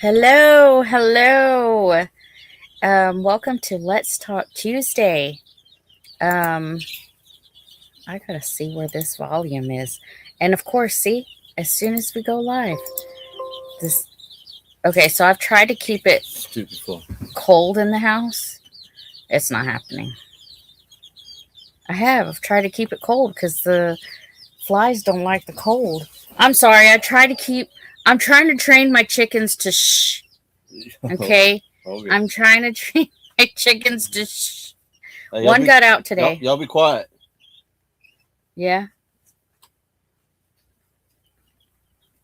Hello, hello. Welcome to Let's Talk Tuesday. Um, I gotta see where this volume is, and of course, see as soon as we go live, this. Okay, so I've tried to keep it Stupid full. cold in the house. It's not happening. I have. I've tried to keep it cold because the flies don't like the cold. I'm sorry. I'm trying to train my chickens to shh. Okay. Okay. I'm trying to train my chickens to shh. Hey, One got out today. Y'all be quiet. Yeah.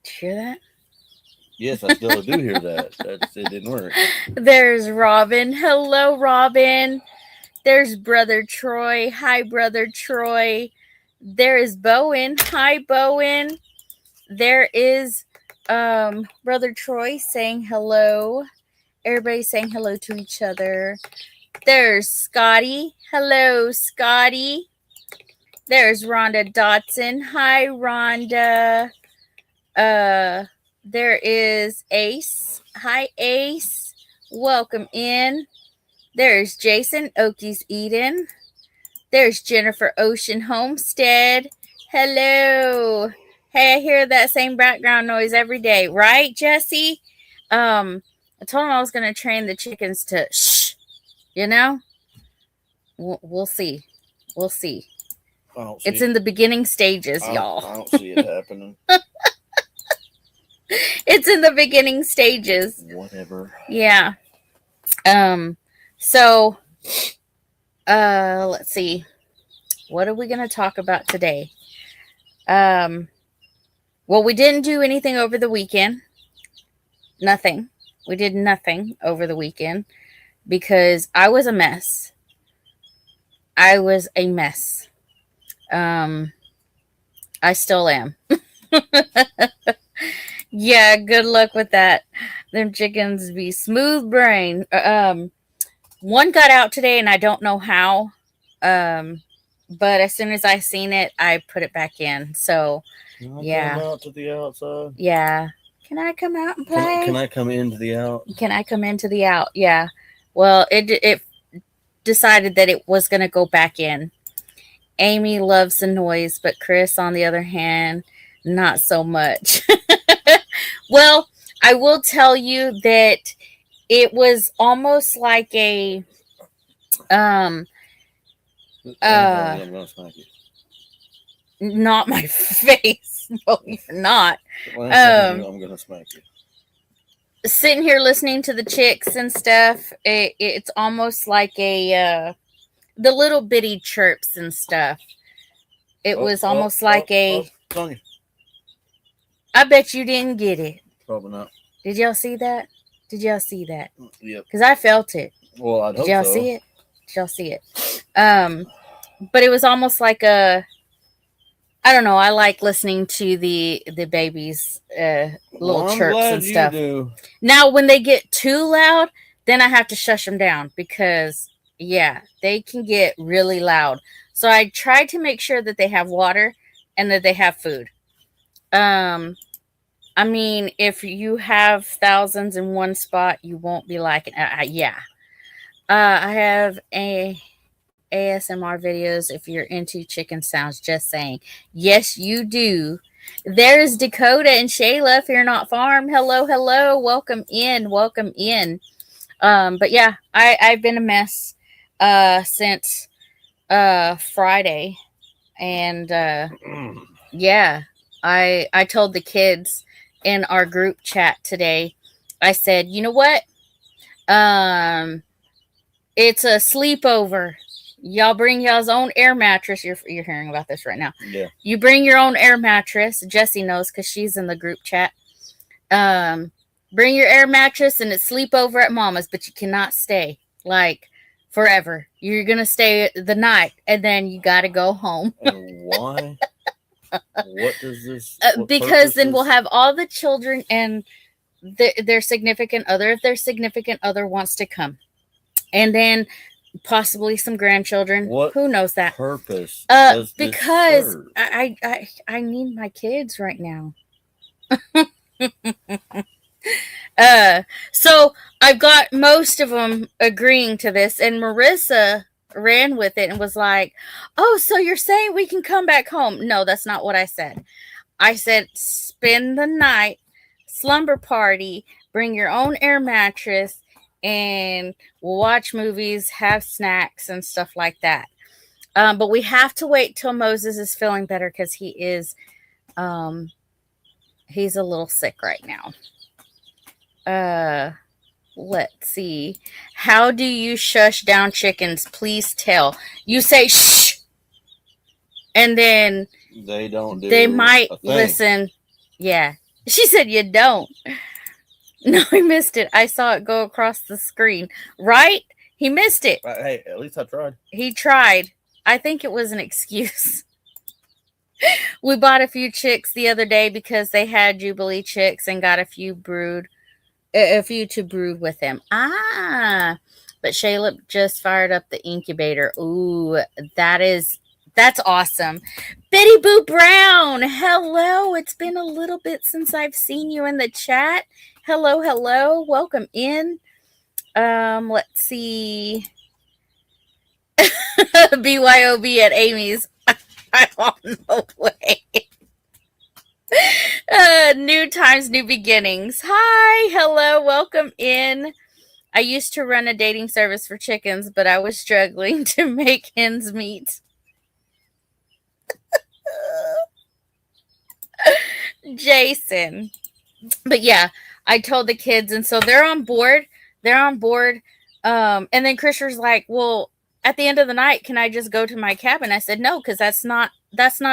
Did you hear that? Yes, I still do hear that. It didn't work. There's Robin. Hello, Robin. There's Brother Troy. Hi, Brother Troy. There is Bowen. Hi, Bowen. There is Brother Troy saying hello. Everybody's saying hello to each other. There's Scotty. Hello, Scotty. There's Rhonda Dotson. Hi, Rhonda. There is Ace. Hi, Ace. Welcome in. There's Jason Okies Eden. There's Jennifer Ocean Homestead. Hello. Hey, I hear that same background noise every day, right, Jesse? I told him I was going to train the chickens to shh. You know? We'll see. We'll see. It's in the beginning stages, y'all. I don't see it happening. It's in the beginning stages. Whatever. Yeah. So let's see. What are we going to talk about today? Well, we didn't do anything over the weekend. Nothing. We did nothing over the weekend because I was a mess. I was a mess. I still am. Yeah, good luck with that. Them chickens be smooth brain. One got out today and I don't know how. But as soon as I seen it, I put it back in. So yeah. Come out to the outside. Yeah. Can I come out and play? Can I come into the out? Can I come into the out? Yeah. Well, it decided that it was going to go back in. Amy loves the noise, but Chris, on the other hand, not so much. Well, I will tell you that it was almost like a I'm gonna smack you. not my face. No, you're not. I'm gonna smack you. Sitting here listening to the chicks and stuff, it's almost like a the little bitty chirps and stuff. It was almost like a. Sonya. I bet you didn't get it. Probably not. Did y'all see that? Did y'all see that? Yep. Because I felt it. Well, I Did y'all see it? Did y'all see it? But it was almost like a. I don't know. I like listening to the babies' little chirps and stuff. Now, when they get too loud, then I have to shush them down because, yeah, they can get really loud. So I try to make sure that they have water and that they have food. I mean, if you have thousands in one spot, you won't be liking it. Yeah. I have a ASMR videos if you're into chicken sounds, just saying. Yes, you do. There's Dakota and Shayla if you're not farm. Hello, hello. Welcome in. Welcome in. But yeah, I've been a mess since Friday. And yeah, I told the kids in our group chat today, I said, you know what? It's a sleepover. Y'all bring y'all's own air mattress. You're hearing about this right now. Yeah. You bring your own air mattress. Jessie knows because she's in the group chat. Bring your air mattress and it's sleepover at Mama's, but you cannot stay like forever. You're gonna stay the night and then you gotta go home. And why? What does this? Because then we'll have all the children and their significant other, if their significant other wants to come, and then possibly some grandchildren. What? Who knows that Purpose? Because I need my kids right now. So I've got most of them agreeing to this, and Marissa ran with it and was like, "Oh, so you're saying we can come back home?" No, that's not what I said. I said spend the night, slumber party, bring your own air mattress, and we'll watch movies, have snacks, and stuff like that. But we have to wait till Moses is feeling better because um, he's a little sick right now. Uh, let's see. How do you shush down chickens? Please tell. You say shh, and then They don't do they might a thing. listen. Yeah. She said you don't. No, he missed it. I saw it go across the screen. Right? He missed it. Hey, at least I tried. He tried. I think it was an excuse. We bought a few chicks the other day because they had Jubilee chicks and got a few to brood with him. Ah, but Shayla just fired up the incubator. Ooh, that's awesome. Betty Boo Brown, hello. It's been a little bit since I've seen you in the chat. Hello, hello. Welcome in. Let's see. BYOB at Amy's. I don't know way. New times, new beginnings. Hi, hello, welcome in. I used to run a dating service for chickens, but I was struggling to make ends meet. Jason. But yeah, I told the kids, and so they're on board. They're on board. And then Krisher's like, well, at the end of the night, can I just go to my cabin? I said, no, because that's not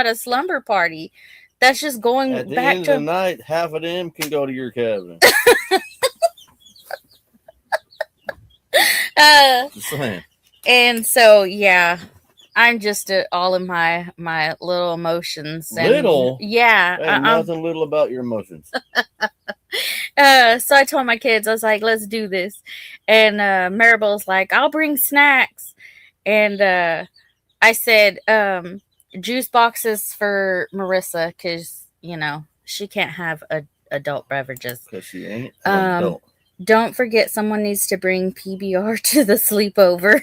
a slumber party. That's just going at the back end to of the night. Half of them can go to your cabin. Just saying. And so yeah, I'm just all in my little emotions. And, little, yeah, there's nothing little about your emotions. So I told my kids, I was like, let's do this. And Maribel's like, I'll bring snacks. And I said, juice boxes for Marissa because, she can't have adult beverages. Because she ain't an adult. Don't forget someone needs to bring PBR to the sleepover.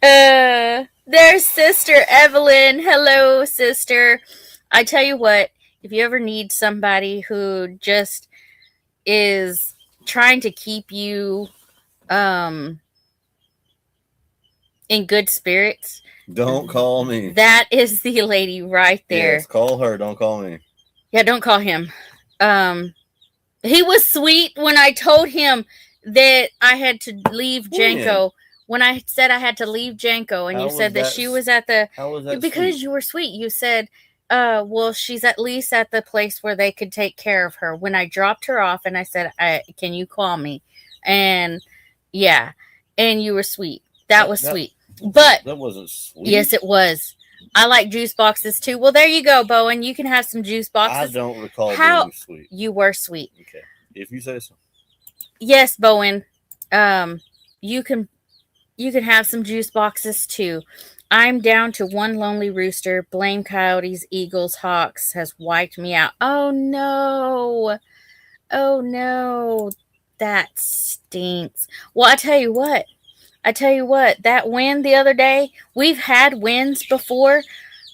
There's Sister Evelyn. Hello, sister. I tell you what, if you ever need somebody who just is trying to keep you in good spirits, don't call me. That is the lady right there. Yes, call her. Don't call me. Yeah, don't call him. He was sweet when I told him that I had to leave Janko. When I said I had to leave Janko, and you said that she was at the... How was that because sweet? You were sweet. You said, well, she's at least at the place where they could take care of her. When I dropped her off, and I said, can you call me? And, yeah. And you were sweet. That was sweet. But... That wasn't sweet. Yes, it was. I like juice boxes, too. Well, there you go, Bowen. You can have some juice boxes. I don't recall being sweet. You were sweet. Okay. If you say so. Yes, Bowen. You can have some juice boxes too. I'm down to one lonely rooster. Blame coyotes, eagles, hawks has wiped me out. Oh no. Oh no. That stinks. Well, I tell you what, that wind the other day, we've had winds before,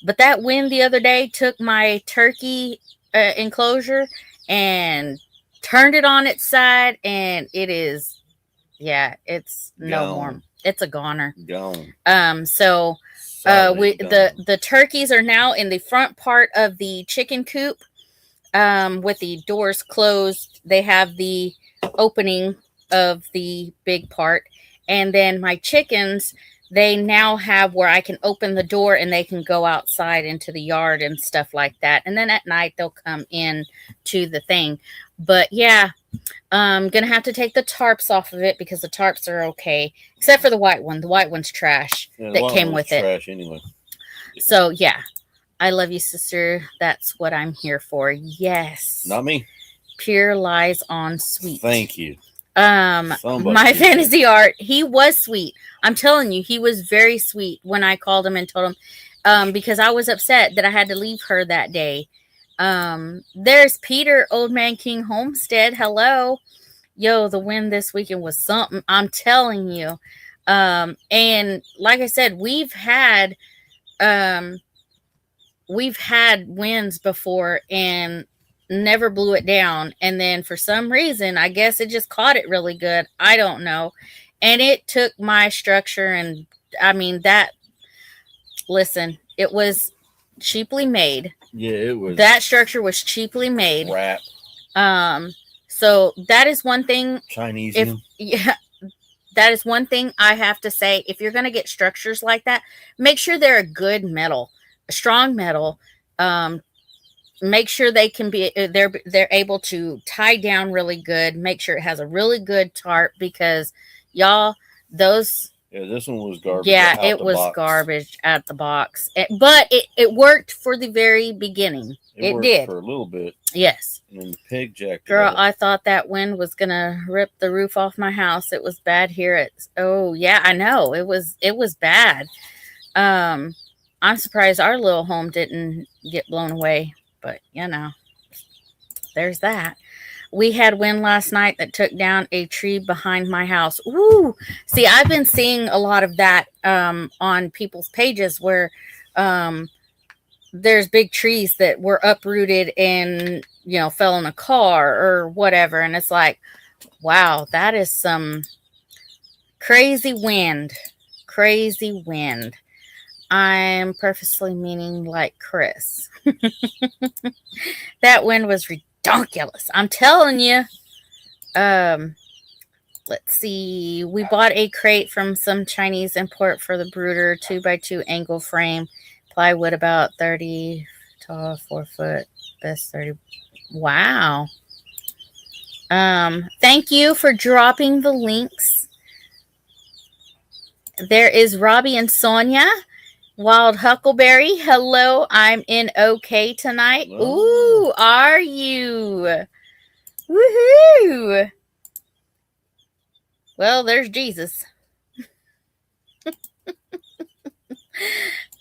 but that wind the other day took my turkey enclosure and turned it on its side, and it is, it's no more. It's a goner. Gone. So the turkeys are now in the front part of the chicken coop, with the doors closed. They have the opening of the big part, and then my chickens, they now have where I can open the door and they can go outside into the yard and stuff like that. And then at night they'll come in to the thing. But yeah, I'm gonna have to take the tarps off of it because the tarps are okay, except for the white one. The white one's trash that came with it. Trash anyway. So yeah, I love you, sister. That's what I'm here for. Yes. Not me. Pure lies on sweet. Thank you. My fantasy art, he was sweet. I'm telling you, he was very sweet when I called him and told him, because I was upset that I had to leave her that day. There's Peter, Old Man King Homestead. Hello. Yo, the wind this weekend was something. I'm telling you. And like I said, um we've had winds before and never blew it down. And then for some reason, I guess it just caught it really good. I don't know. And it took my structure, and I mean that listen, it was cheaply made. Yeah, it was. That structure was cheaply made. Crap. So that is one thing. Chinese. Yeah, that is one thing I have to say. If you're going to get structures like that, make sure they're a good metal, a strong metal. Make sure they can be they're able to tie down really good. Make sure it has a really good tarp, because y'all, those. Yeah, this one was garbage. Yeah, it was garbage at the box. But it worked for the very beginning. It did. For a little bit. Yes. And then the pig jacked Girl, I thought that wind was going to rip the roof off my house. It was bad here. Oh, yeah, I know. It was bad. I'm surprised our little home didn't get blown away. But, there's that. We had wind last night that took down a tree behind my house. Ooh. See, I've been seeing a lot of that on people's pages where there's big trees that were uprooted and, fell in a car or whatever. And it's like, wow, that is some crazy wind. Crazy wind. I'm purposely meaning like Chris. That wind was ridiculous. I'm telling you. Let's see. We bought a crate from some Chinese import for the brooder, 2x2 angle frame, plywood about 30 tall, 4 foot, best 30. Wow. Thank you for dropping the links. There is Robbie and Sonia. Wild Huckleberry, hello. I'm in okay tonight. Oh. Ooh, are you? Woohoo! Well, there's Jesus.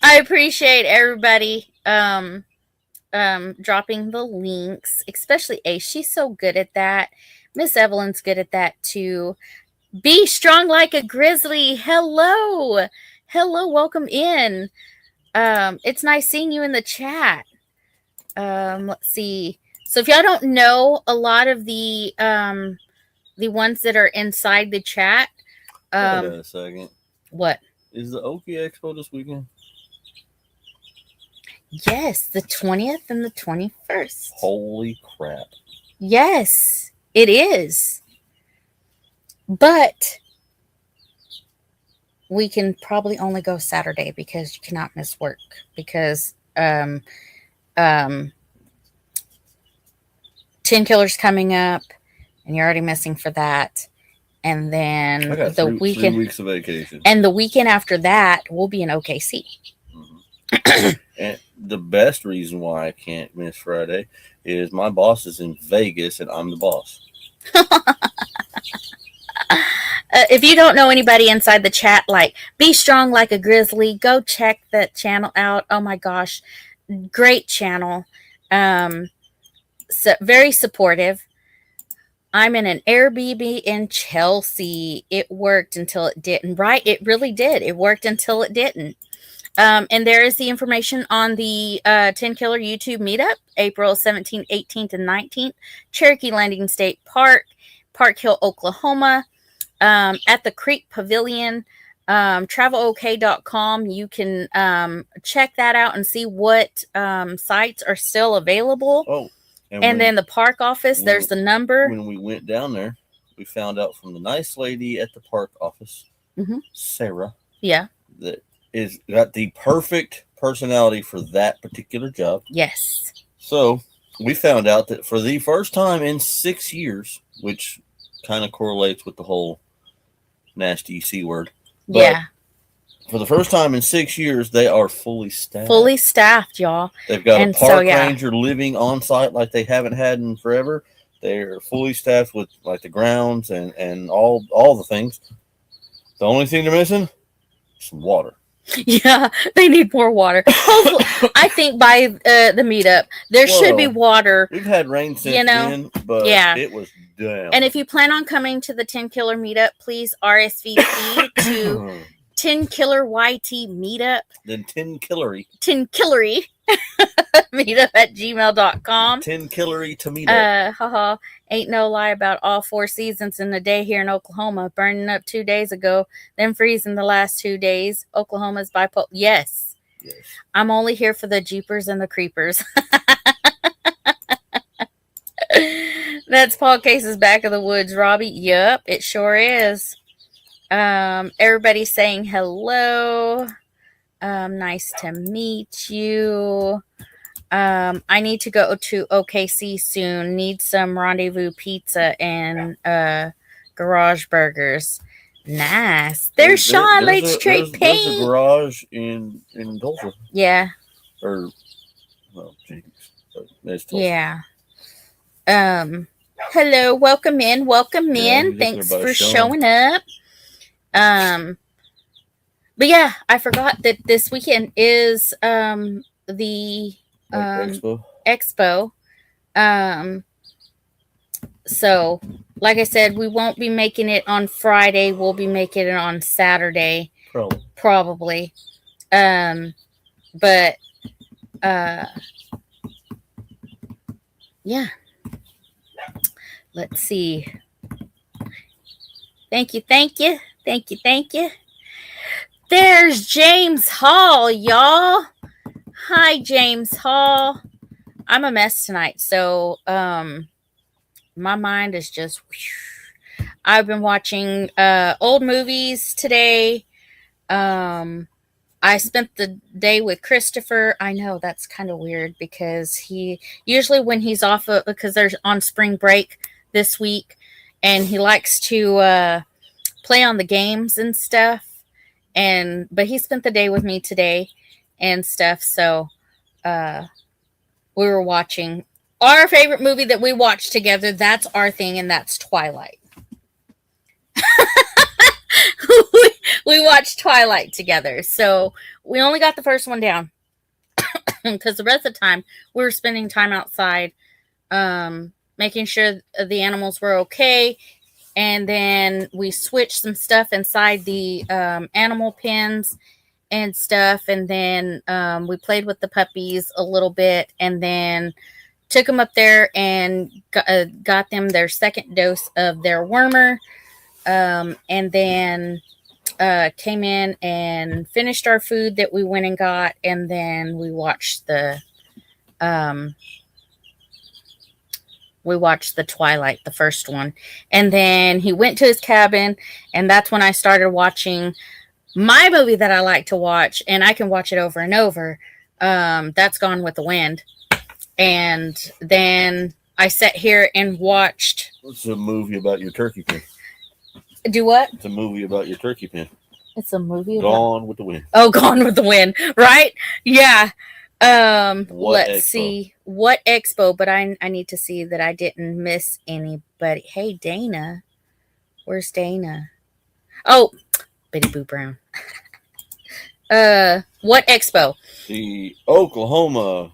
I appreciate everybody dropping the links, especially Ace. She's so good at that. Miss Evelyn's good at that too. Be strong like a grizzly. Hello. Hello, welcome in. It's nice seeing you in the chat. Let's see. So if y'all don't know, a lot of the ones that are inside the chat. Wait a second. What? Is the Okie Expo this weekend? Yes, the 20th and the 21st. Holy crap. Yes, it is. But we can probably only go Saturday because you cannot miss work, because 10 Killer's coming up and you're already missing for that. And then I got the 3 weeks of vacation. And the weekend after that, we'll be in OKC. Mm-hmm. And the best reason why I can't miss Friday is my boss is in Vegas and I'm the boss. If you don't know anybody inside the chat, like Be Strong Like a Grizzly, go check that channel out. Oh my gosh, great channel. So very supportive. I'm in an Airbnb in Chelsea. It worked until it didn't, right? It really did. It worked until it didn't. And there is the information on the 10 Killer YouTube meetup, April 17th, 18th, and 19th, Cherokee Landing State Park, Park Hill, Oklahoma, at the Creek Pavilion, travelok.com. You can check that out and see what sites are still available. Oh, and then the park office, there's the number. When we went down there, we found out from the nice lady at the park office, Sarah. Yeah. That is got the perfect personality for that particular job. Yes. So we found out that for the first time in 6 years, which kind of correlates with the whole nasty C word. But yeah. For the first time in 6 years, they are fully staffed. Fully staffed, y'all. They've got a park ranger living on site like they haven't had in forever. They're fully staffed with like the grounds and all the things. The only thing they're missing, some water. Yeah, they need more water. Hopefully, I think by the meetup there should be Well, water. we've had rain You since know, then, but yeah. it was down. And if you plan on coming to the 10 Killer meetup, please RSVP to 10 Killer YT meetup. Then 10 Killery. 10 Killery meetup at gmail.com. 10 Killery to meetup. Haha. Ain't no lie about all 4 seasons in a day here in Oklahoma. Burning up 2 days ago, then freezing the last 2 days. Oklahoma's bipolar. Yes. I'm only here for the Jeepers and the Creepers. That's Paul Case's Back of the Woods, Robbie. Yup, it sure is. Everybody's saying hello. Nice to meet you. I need to go to OKC soon. Need some Rendezvous pizza and garage burgers. Nice. There's Sean Late's Trade Paint. There's a garage in Tulsa. Yeah. Or, well, Jenkins. It's Tulsa. Yeah. Hello, welcome in. Thanks for showing up. But yeah, I forgot that this weekend is the expo. So like I said, we won't be making it on Friday. We'll be making it on Saturday. Probably. But yeah. Let's see. Thank you. There's James Hall, y'all. Hi, James Hall. I'm a mess tonight, so my mind is just whew. I've been watching old movies today. I spent the day with Christopher. I know that's kind of weird because he usually when he's off because they're on spring break this week, and he likes to play on the games and stuff. But he spent the day with me today and stuff. So we were watching our favorite movie that we watched together. That's our thing, and that's Twilight. we watched Twilight together. So we only got the first one down because the rest of the time we were spending time outside, making sure the animals were okay. And then we switched some stuff inside the animal pens and stuff. And then we played with the puppies a little bit, and then took them up there and got them their second dose of their wormer. And then came in and finished our food that we went and got. And then we watched the Twilight, the first one. And then he went to his cabin, and that's when I started watching my movie that I like to watch, and I can watch it over and over. That's Gone with the Wind. And then I sat here and watched. It's a movie about your turkey pen. Do what? It's a movie about your turkey pen. It's a movie Gone with the Wind. Oh, Gone with the Wind. Right? Yeah. Let's see what expo, but I need to see that I didn't miss anybody. Hey, Dana. Where's Dana? Oh, Betty Boo Brown. What expo? The Oklahoma.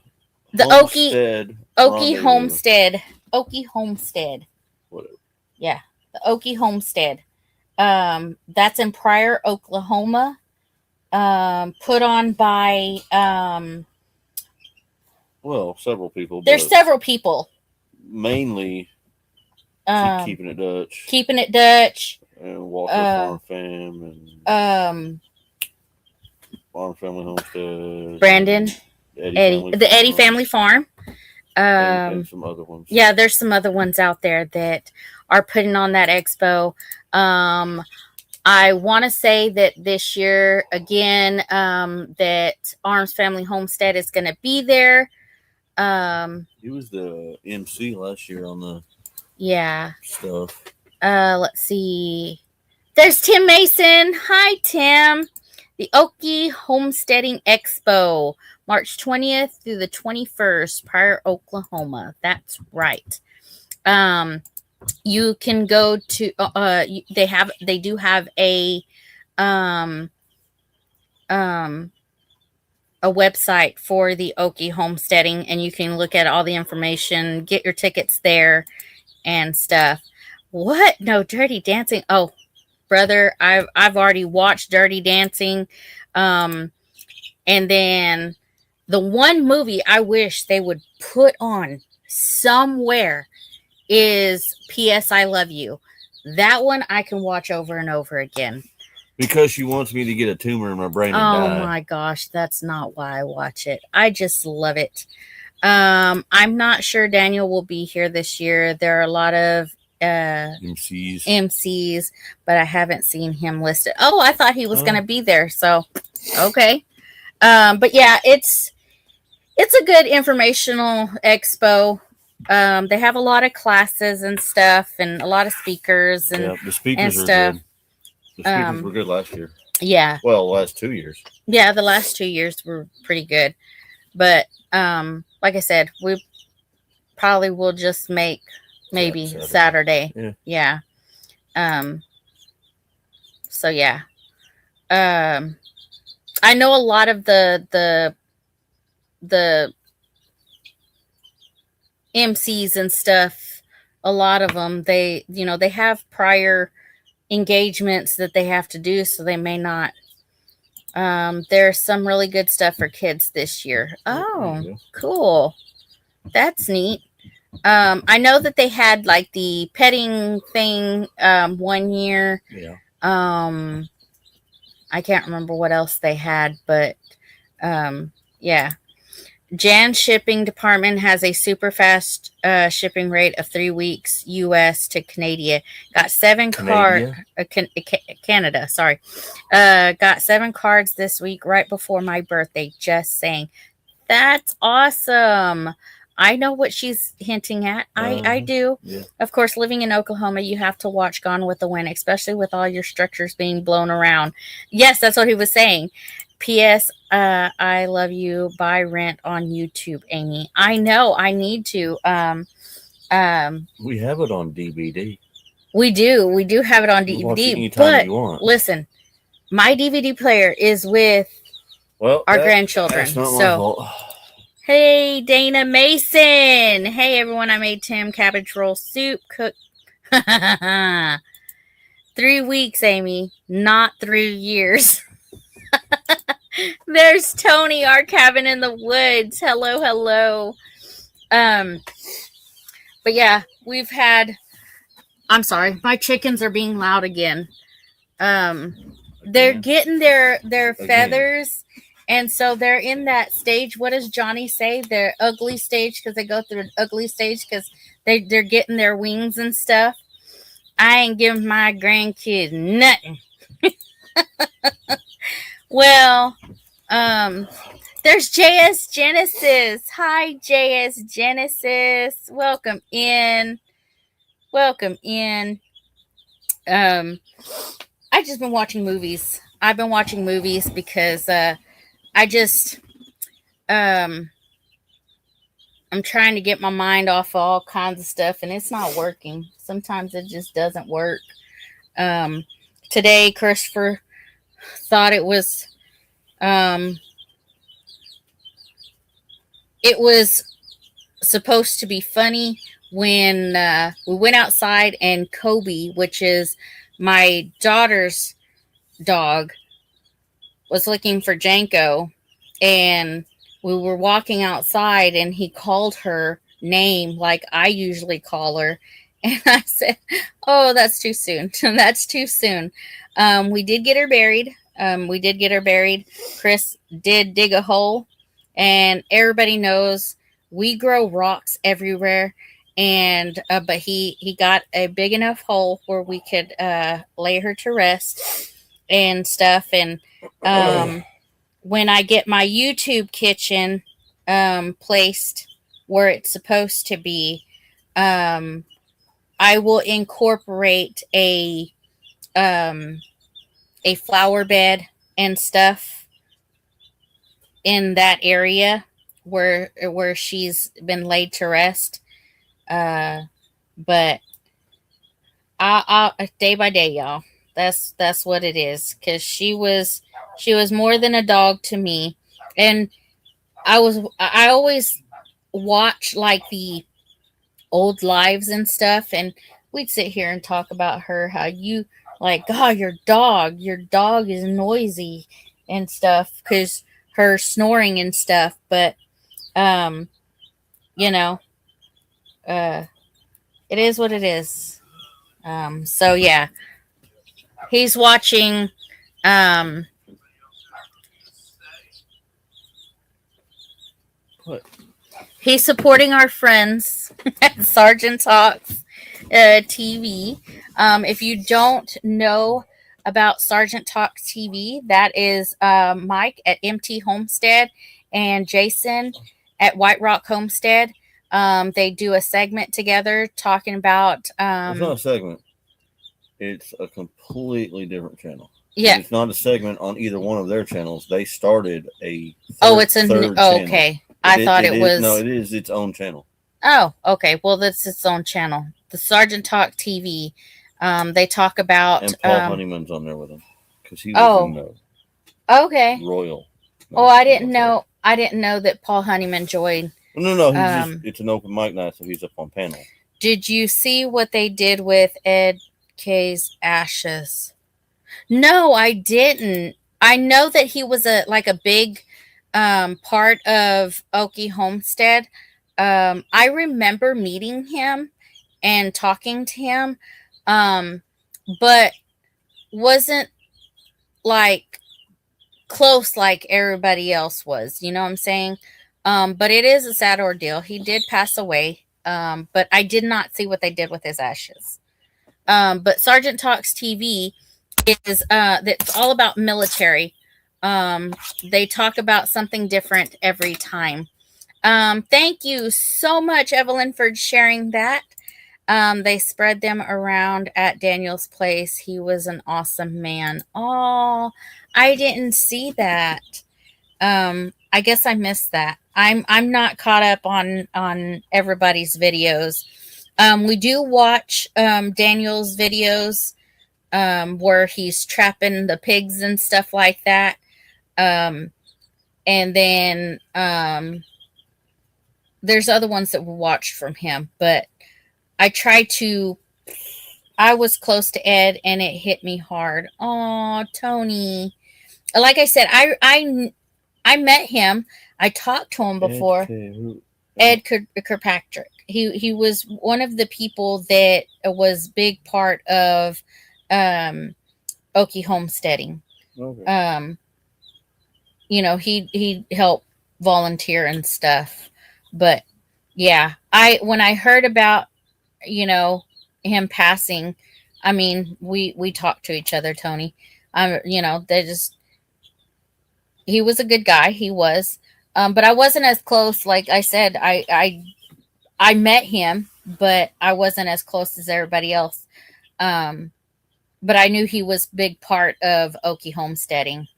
The Homestead Okie Homestead. Okie Homestead. Whatever. Yeah, the Okie Homestead. That's in Pryor, Oklahoma. Put on by well, several people. There's several people. Mainly Keeping It Dutch. Keeping It Dutch. And Walker Farm Fam and Farm Family Homestead. Brandon. The Eddie Family Farm. And some other ones. Yeah, there's some other ones out there that are putting on that expo. I want to say that this year, again, that Arms Family Homestead is going to be there. He was the MC last year on the stuff. Let's see. There's Tim Mason. Hi, Tim. The Okie Homesteading Expo, March 20th through the 21st, Pryor, Oklahoma. That's right. You can go to they do have a um, a website for the Okie homesteading, and you can look at all the information, get your tickets there and stuff. What? No, Dirty Dancing. Oh, brother, I've already watched Dirty Dancing. Um, and then the one movie I wish they would put on somewhere is P.S. I Love You. That one I can watch over and over again. Because she wants me to get a tumor in my brain and Oh die. my gosh, that's not why I watch it. I just love it. I'm not sure Daniel will be here this year. There are a lot of MCs, but I haven't seen him listed. Oh, I thought he was going to be there. So, okay. But yeah, it's a good informational expo. They have a lot of classes and stuff, and a lot of speakers and the speakers and stuff. Good. The speakers were good last year. Yeah. Well, last 2 years. Yeah, the last 2 years were pretty good. But like I said, we probably will just make maybe Saturday. Yeah. So yeah. I know a lot of the MCs and stuff, a lot of them, they have prior engagements that they have to do, so they may not. There's some really good stuff for kids this year. Oh, cool. That's neat. I know that they had like the petting thing 1 year. Yeah. I can't remember what else they had, but yeah. Jan's shipping department has a super fast shipping rate of 3 weeks U.S. to Canada. Got 7 cards. Canada, sorry. Got 7 cards this week right before my birthday. Just saying. That's awesome. I know what she's hinting at. I do. Yeah. Of course, living in Oklahoma, you have to watch Gone with the Wind, especially with all your structures being blown around. Yes, that's what he was saying. P.S. I love you. Buy Rent on YouTube, Amy. I know. I need to. We have it on DVD. We do. We do have it on DVD. But listen, my DVD player is with our grandchildren. That's not my fault. Hey, Dana Mason. Hey, everyone. I made Tim cabbage roll soup. Cook. 3 weeks, Amy. Not 3 years. There's Tony, our cabin in the woods. Hello. But yeah, we've had. I'm sorry, my chickens are being loud again. They're getting their feathers, and so they're in that stage. What does Johnny say? Their ugly stage, because they go through an ugly stage because they're getting their wings and stuff. I ain't giving my grandkids nothing. Well, there's JS Genesis. Hi, JS Genesis. Welcome in. I've just been watching movies. I've been watching movies because I just I'm trying to get my mind off of all kinds of stuff, and it's not working. Sometimes it just doesn't work. Today, Christopher thought it was supposed to be funny when we went outside and Kobe, which is my daughter's dog, was looking for Janko, and we were walking outside and he called her name like I usually call her, and I said, oh, that's too soon. That's too soon. We did get her buried. Chris did dig a hole, and everybody knows we grow rocks everywhere. And but he got a big enough hole where we could lay her to rest and stuff. And when I get my YouTube kitchen placed where it's supposed to be, I will incorporate a flower bed and stuff in that area where she's been laid to rest. But I day by day, y'all. That's what it is. Cause she was She was more than a dog to me. And I always watch like the old lives and stuff, and we'd sit here and talk about her, how you like, God, your dog is noisy and stuff, because her snoring and stuff. But um you know uh it is what it is. So yeah, he's watching. um What? he's supporting our friends at Sergeant Talks TV. If you don't know about Sergeant Talks TV, that is Mike at MT Homestead and Jason at White Rock Homestead. They do a segment together talking about It's not a segment. It's a completely different channel. yeah. And it's not a segment on either one of their channels. They started a Oh, it's a third oh, channel. okay. I thought it is no, was. it is its own channel. Oh, okay. Well, that's its own channel. The Sergeant Talk TV. They talk about. And Paul Honeyman's on there with him because he was Oh, in the okay. Royal. Oh, I didn't know. I didn't know that Paul Honeyman joined. No. He's just. It's an open mic night, so he's up on panel. Did you see what they did with Ed K's ashes? No, I didn't. I know that he was a big part of Okie Homestead. I remember meeting him and talking to him, um, but wasn't like close like everybody else was. You know what I'm saying? But it is a sad ordeal. He did pass away, but I did not see what they did with his ashes. But Sergeant Talks TV is that's all about military. They talk about something different every time. Thank you so much, Evelyn, for sharing that. They spread them around at Daniel's place. He was an awesome man. Oh, I didn't see that. I guess I missed that. I'm not caught up on everybody's videos. We do watch Daniel's videos where he's trapping the pigs and stuff like that. And then there's other ones that we watched from him, but I was close to Ed and it hit me hard. Oh, Tony. Like I said, I met him. I talked to him before. Ed Kirkpatrick. He was one of the people that was big part of Okie homesteading. Okay. He helped volunteer and stuff. But yeah, when I heard about him passing, I mean, we talked to each other, Tony. They just he was a good guy. He was. But I wasn't as close. Like I said, I met him, but I wasn't as close as everybody else. But I knew he was big part of Okie homesteading.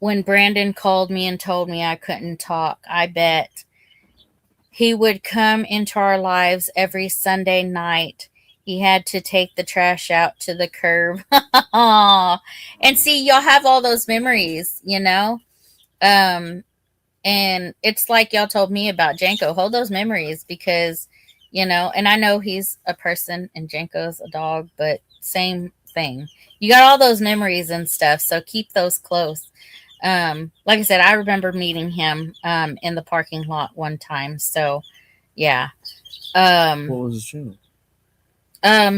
When Brandon called me and told me I couldn't talk, I bet he would come into our lives every Sunday night. He had to take the trash out to the curb. And see, y'all have all those memories, and it's like y'all told me about Janko. Hold those memories because, and I know he's a person and Janko's a dog, but same thing. You got all those memories and stuff, so keep those close. Like I said, I remember meeting him in the parking lot one time. So, yeah. What was his channel?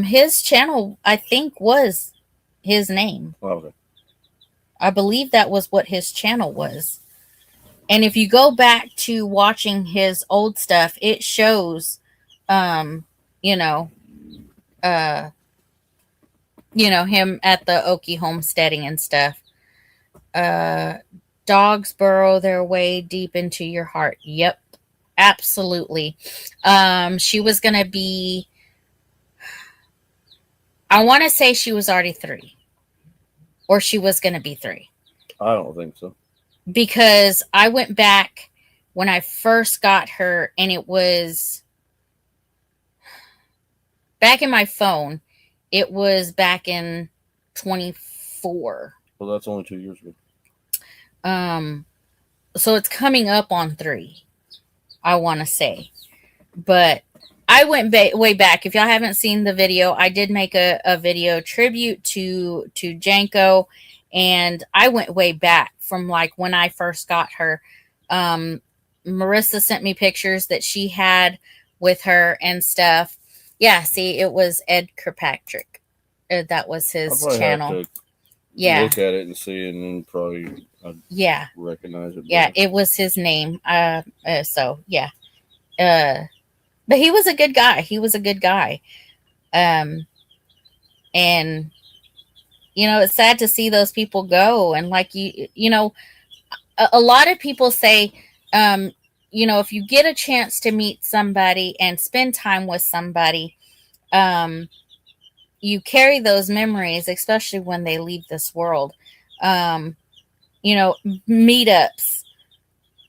His channel, I think, was his name. Oh, okay. I believe that was what his channel was. And if you go back to watching his old stuff, it shows, you know, him at the Okie homesteading and stuff. Dogs burrow their way deep into your heart. Yep, absolutely. She was gonna be. I want to say she was already 3, or she was gonna be 3. I don't think so. Because I went back when I first got her, and it was back in my phone. It was back in 24. Well, that's only 2 years ago. Um, so it's coming up on 3, I want to say. But I went way back. If y'all haven't seen the video, I did make a video tribute to Janko, and I went way back from like when I first got her. Marissa sent me pictures that she had with her and stuff. Yeah, see, it was Ed Kirkpatrick. That was I his probably channel. have to Yeah, look at it and see, and then probably I'd yeah, recognize it. yeah. It was his name. So yeah. But he was a good guy. He was a good guy. And it's sad to see those people go. And like a lot of people say, if you get a chance to meet somebody and spend time with somebody, you carry those memories, especially when they leave this world. Meetups,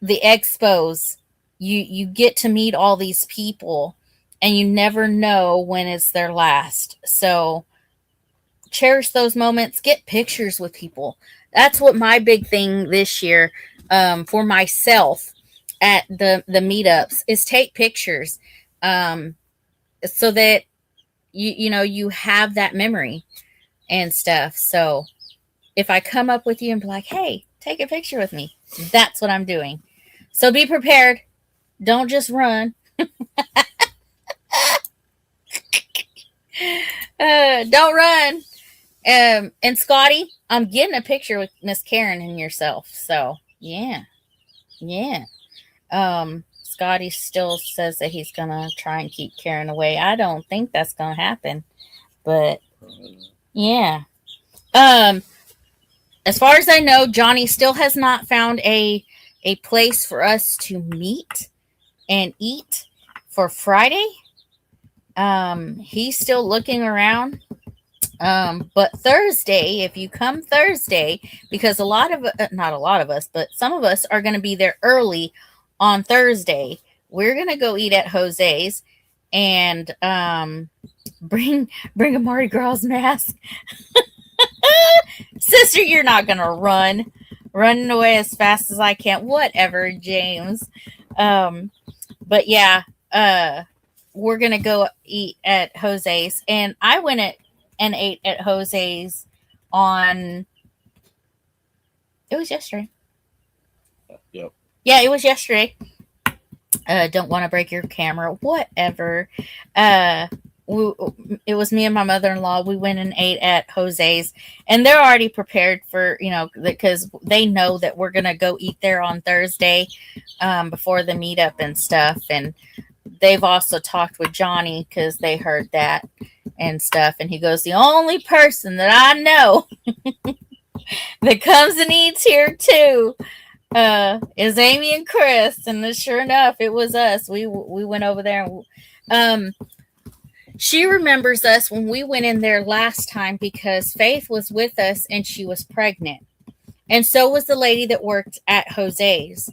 the expos, you get to meet all these people, and you never know when it's their last. So cherish those moments, get pictures with people. That's what my big thing this year, for myself at the meetups, is take pictures, so that you have that memory and stuff. So if I come up with you and be like, hey, take a picture with me, that's what I'm doing. So be prepared. Don't just run. Don't run. And Scotty, I'm getting a picture with Miss Karen and yourself. So yeah. Scotty still says that he's gonna try and keep Karen away. I don't think that's gonna happen. But yeah. As far as I know, Johnny still has not found a place for us to meet and eat for Friday. He's still looking around. But Thursday, if you come Thursday, because not a lot of us, but some of us are going to be there early on Thursday. We're going to go eat at Jose's and bring a Mardi Gras mask. Sister, you're not going to running away as fast as I can. Whatever, James. But yeah, we're going to go eat at Jose's, and I went and ate at Jose's it was yesterday. Yep. Yeah, it was yesterday. Don't want to break your camera. Whatever. It was me and my mother-in-law. We went and ate at Jose's, and they're already prepared for, because they know that we're going to go eat there on Thursday, before the meetup and stuff. And they've also talked with Johnny because they heard that and stuff. And he goes, the only person that I know that comes and eats here too is Amy and Chris. And sure enough, it was us. We went over there, and she remembers us when we went in there last time because Faith was with us and she was pregnant. And so was the lady that worked at Jose's.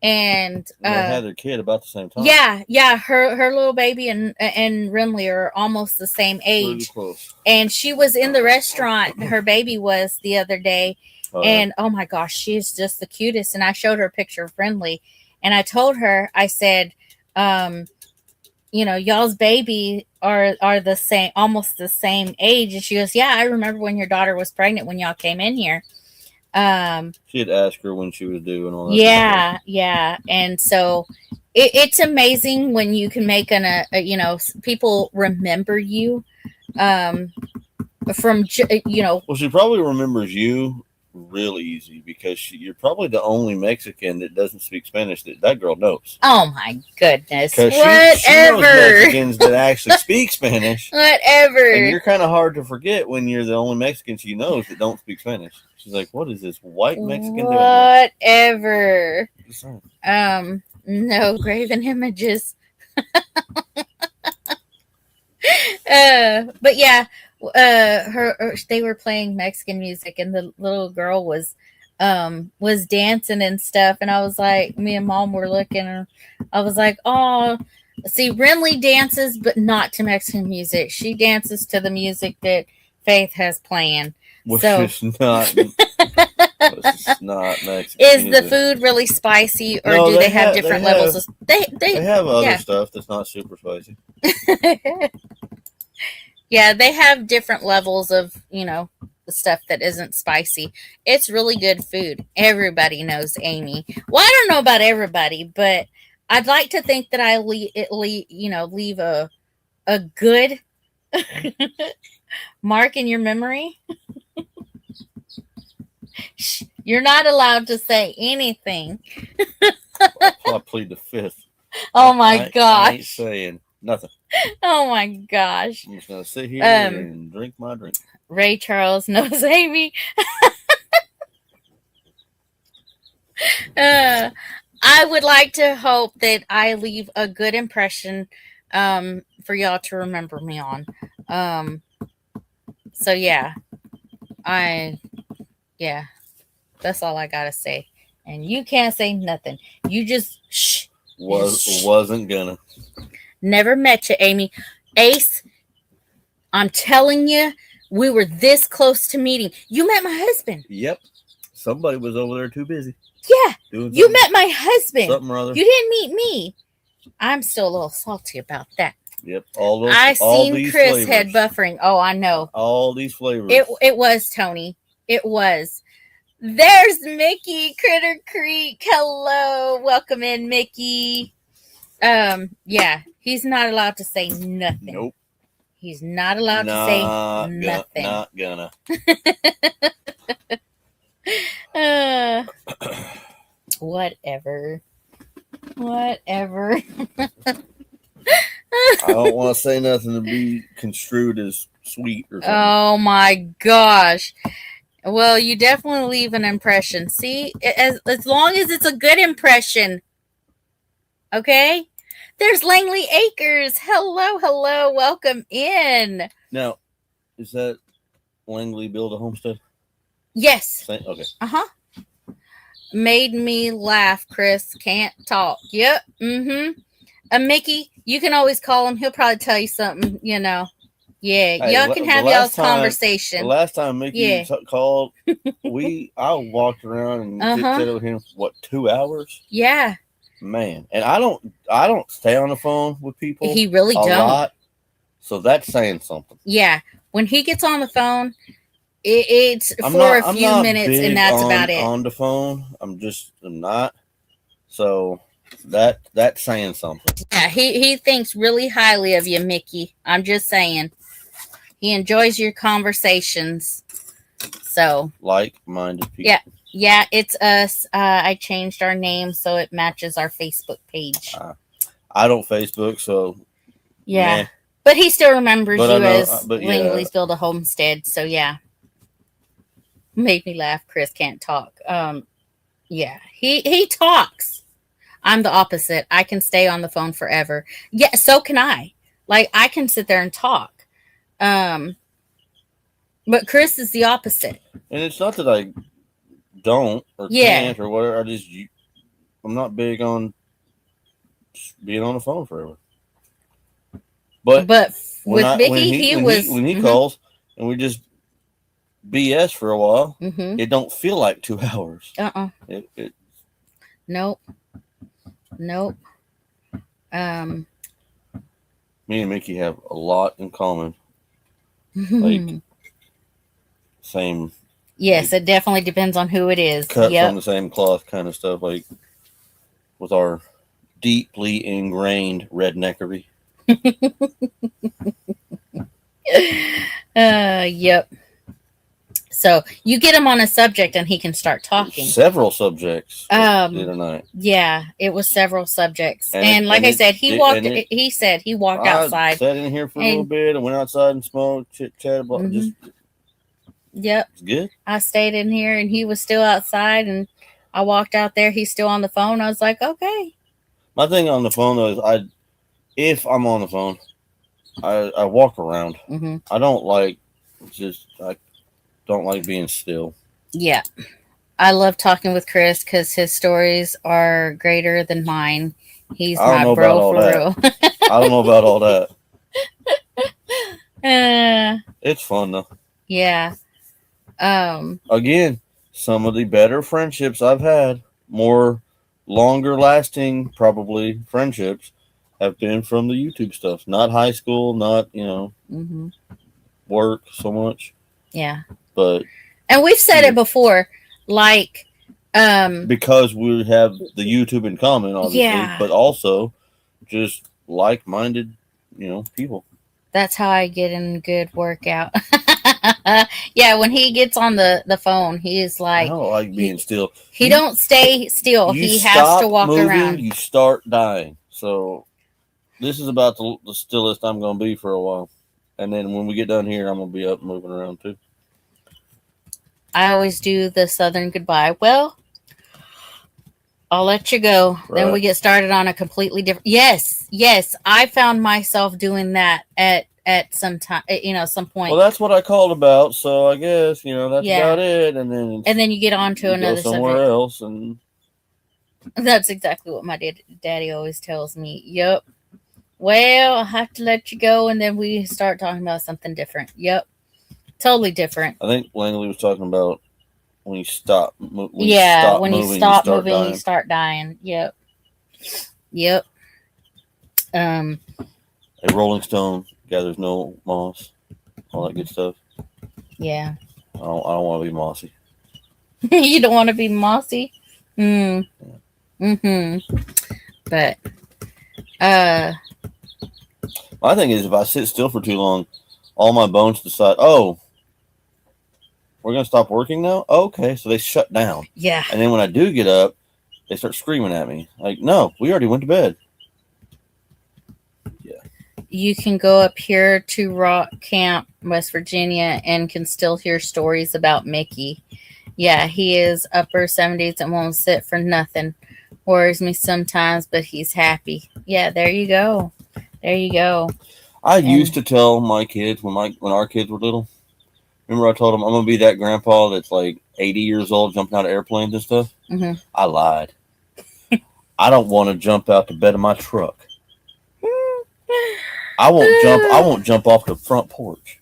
And they had their kid about the same time. Yeah. Her little baby and Rimley are almost the same age. Pretty close. And she was in the restaurant. Her baby was the other day. And oh my gosh, she's just the cutest. And I showed her a picture of Rimley. And I told her, I said, y'all's baby are the same, almost the same age. And she goes, yeah, I remember when your daughter was pregnant when y'all came in here. She had asked her when she was due and all that. Yeah. And so it's amazing when you can make people remember you, from, Well, she probably remembers you real easy because you're probably the only Mexican that doesn't speak Spanish that girl knows. Oh my goodness. Whatever. She knows Mexicans that actually speak Spanish. Whatever. And you're kind of hard to forget when you're the only Mexican she knows that don't speak Spanish. She's like, what is this white Mexican doing? Whatever. No graven images. But yeah, they were playing Mexican music, and the little girl was dancing and stuff. And I was like, me and Mom were looking, and I was like, oh, see, Rimley dances, but not to Mexican music. She dances to the music that Faith has playing. Which so is not It's not Mexican. Is the either. food really spicy, or No, do they have different levels of They have other yeah. stuff that's not super spicy. Yeah, they have different levels of, the stuff that isn't spicy. It's really good food. Everybody knows Amy. Well, I don't know about everybody, but I'd like to think that I leave a good mark in your memory. You're not allowed to say anything. I plead the fifth. Oh my gosh. I ain't saying nothing. Oh my gosh. I'm just gonna sit here and drink my drink. Ray Charles knows Amy. I would like to hope that I leave a good impression for y'all to remember me on. So yeah, that's all I gotta say. And you can't say nothing. You just shh. Wasn't gonna. Never met you, Amy. Ace, I'm telling you, we were this close to meeting. You met my husband. Yep. Somebody was over there too busy. Yeah. You met my husband. Something or other. You didn't meet me. I'm still a little salty about that. Yep. I seen Chris flavors. Head buffering. Oh, I know. All these flavors. It was Tony. It was. There's Mickey, Critter Creek. Hello. Welcome in, Mickey. Yeah. He's not allowed to say nothing. Nope. He's not allowed to say nothing. Not gonna. Whatever. Whatever. I don't want to say nothing to be construed as sweet or something. Oh my gosh. Well, you definitely leave an impression. See, as long as it's a good impression. Okay? There's Langley Acres. Hello, hello. Welcome in. Now, is that Langley Build a Homestead? Yes. Okay. Uh-huh. Made me laugh, Chris. Can't talk. Yep. Mm-hmm. Mickey, you can always call him. He'll probably tell you something, Yeah. Hey, y'all can have y'all's conversation. The last time Mickey called, I walked around and chit-chatted with him, 2 hours? Yeah. Man. And I don't stay on the phone with people. He really don't. Lot, so that's saying something. Yeah. When he gets on the phone, it's for a few minutes and that's about it. On the phone, I'm not. So that's saying something. Yeah, he thinks really highly of you, Mickey. I'm just saying. He enjoys your conversations. So like-minded people. Yeah, it's us. I changed our name so it matches our Facebook page. I don't Facebook, so yeah. Meh. But he still remembers you as Langley's Build a Homestead. So yeah. Made me laugh. Chris can't talk. Yeah, he talks. I'm the opposite. I can stay on the phone forever. Yeah, so can I. Like, I can sit there and talk. But Chris is the opposite. And it's not that I don't or can't or whatever. I'm not big on being on the phone forever. But with Mickey, when he calls and we just BS for a while, it don't feel like 2 hours. Nope. Me and Mickey have a lot in common. Like same. Yes, it definitely depends on who it is. Cut from the same cloth kind of stuff, like with our deeply ingrained redneckery. Yep. So you get him on a subject and he can start talking. Several subjects the other night. Yeah, it was several subjects. And I said, he walked outside. I sat in here for a little bit and went outside and smoked, chit-chat. Yep. It's good. I stayed in here and he was still outside and I walked out there. He's still on the phone. I was like, okay. My thing on the phone, though, is if I'm on the phone, I walk around. I don't like being still. Yeah. I love talking with Chris because his stories are greater than mine. He's my bro for real. I don't know about all that. It's fun though. Yeah. Again, some of the better friendships I've had, more longer lasting, probably friendships, have been from the YouTube stuff. Not high school, not, work so much. Yeah. But. And we've said it before, like, because we have the YouTube in common, obviously, but also just like minded, people. That's how I get in good workout. Yeah, when he gets on the phone, he's like, I don't like being still. He don't stay still. He has to walk moving, around. You start dying. So this is about the stillest I'm going to be for a while. And then when we get done here, I'm going to be up moving around too. I always do the Southern goodbye. Well, I'll let you go. Right. Then we get started on a completely different. Yes. I found myself doing that at some time, some point. Well, that's what I called about. So I guess that's about it. And then you get on to another somewhere subject. else, and that's exactly what my daddy always tells me. Yep. Well, I have to let you go, and then we start talking about something different. Yep. Totally different. I think Langley was talking about when you stop. When you stop moving, you start dying. Yep. A Rolling Stone gathers no moss, all that good stuff. Yeah. I don't want to be mossy. You don't want to be mossy? Mm. Mm-hmm. But my thing is, if I sit still for too long, all my bones decide, oh, we're going to stop working now? Okay, so they shut down. Yeah. And then when I do get up, they start screaming at me. Like, no, we already went to bed. Yeah. You can go up here to Rock Camp, West Virginia, and can still hear stories about Mickey. Yeah, he is upper 70s and won't sit for nothing. Worries me sometimes, but he's happy. Yeah, there you go. I used to tell my kids when our kids were little. Remember I told them I'm going to be that grandpa that's like 80 years old jumping out of airplanes and stuff? Mm-hmm. I lied. I don't want to jump out the bed of my truck. I won't jump off the front porch.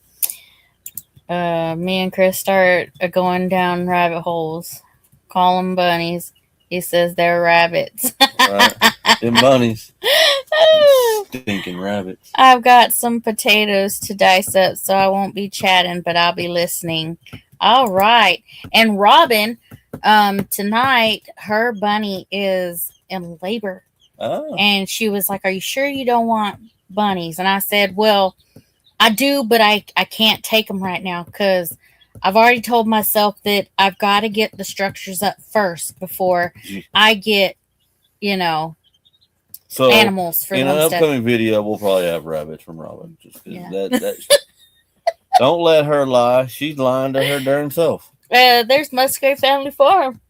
Me and Chris start going down rabbit holes. Call them bunnies. He says they're rabbits. Right. Them bunnies. Stinking rabbits. I've got some potatoes to dice up, so I won't be chatting, but I'll be listening. All right. And Robin, tonight, her bunny is in labor. Oh. And she was like, are you sure you don't want bunnies? And I said, well, I do, but I can't take them right now because I've already told myself that I've got to get the structures up first before I get, animals for in an upcoming video, we'll probably have rabbits from Robin. Just don't let her lie. She's lying to her darn self. There's Musgrave Family Farm.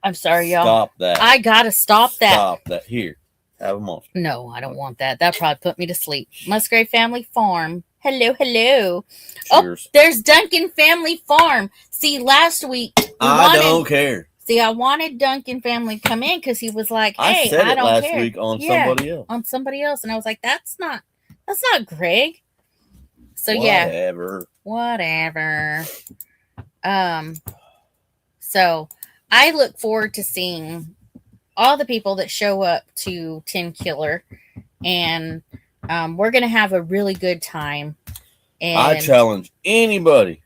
I'm sorry, y'all. Stop that. I gotta stop that. Stop that. Here, have a monster. No, I don't want that. That probably put me to sleep. Musgrave Family Farm. Hello. Cheers. Oh, there's Duncan Family Farm. See, last week I don't care. See, I wanted Duncan Family to come in because he was like, "Hey, I said it last week on somebody else." On somebody else, and I was like, "That's not Greg." So whatever. So I look forward to seeing all the people that show up to Tin Killer, and we're gonna have a really good time. And I challenge anybody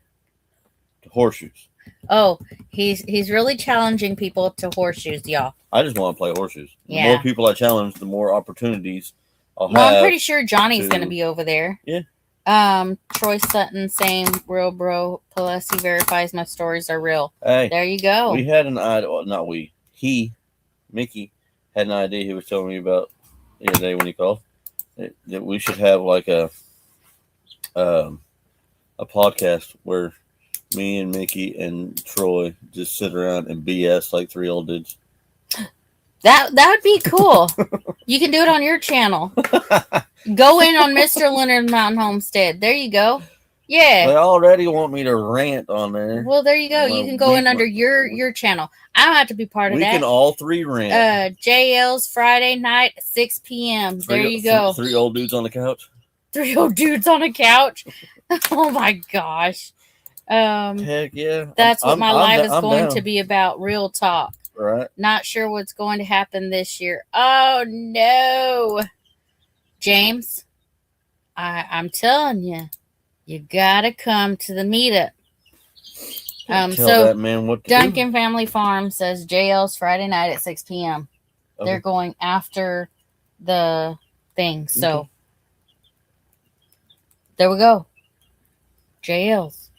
to horseshoes. Oh, he's really challenging people to horseshoes, y'all. I just want to play horseshoes. Yeah. The more people I challenge, the more opportunities I'll have. I'm pretty sure Johnny's going to be over there. Yeah. Troy Sutton, same real bro. Plus, he verifies my stories are real. Hey, there you go. We had an idea. Well, not we. Mickey, had an idea he was telling me about the other day when he called. That we should have like a podcast where me and Mickey and Troy just sit around and BS like three old dudes. That would be cool. You can do it on your channel. Go in on Mr. Leonard Mountain Homestead. There you go. Yeah. They already want me to rant on there. Well, there you go. You can go in under your channel. I don't have to be part of that. We can all three rant. JL's Friday night at 6 p.m. There you go. Three old dudes on the couch. 3 old dudes on a couch. Oh my gosh. Heck yeah. That's what my live is going down. to be about. Real talk. Right. Not sure what's going to happen this year. Oh no, James. I'm telling you, you gotta come to the meetup. Tell So that man what to Duncan do. Family Farm says JL's Friday night at 6 p.m. Okay. They're going after the thing. So okay. There we go. JL's.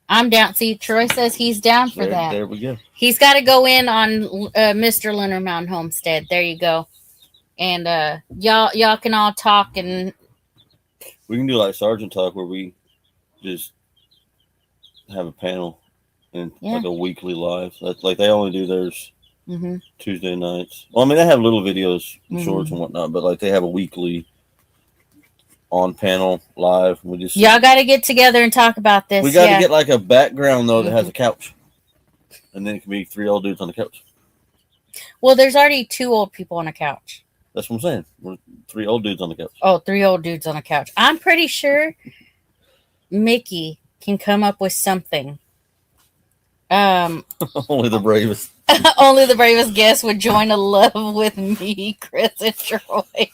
I'm down. See, Troy says he's down for that. There we go. He's got to go in on Mr. Leonard Mountain Homestead. There you go. And y'all can all talk, and we can do like Sergeant Talk, where we just have a panel and like a weekly live. That's like they only do theirs Tuesday nights. Well, I mean, they have little videos, shorts and whatnot, but like they have a weekly on panel live. We just y'all got to get together and talk about this. We got to get like a background though that has a couch, and then it can be 3 old dudes on the couch. Well, there's already 2 old people on a couch. That's what I'm saying. We're 3 old dudes on the couch. Oh, 3 old dudes on a couch. I'm pretty sure Mickey can come up with something. Only the bravest. Only the bravest guest would join a love with me, Chris and Troy.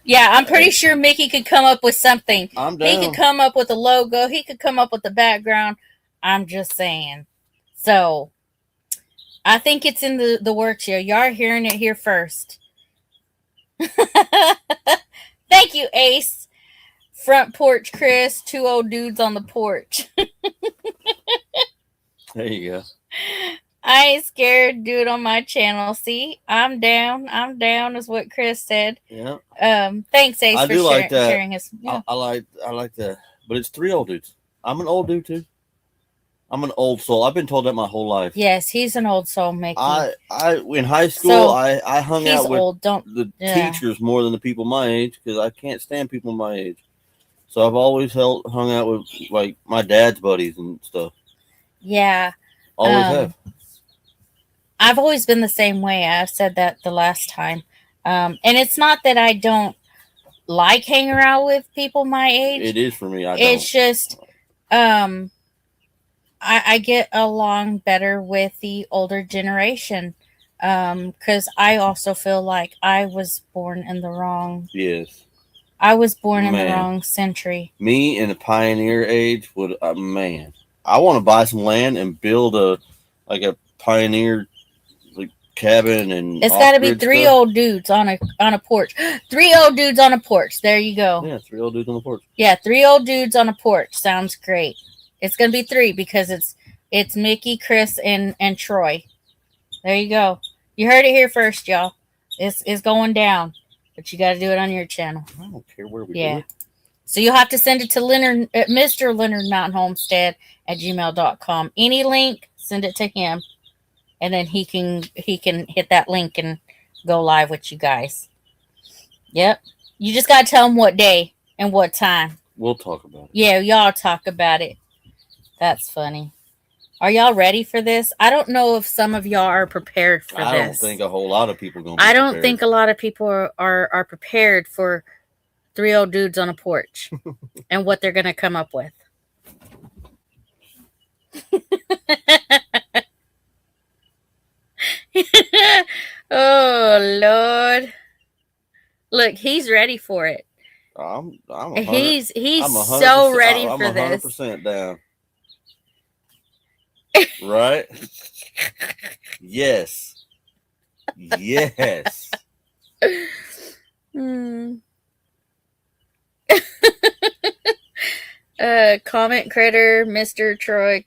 Yeah, I'm pretty sure Mickey could come up with something. I'm down. He could come up with a logo. He could come up with the background. I'm just saying. So, I think it's in the works here. Y'all are hearing it here first. Thank you, Ace. Front porch, Chris. 2 old dudes on the porch. There you go. I ain't scared. Do it on my channel. See, I'm down. I'm down is what Chris said. Yeah. Thanks, Ace, for like sharing his. Yeah. I like that, but it's 3 old dudes. I'm an old dude too. I'm an old soul. I've been told that my whole life. Yes, he's an old soul, Mickey. I in hung out with the teachers more than the people my age because I can't stand people my age. So I've always hung out with like my dad's buddies and stuff. Yeah. Always have. I've always been the same way. I've said that the last time. And it's not that I don't like hanging around with people my age. It is for me. It's just I get along better with the older generation because I also feel like I was born in the wrong. Yes. I was born in the wrong century. Me in the pioneer age would, man, I want to buy some land and build a pioneer like cabin and. It's got to be 3 old dudes on a porch. 3 old dudes on a porch. There you go. Yeah, 3 old dudes on the porch. Yeah, 3 old dudes on a porch. Sounds great. It's gonna be 3 because it's Mickey, Chris, and Troy. There you go. You heard it here first, y'all. It's going down, but you got to do it on your channel. I don't care where we do it. So you'll have to send it to Mr. Leonard Mountain Homestead at gmail.com. Any link, send it to him, and then he can hit that link and go live with you guys. Yep. You just got to tell him what day and what time. We'll talk about it. Yeah, y'all talk about it. That's funny. Are y'all ready for this? I don't know if some of y'all are prepared for this. I don't think a whole lot of people are going to be prepared. I don't think a lot of people are prepared for 3 old dudes on a porch and what they're going to come up with. Oh, Lord. Look, he's ready for it. He's so ready for this. I'm 100% down. Right? Yes. Yes. Comment critter, Mr. Troy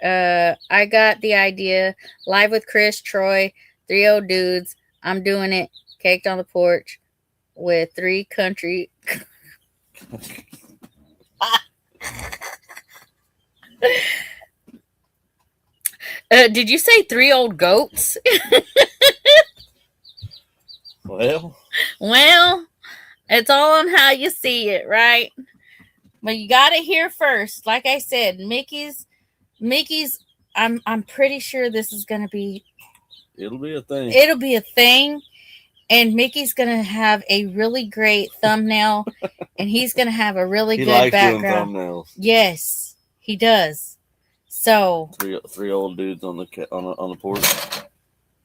I got the idea. Live with Chris, Troy, 3 old dudes. I'm doing it. Caked on the porch with 3 country. Did you say 3 old goats? Well, it's all on how you see it, right? But you got it here first. Like I said, Mickey's. I'm pretty sure this is going to be. It'll be a thing. It'll be a thing. And Mickey's gonna have a really great thumbnail, and he's gonna have a really He good likes background. doing thumbnails. Yes, he does. So Three old dudes on the porch.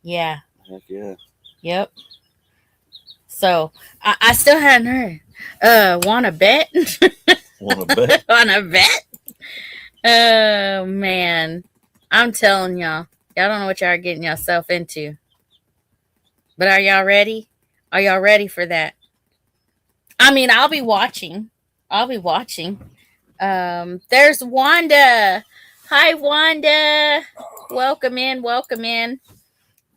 yeah, Heck yeah. yep. So I still hadn't heard. Want to bet? Want to bet? Want to bet? Oh man, I'm telling y'all don't know what y'all are getting yourself into. But are y'all ready? Are y'all ready for that? I mean, I'll be watching. I'll be watching. There's Wanda. Hi, Wanda. Welcome in. Welcome in.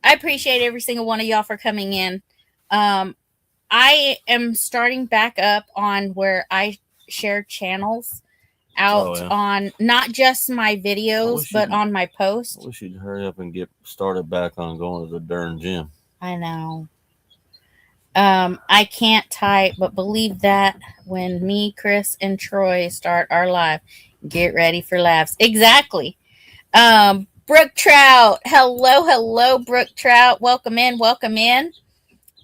I appreciate every single one of y'all for coming in. I am starting back up on where I share channels out on not just my videos, but on my posts. I wish you'd hurry up and get started back on going to the darn gym. I know. I can't type, but believe that when me, Chris, and Troy start our live, get ready for laughs. Exactly. Brook Trout. Hello, hello, Brook Trout. Welcome in, welcome in.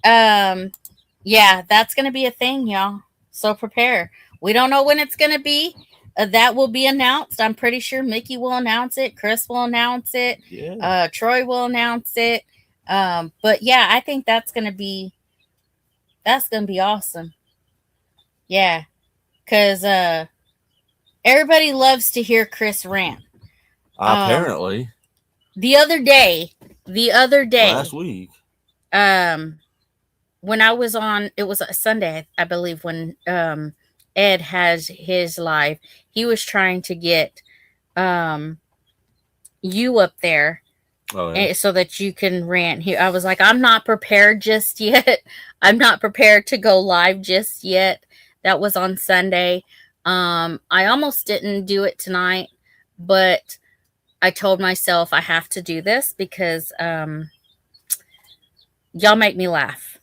Yeah, that's gonna be a thing, y'all. So prepare. We don't know when it's gonna be. That will be announced. I'm pretty sure Mickey will announce it. Chris will announce it. Yeah. Troy will announce it. But yeah, I think that's gonna be awesome. Yeah, because everybody loves to hear Chris rant. Apparently, the other day, last week, when I was on, it was a Sunday, I believe, when Ed has his live, he was trying to get you up there. Oh, yeah. So that you can rant. I was like, I'm not prepared just yet. I'm not prepared to go live just yet. That was on Sunday. I almost didn't do it tonight, but I told myself I have to do this because y'all make me laugh.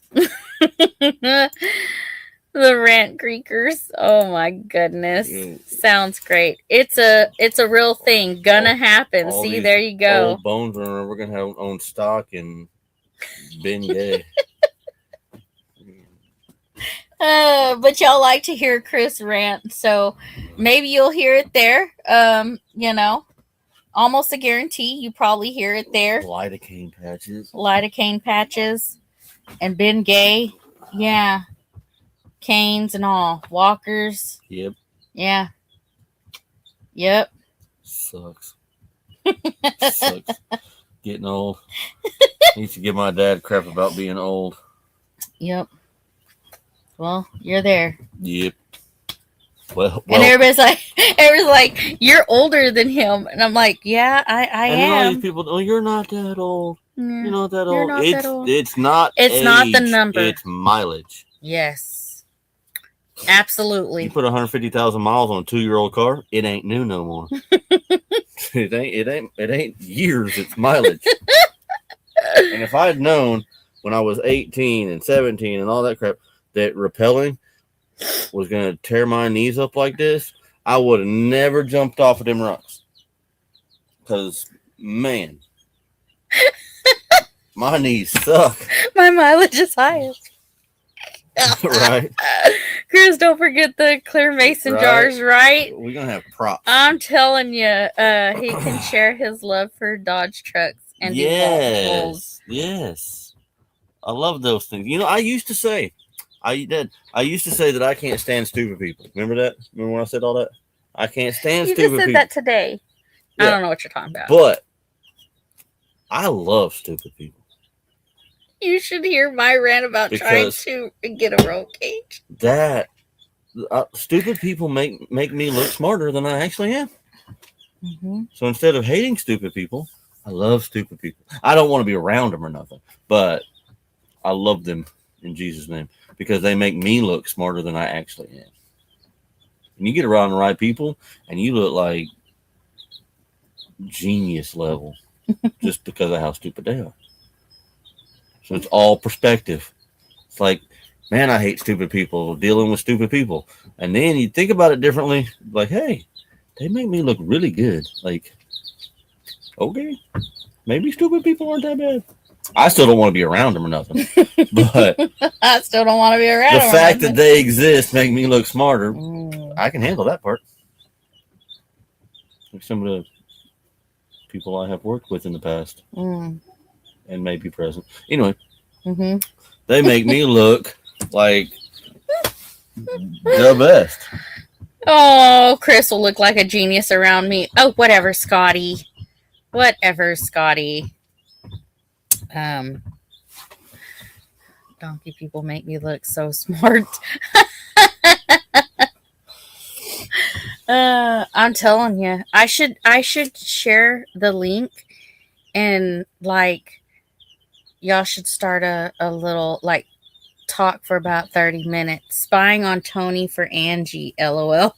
The rant creakers. Oh my goodness. Sounds great. It's a real thing. Gonna happen. See, there you go. Old Bones Runner, we're gonna have own stock and Ben Gay. But y'all like to hear Chris rant, so maybe you'll hear it there. Almost a guarantee you probably hear it there. Lidocaine patches. And Ben Gay. Yeah. Canes and all. Walkers. Yep. Yeah. Yep. Sucks. Getting old. Need to give my dad crap about being old. Yep. Well, you're there. Yep. Well. And everybody's like, you're older than him. And I'm like, yeah, I am. And all these people, oh, you're not that old. Yeah, you're not that you're old. Not that old. It's not the number. It's mileage. Yes. Absolutely. You put 150,000 miles on a 2-year-old car, it ain't new no more. it ain't years, it's mileage. And if I had known when I was 18 and 17 and all that crap that rappelling was going to tear my knees up like this, I would have never jumped off of them rocks. Because, man, my knees suck. My mileage is highest. Right. Chris, don't forget the clear mason jars, right? We're going to have props. I'm telling you, he can share his love for Dodge trucks and yes. I love those things. I used to say that I can't stand stupid people. Remember that? Remember when I said all that? I can't stand stupid people. You just said that today. Yeah. I don't know what you're talking about. But I love stupid people. You should hear my rant about trying to get a roll cage. That stupid people make me look smarter than I actually am. Mm-hmm. So instead of hating stupid people, I love stupid people. I don't want to be around them or nothing, but I love them in Jesus' name because they make me look smarter than I actually am. And you get around the right people, and you look like genius level just because of how stupid they are. So it's all perspective. It's like, man, I hate stupid people, dealing with stupid people. And then you think about it differently. Like, hey, they make me look really good. Like, okay, maybe stupid people aren't that bad. I still don't want to be around them or nothing. But I still don't want to be around the them. fact that they exist make me look smarter. Mm. I can handle that part. Like some of the people I have worked with in the past and maybe present. Anyway, they make me look like the best. Oh, Chris will look like a genius around me. Oh, whatever, Scotty. Whatever, Scotty. Donkey people make me look so smart. I'm telling you, I should share the link and like y'all should start a little like talk for about 30 minutes. Spying on Tony for Angie, LOL.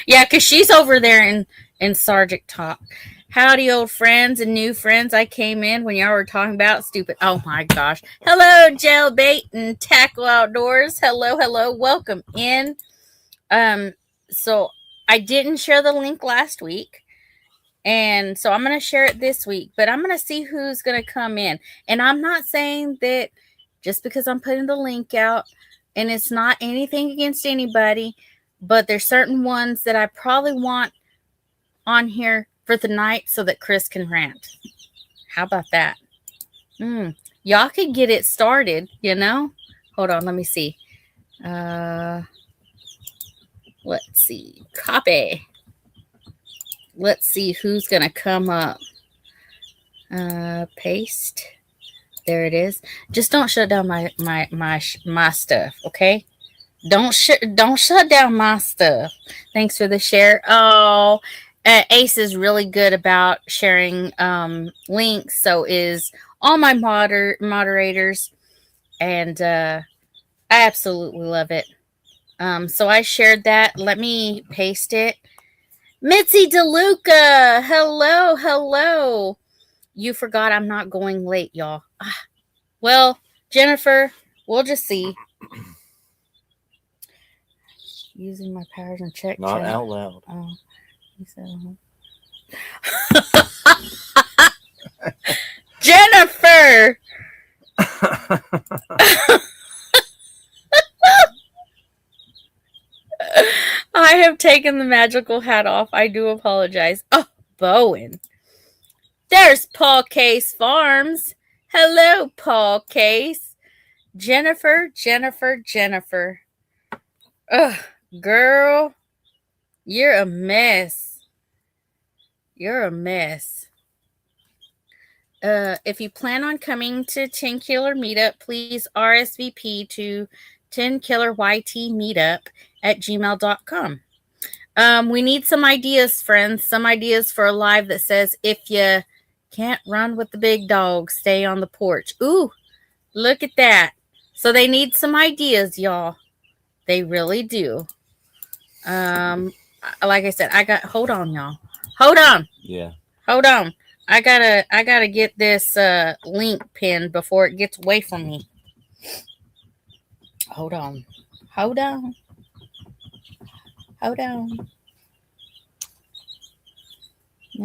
Yeah, because she's over there in Sergeant Talk. Howdy, old friends and new friends. I came in when y'all were talking about stupid. Oh my gosh. Hello, Jailbait and Tackle Outdoors. Hello, hello. Welcome in. So I didn't share the link last week. And so I'm going to share it this week, but I'm going to see who's going to come in. And I'm not saying that just because I'm putting the link out, and it's not anything against anybody, but there's certain ones that I probably want on here for the night so that Chris can rant. How about that? Y'all could get it started, you know? Hold on, let me see. Let's see. Copy. Let's see who's going to come up. Paste. There it is. Just don't shut down my stuff, okay? Don't shut down my stuff. Thanks for the share. Oh, Ace is really good about sharing links. So is all my moderators, and I absolutely love it. So I shared that. Let me paste it. Mitzi DeLuca, hello, hello. You forgot I'm not going late, y'all. Well, Jennifer, we'll just see. Using my powers and check. Not out loud. Oh, he said, Jennifer. I have taken the magical hat off. I do apologize. Oh, Bowen. There's Paul Case Farms. Hello, Paul Case. Jennifer. Ugh, girl. You're a mess. If you plan on coming to 10 Killer Meetup, please RSVP to 10 Killer YT Meetup at gmail.com. We need some ideas, friends. Some ideas for a live that says, if you can't run with the big dog, stay on the porch. Ooh, look at that. So they need some ideas, y'all. They really do. Like I said, hold on, y'all. Hold on. Yeah. Hold on. I gotta get this link pinned before it gets away from me. Hold on. Let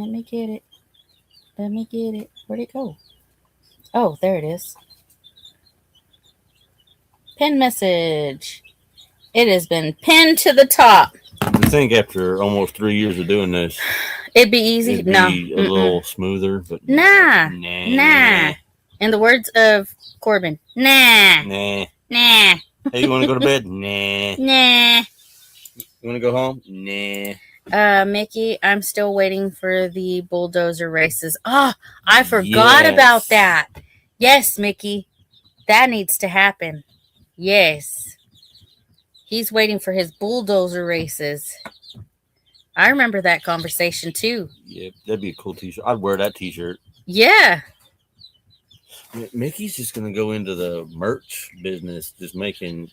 me get it. Where'd it go? Oh, there it is. Pin message. It has been pinned to the top. I think after almost 3 years of doing this, it'd be easy. It'd be a little smoother, but nah. In the words of Corbin, nah. Hey, you want to go to bed? Nah. You want to go home? Nah. Mickey, I'm still waiting for the bulldozer races. Oh, I forgot about that. Yes, Mickey, that needs to happen. Yes. He's waiting for his bulldozer races. I remember that conversation too. Yeah, that'd be a cool t-shirt. I'd wear that t-shirt. Yeah. Mickey's just going to go into the merch business, just making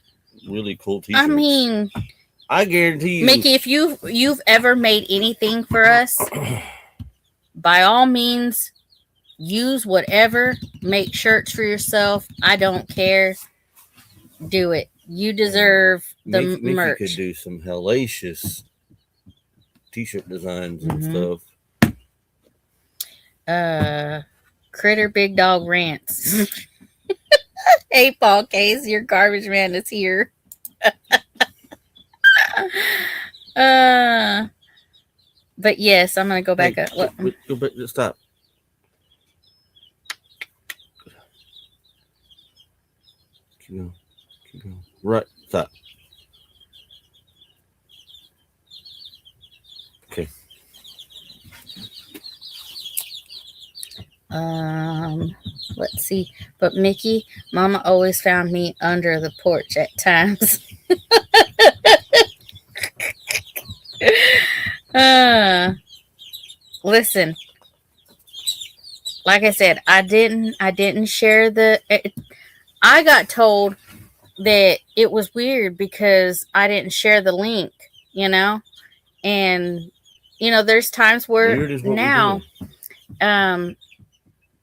really cool t-shirts. I mean, I guarantee you, Mickey, if you've ever made anything for us, by all means, use whatever. Make shirts for yourself. I don't care. Do it. You deserve the merch. Mickey could do some hellacious t-shirt designs and stuff. Critter Big Dog Rants. Hey, Paul Case, your garbage man is here. uh, but yes, I'm gonna go back up. Go back. Stop. Keep going. Keep going. Right. Stop. Okay. Let's see. But Mickey, Mama always found me under the porch at times. Listen. Like I said, I didn't share the. I got told that it was weird because I didn't share the link. And there's times where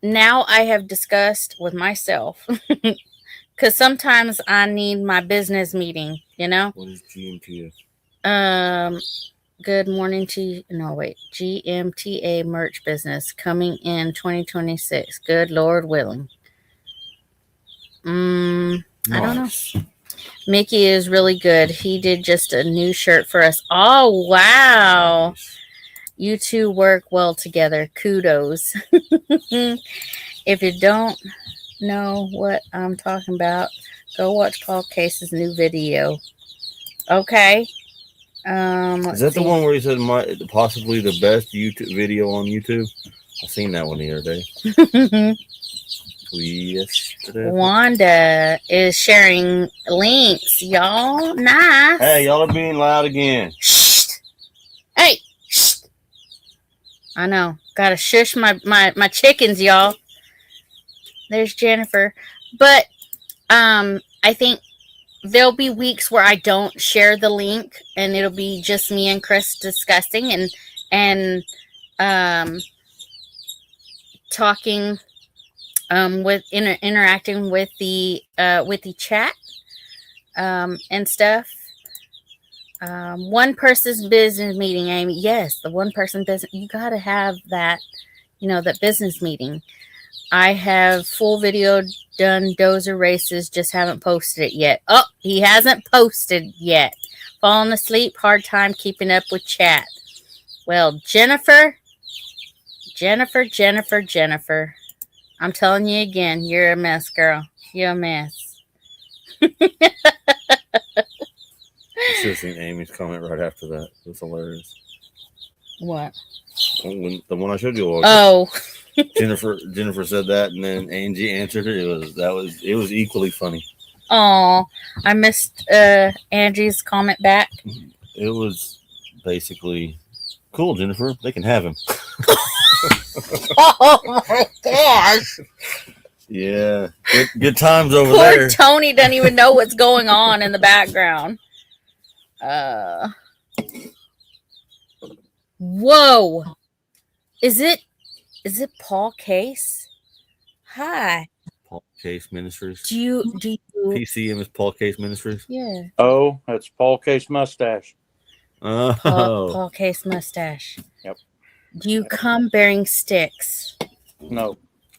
now I have discussed with myself because sometimes I need my business meeting. What is GMTA? Good morning to GMTA merch business coming in 2026. Good Lord willing. Nice. I don't know. Mickey is really good. He did just a new shirt for us. Oh, wow. Nice. You two work well together. Kudos. If you don't know what I'm talking about, go watch Paul Case's new video. Okay. Is that the one where he said possibly the best YouTube video on YouTube? I seen that one the other day. Yesterday. Wanda is sharing links, y'all. Nice. Hey, y'all are being loud again. Shh. Hey. Shh. I know. Gotta shush my chickens, y'all. There's Jennifer. But I think there'll be weeks where I don't share the link and it'll be just me and Chris discussing and talking with interacting with the chat and stuff. One person's business meeting, Amy. Yes, the one person business. You got to have that, that business meeting. I have full video done dozer races, just haven't posted it yet. Oh, he hasn't posted yet. Falling asleep, hard time keeping up with chat. Well, Jennifer. I'm telling you again, you're a mess, girl. You're a mess. I should have seen Amy's comment right after that. It was hilarious. What? The one I showed you. Oh. Jennifer said that, and then Angie answered it. It was equally funny. Oh, I missed Angie's comment back. It was basically cool, Jennifer. They can have him. Oh my gosh! Yeah, good times over Poor there. Tony doesn't even know what's going on in the background. Whoa! Is it Paul Case? Hi. Paul Case Ministries. Do you PCM is Paul Case Ministries? Yeah. Oh, that's Paul Case Mustache. Oh. Paul Case Mustache. Yep. Do you come bearing sticks? No.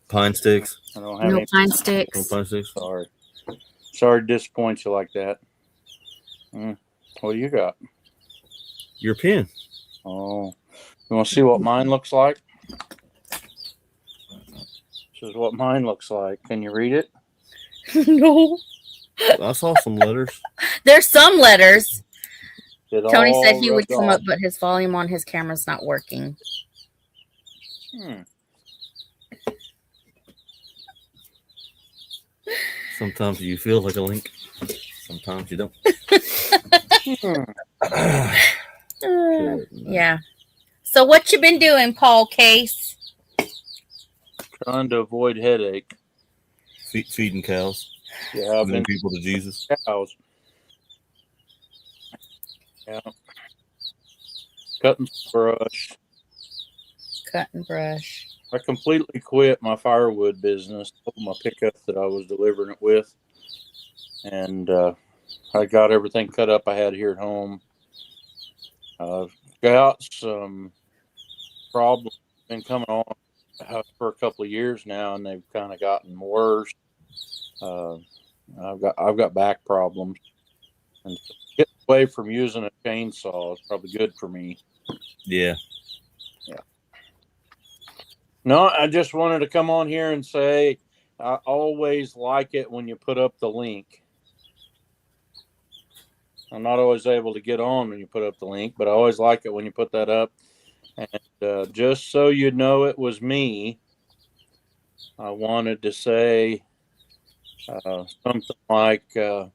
Pine sticks? I don't have any. Pine sticks? No pine sticks? Sorry to disappoint you like that. What do you got? Your pen. Oh. You want to see what mine looks like? This is what mine looks like. Can you read it? No. I saw some letters. There's some letters. Tony said he would come up, but his volume on his camera's not working. Sometimes you feel like a link. Sometimes you don't. Yeah. So what you been doing, Paul Case? Trying to avoid headache. Feeding cows. Yeah, I've been people to Jesus. Cows. Yeah. Cutting brush. I completely quit my firewood business, my pickup that I was delivering it with, and I got everything cut up I had here at home. I've got some problems been coming on for a couple of years now, and they've kind of gotten worse. I've got back problems, and so getting away from using a chainsaw is probably good for me. Yeah. No, I just wanted to come on here and say I always like it when you put up the link. I'm not always able to get on when you put up the link, but I always like it when you put that up. And just so you know it was me, I wanted to say something like I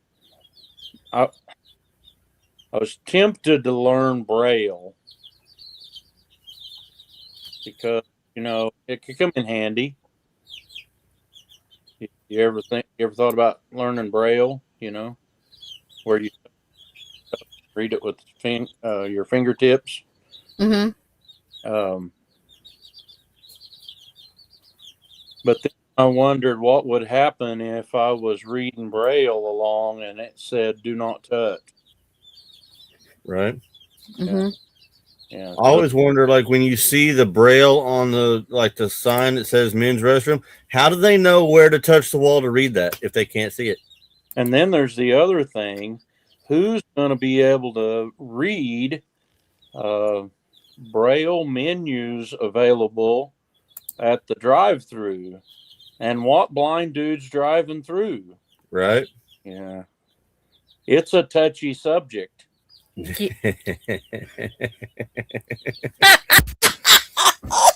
was tempted to learn Braille because, it could come in handy. You ever thought about learning Braille, where you read it with your fingertips? Mm-hmm. But then I wondered what would happen if I was reading Braille along and it said "Do not touch." Right. Mm-hmm. Yeah. I always wonder, like, when you see the Braille on the sign that says men's restroom, how do they know where to touch the wall to read that if they can't see it? And then there's the other thing: who's going to be able to read Braille menus available at the drive-through? And what blind dude's driving through? Right. Yeah. It's a touchy subject.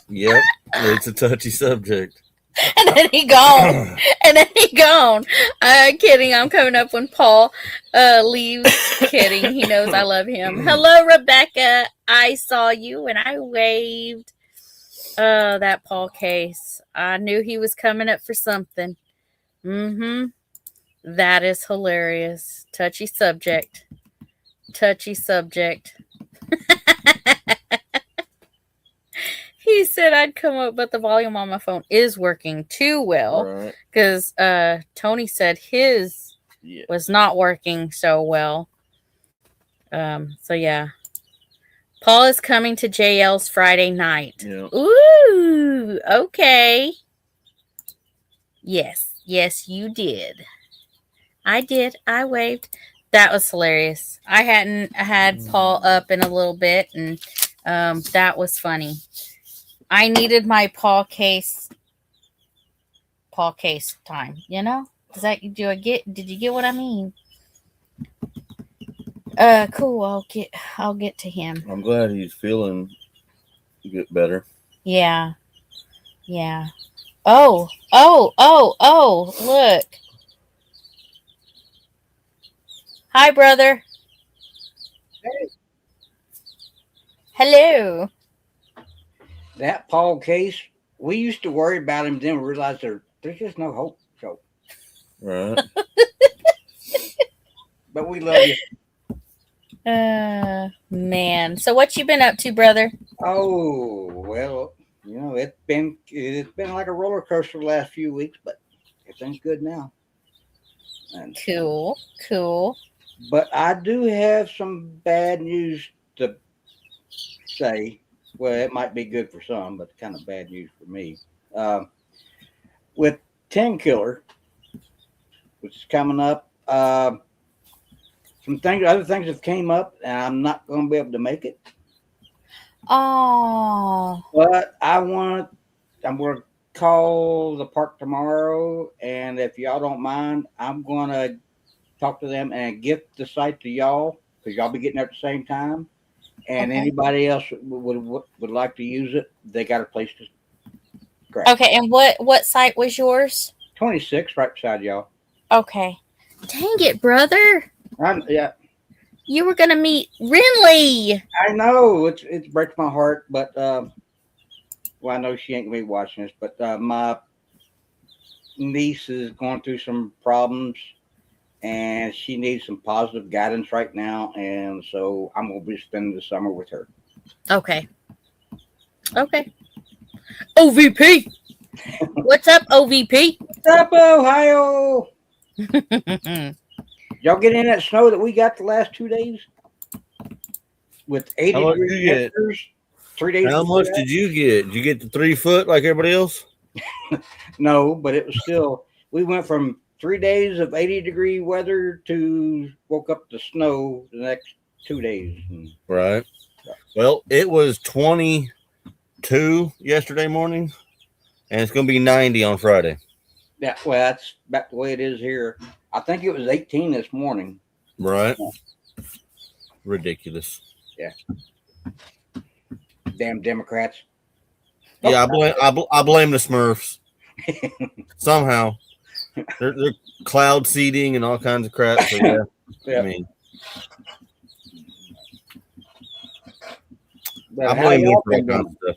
Yep. It's a touchy subject. And then he gone. And then he gone. Kidding. I'm coming up when Paul leaves. Kidding. He knows I love him. Hello, Rebecca. I saw you and I waved. That Paul case. I knew he was coming up for something. Mm-hmm. That is hilarious. Touchy subject. Touchy subject. He said I'd come up, but the volume on my phone is working too well. Because Tony said his was not working so well. So yeah. Paul is coming to JL's Friday night. Yeah. Ooh, okay. Yes, you did. I did. I waved. That was hilarious. I hadn't had Paul up in a little bit, and that was funny. I needed my Paul case time, Did you get what I mean? Cool. I'll get to him. I'm glad he's feeling get better. Yeah. Oh, look. Hi, brother. Hey. Hello. That Paul case, we used to worry about him, then we realized there's just no hope. So, right. But we love you. Man. So what you been up to, brother? Oh, well, it's been like a roller coaster the last few weeks, but everything's good now. And, Cool. But I do have some bad news to say. Well, it might be good for some, but kind of bad news for me. With 10 Killer, which is coming up, other things have came up, and I'm not going to be able to make it. Oh. But I'm going to call the park tomorrow, and if y'all don't mind, I'm going to talk to them and gift the site to y'all, because y'all be getting there at the same time. And okay. Anybody else would like to use it, they got a place to grab. Okay, and what site was yours? 26, right beside y'all. Okay. Dang it, brother. Yeah. You were gonna meet Renly. I know it breaks my heart, but I know she ain't gonna be watching this, but my niece is going through some problems, and she needs some positive guidance right now, and so I'm gonna be spending the summer with her. Okay. OVP. What's up, OVP? What's up, Ohio? Y'all get in that snow that we got the last 2 days with 80 degree temperatures? 3 days. How much did you get? Did you get the 3 foot like everybody else? No, but it was still. We went from 3 days of 80-degree weather to woke up to snow the next 2 days. Right. Well, it was 22 yesterday morning, and it's going to be 90 on Friday. Yeah, well, that's about the way it is here. I think it was 18 this morning. Right. Ridiculous. Yeah. Damn Democrats. Yeah, I blame the Smurfs. Somehow, they're cloud seeding and all kinds of crap. So yeah, Yeah. I mean, But I how blame them y'all for all been kinds doing of stuff.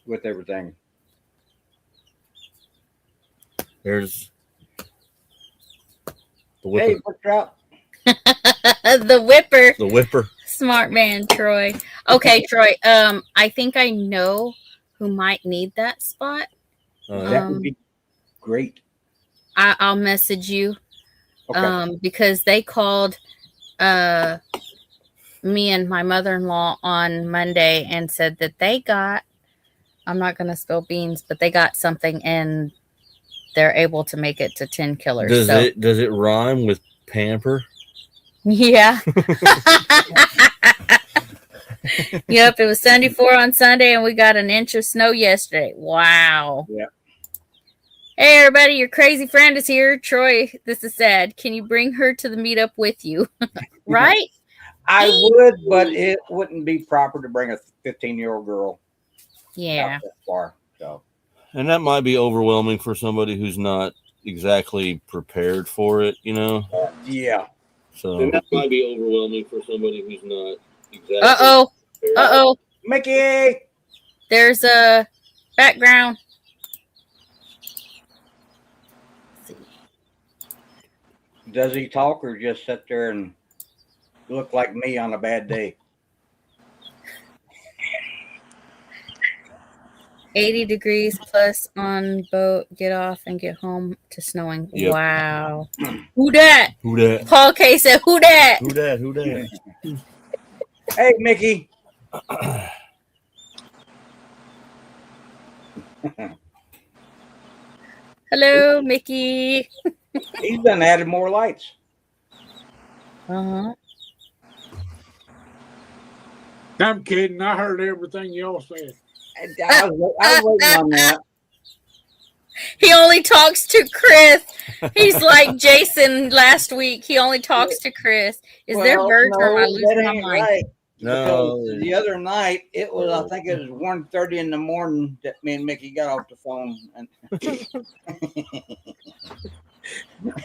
with everything? There's the Hey, whipper. what's up? The whipper. The whipper. Smart man, Troy. Okay, Troy. I think I know who might need that spot. That would be great. I'll message you. Okay. Because they called me and my mother-in-law on Monday and said that they got, I'm not going to spill beans, but they got something and they're able to make it to 10 killers. Does it rhyme with pamper? Yeah. Yep, it was 74 on Sunday and we got an inch of snow yesterday. Wow. Yeah. Hey everybody, your crazy friend is here. Troy, this is sad. Can you bring her to the meetup with you? Right? I would, but it wouldn't be proper to bring a 15-year-old girl Yeah. out that far. So. And that might be overwhelming for somebody who's not exactly prepared for it, you know? Yeah. So and that might be overwhelming for somebody who's not exactly. Uh-oh. Mickey! There's a background. Does he talk or just sit there and look like me on a bad day? 80 degrees plus on boat. Get off and get home to snowing. Yep. Wow. Who that? Who that? Paul K said, who that? Who that? Who that? Hey, Mickey. Hello, Mickey. He's done added more lights. Uh-huh. I'm kidding. I heard everything y'all said. I was waiting on that. He only talks to Chris. He's like Jason last week. He only talks to Chris. Is there birds or am I losing my mind? Right. No. Because the other night, it was, I think it was 1:30 in the morning that me and Mickey got off the phone. And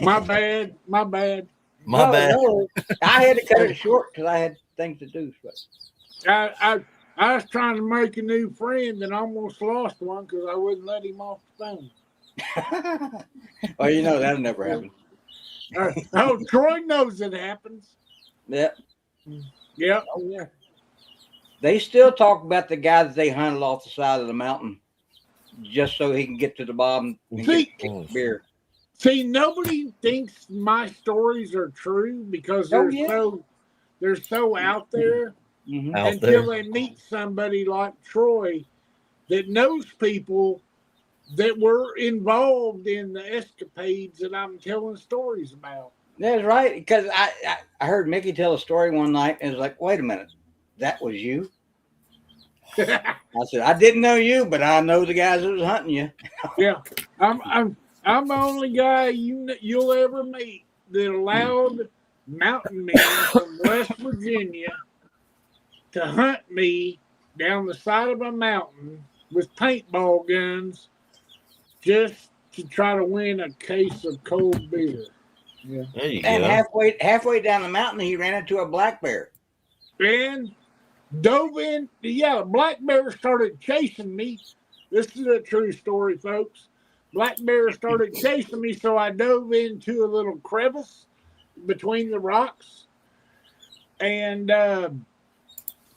My bad. No, I had to cut it short because I had things to do. But. I was trying to make a new friend and almost lost one because I wouldn't let him off the phone. Well, you know that'll never happen. Troy knows it happens. Yeah. Yep. Oh, yeah. They still talk about the guy that they hunted off the side of the mountain just so he can get to the bottom and get beer. See, nobody thinks my stories are true because they're so out there. Mm-hmm. Until they meet somebody like Troy that knows people that were involved in the escapades that I'm telling stories about. That's right. Because I heard Mickey tell a story one night and it was like, wait a minute, that was you? I said, I didn't know you, but I know the guys that was hunting you. Yeah. I'm the only guy you'll ever meet that allowed mountain men from West Virginia to hunt me down the side of a mountain with paintball guns just to try to win a case of cold beer. Yeah. There you And go. halfway down the mountain, he ran into a black bear. And dove in. Yeah, a black bear started chasing me. This is a true story, folks. Black bear started chasing me, so I dove into a little crevice between the rocks and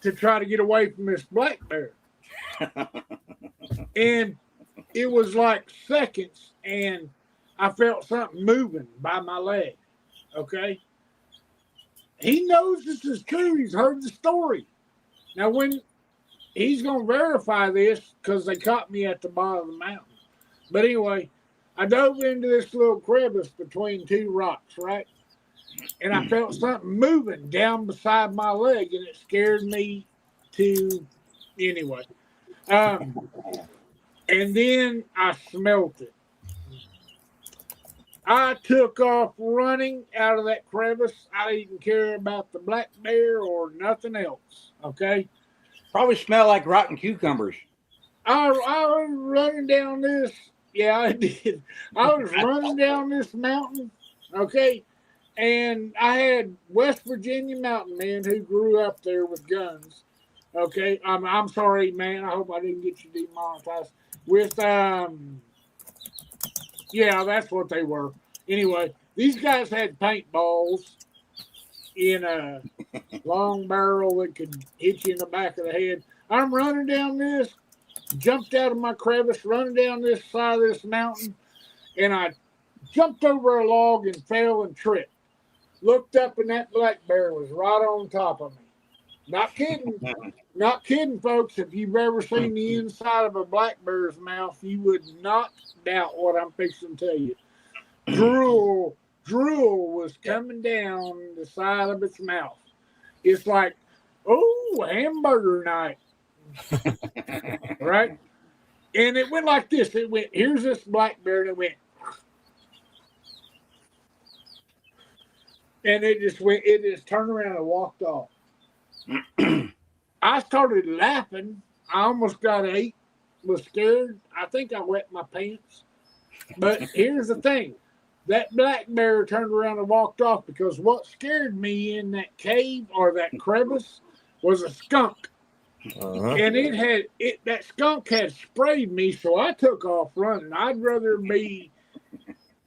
to try to get away from this black bear. And it was like seconds, and I felt something moving by my leg. Okay? He knows this is true. He's heard the story. Now, when he's going to verify this because they caught me at the bottom of the mountain. But anyway, I dove into this little crevice between two rocks, right? And I felt something moving down beside my leg, and it scared me to anyway. And then I smelt it. I took off running out of that crevice. I didn't care about the black bear or nothing else. Okay. Probably smell like rotten cucumbers. I was running down this. Yeah, I did. I was running down this mountain. Okay. And I had West Virginia mountain men who grew up there with guns. Okay. I'm sorry, man. I hope I didn't get you demonetized. With yeah, that's what they were. Anyway, these guys had paintballs in a long barrel that could hit you in the back of the head. I'm running down this, jumped out of my crevice, running down this side of this mountain, and I jumped over a log and fell and tripped. Looked up, and that black bear was right on top of me. Not kidding. Not kidding, folks. If you've ever seen the inside of a black bear's mouth, you would not doubt what I'm fixing to tell you. Drool was coming down the side of its mouth. It's like, oh, hamburger night. Right? And it went like this. It went, here's this black bear, and it went. And it just turned around and walked off. I started laughing. I almost got ate, was scared. I think I wet my pants. But here's the thing. That black bear turned around and walked off because what scared me in that cave or that crevice was a skunk. And that skunk had sprayed me, so I took off running. I'd rather be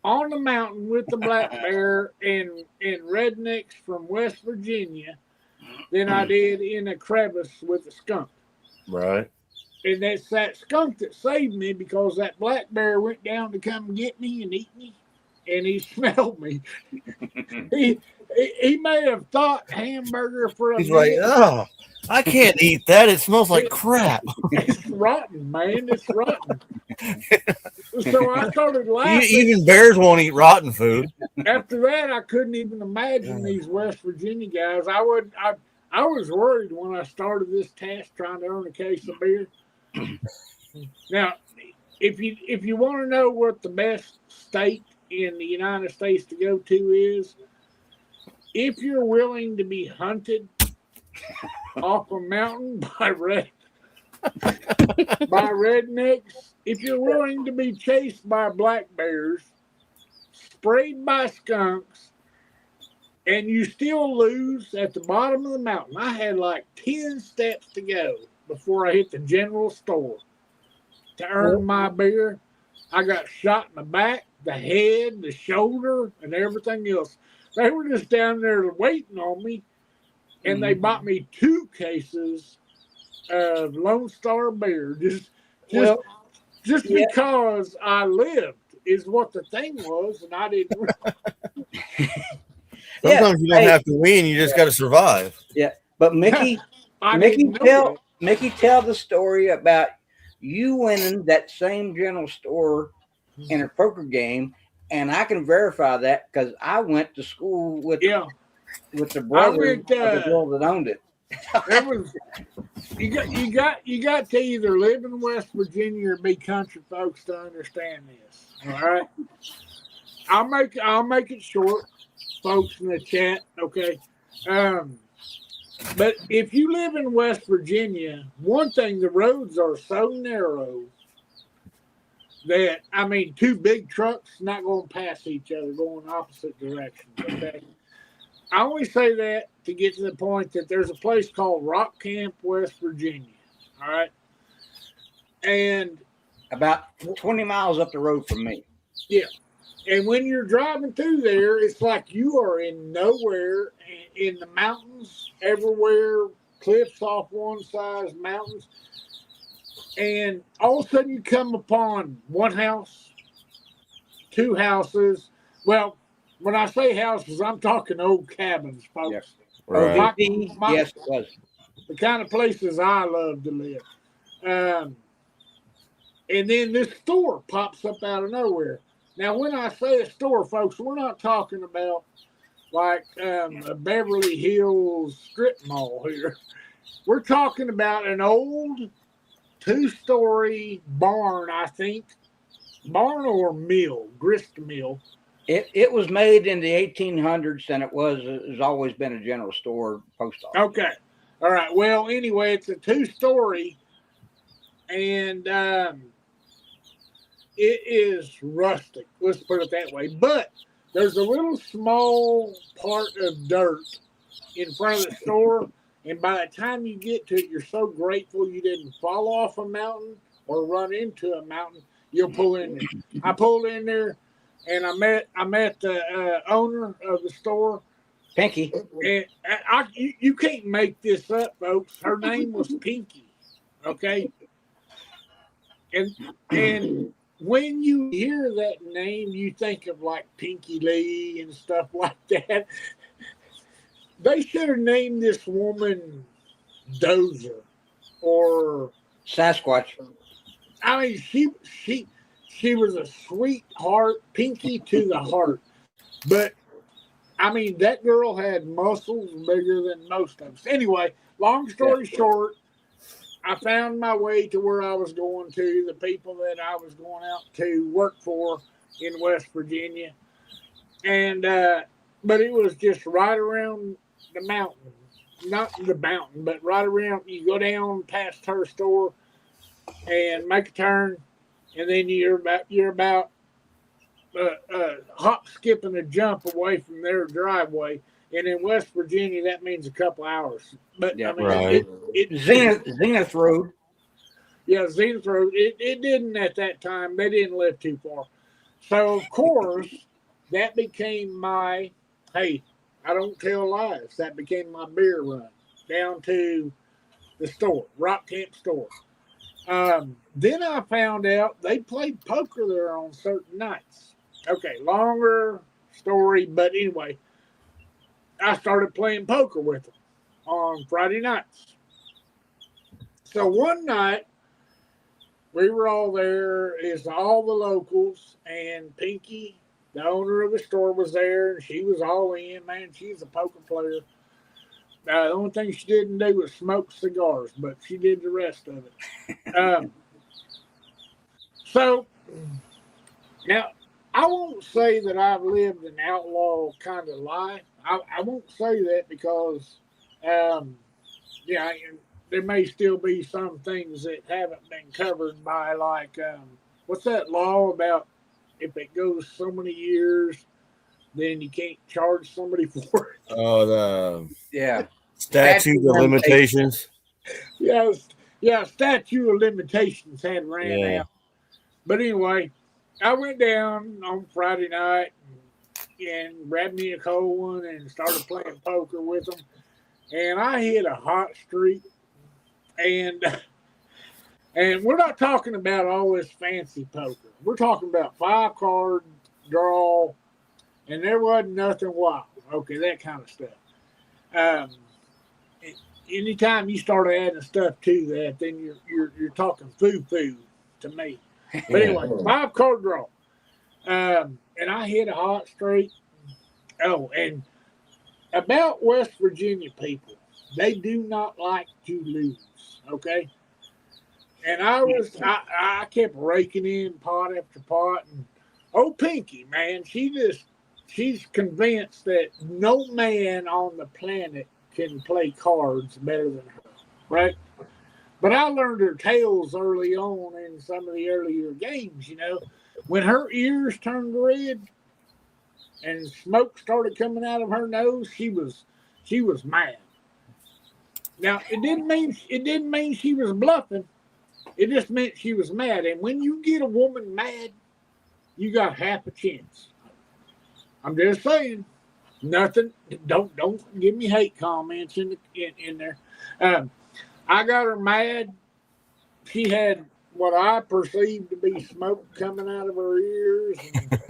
on the mountain with the black bear and rednecks from West Virginia than I did in a crevice with a skunk. Right. And that's that skunk that saved me because that black bear went down to come get me and eat me, and he smelled me. he may have thought hamburger for a He's minute. like, oh, I can't eat that. It smells like crap. It's rotten, man. It's rotten. So I started laughing. Even bears won't eat rotten food. After that, I couldn't even imagine these West Virginia guys. I was worried when I started this task trying to earn a case of beer. Now, if you want to know what the best state in the United States to go to is, if you're willing to be hunted off a mountain by rednecks, if you're willing to be chased by black bears, sprayed by skunks, and you still lose at the bottom of the mountain. I had like 10 steps to go before I hit the general store to earn my beer. I got shot in the back, the head, the shoulder, and everything else. They were just down there waiting on me, and they bought me 2 cases of Lone Star beer just because I lived is what the thing was, and I didn't. Sometimes you don't have to win; you just got to survive. Yeah, but Mickey, tell the story about you winning that same general store in a poker game, and I can verify that because I went to school with the brother of the girl that owned it. You got to either live in West Virginia or be country folks to understand this. All right, I'll make it short, folks in the chat. Okay, but if you live in West Virginia, one thing, the roads are so narrow that 2 big trucks not going to pass each other going opposite directions. Okay. I only say that to get to the point that there's a place called Rock Camp, West Virginia. All right. And about 20 miles up the road from me. Yeah. And when you're driving through there, it's like you are in nowhere, in the mountains everywhere, cliffs off one side, mountains. And all of a sudden you come upon one house, 2 houses. Well, when I say houses, I'm talking old cabins, folks. Yes, right. Yes, it was. the kind of places I love to live. And then this store pops up out of nowhere. Now, when I say a store, folks, we're not talking about like a Beverly Hills strip mall here. We're talking about an old 2-story barn, I think. Barn or mill, grist mill. It was made in the 1800s, and it's always been a general store post office. Okay. All right. Well, anyway, it's a 2-story, and it is rustic. Let's put it that way. But there's a little small part of dirt in front of the store, and by the time you get to it, you're so grateful you didn't fall off a mountain or run into a mountain. You'll pull in there. I pulled in there, and I met the owner of the store, Pinky. And you can't make this up, folks. Her name was Pinky. Okay, and when you hear that name, you think of like Pinky Lee and stuff like that. They should have named this woman Dozer or Sasquatch. I mean, she was a sweetheart, Pinky to the heart. But I mean, that girl had muscles bigger than most of us. Anyway, long story short, I found my way to where I was going to, the people that I was going out to work for in West Virginia. And, but it was just right around the mountain. Not the mountain, but right around, you go down past her store and make a turn, and then you're about hop, skip, and a jump away from their driveway. And in West Virginia, that means a couple hours. But Yeah, I mean, right. Zenith Road. Yeah, Zenith Road. It didn't at that time. They didn't live too far. So, of course, that became my, hey, I don't tell lies. That became my beer run down to the store, Rock Camp store. Then I found out they played poker there on certain nights. Okay, longer story, but anyway, I started playing poker with them on Friday nights. So one night, we were all there, is all the locals, and Pinky, the owner of the store, was there, and she was all in. Man, she's a poker player. The only thing she didn't do was smoke cigars, but she did the rest of it. So, now, I won't say that I've lived an outlaw kind of life. I won't say that because, there may still be some things that haven't been covered by, like, what's that law about if it goes so many years, then you can't charge somebody for it? Oh, the statute of limitations. Yeah, statute of limitations had ran out. But anyway, I went down on Friday night and grabbed me a cold one and started playing poker with them. And I hit a hot streak. And we're not talking about all this fancy poker. We're talking about 5-card draw, and there wasn't nothing wild. Okay, that kind of stuff. Anytime you start adding stuff to that, then you're talking foo-foo to me. But anyway, 5-card draw. And I hit a hot streak. Oh, and about West Virginia people, they do not like to lose. Okay. And I kept raking in pot after pot. And Pinky, man, she's convinced that no man on the planet can play cards better than her. Right. But I learned her tales early on in some of the earlier games, when her ears turned red and smoke started coming out of her nose, she was mad. Now, it didn't mean she was bluffing. It just meant she was mad. And when you get a woman mad, you got half a chance. I'm just saying. Nothing. Don't give me hate comments in there. I got her mad. She had what I perceived to be smoke coming out of her ears, and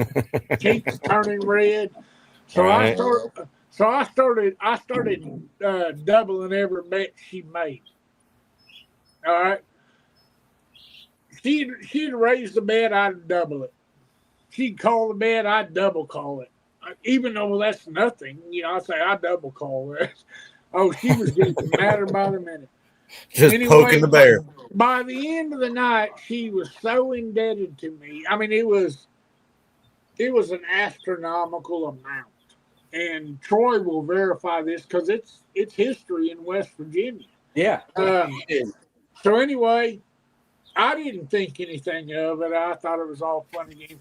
cheeks turning red. So So I started doubling every bet she made. All right. She'd raise the bet, I'd double it. She'd call the bet, I'd double call it. Even though that's nothing, I say I double call it. Oh, she was getting madder by the minute. Just anyway, poking the bear. By the end of the night, she was so indebted to me. I mean, it was an astronomical amount. And Troy will verify this because it's history in West Virginia. Yeah. So anyway, I didn't think anything of it. I thought it was all fun and games.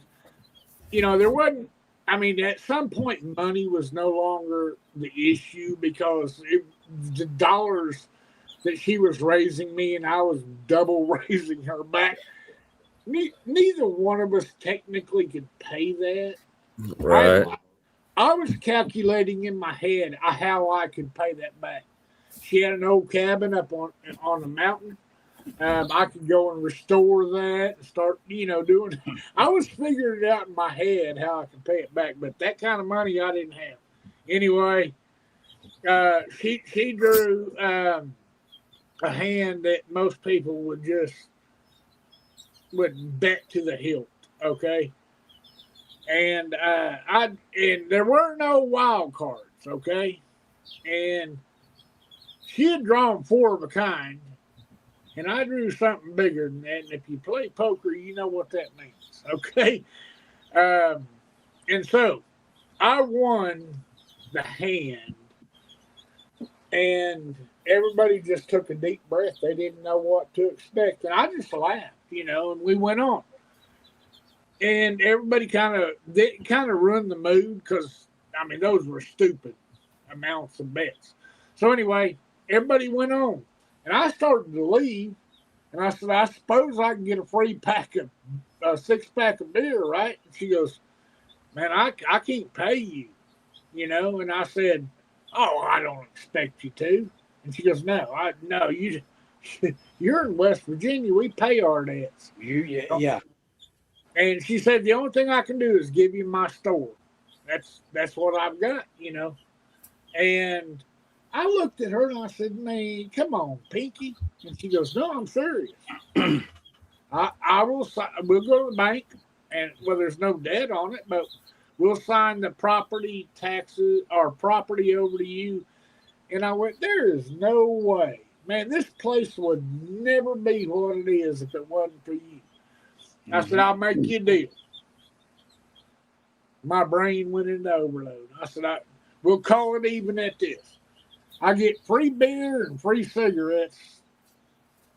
There wasn't. I mean, at some point, money was no longer the issue because the dollars that she was raising me and I was double raising her back. Neither one of us technically could pay that. Right. I was calculating in my head how I could pay that back. She had an old cabin up on the mountain. I could go and restore that and start, doing. I was figuring it out in my head how I could pay it back, but that kind of money I didn't have. Anyway, she drew a hand that most people would bet to the hilt. Okay. And and there were no wild cards, okay? And she had drawn 4 of a kind, and I drew something bigger than that. And if you play poker, you know what that means, okay? And so I won the hand, and everybody just took a deep breath. They didn't know what to expect, and I just laughed, and we went on. And everybody kind of ruined the mood because, I mean, those were stupid amounts of bets. So anyway, everybody went on. And I started to leave. And I said, I suppose I can get a free six-pack of beer, right? And she goes, man, I can't pay you, And I said, oh, I don't expect you to. And she goes, no, you're in West Virginia. We pay our debts. Yeah. And she said, the only thing I can do is give you my store. That's what I've got, And I looked at her and I said, man, come on, Pinky. And she goes, no, I'm serious. We'll go to the bank, and there's no debt on it, but we'll sign the property taxes or property over to you. And I went, there is no way. Man, this place would never be what it is if it wasn't for you. I said, I'll make you a deal. My brain went into overload. I said, we'll call it even at this. I get free beer and free cigarettes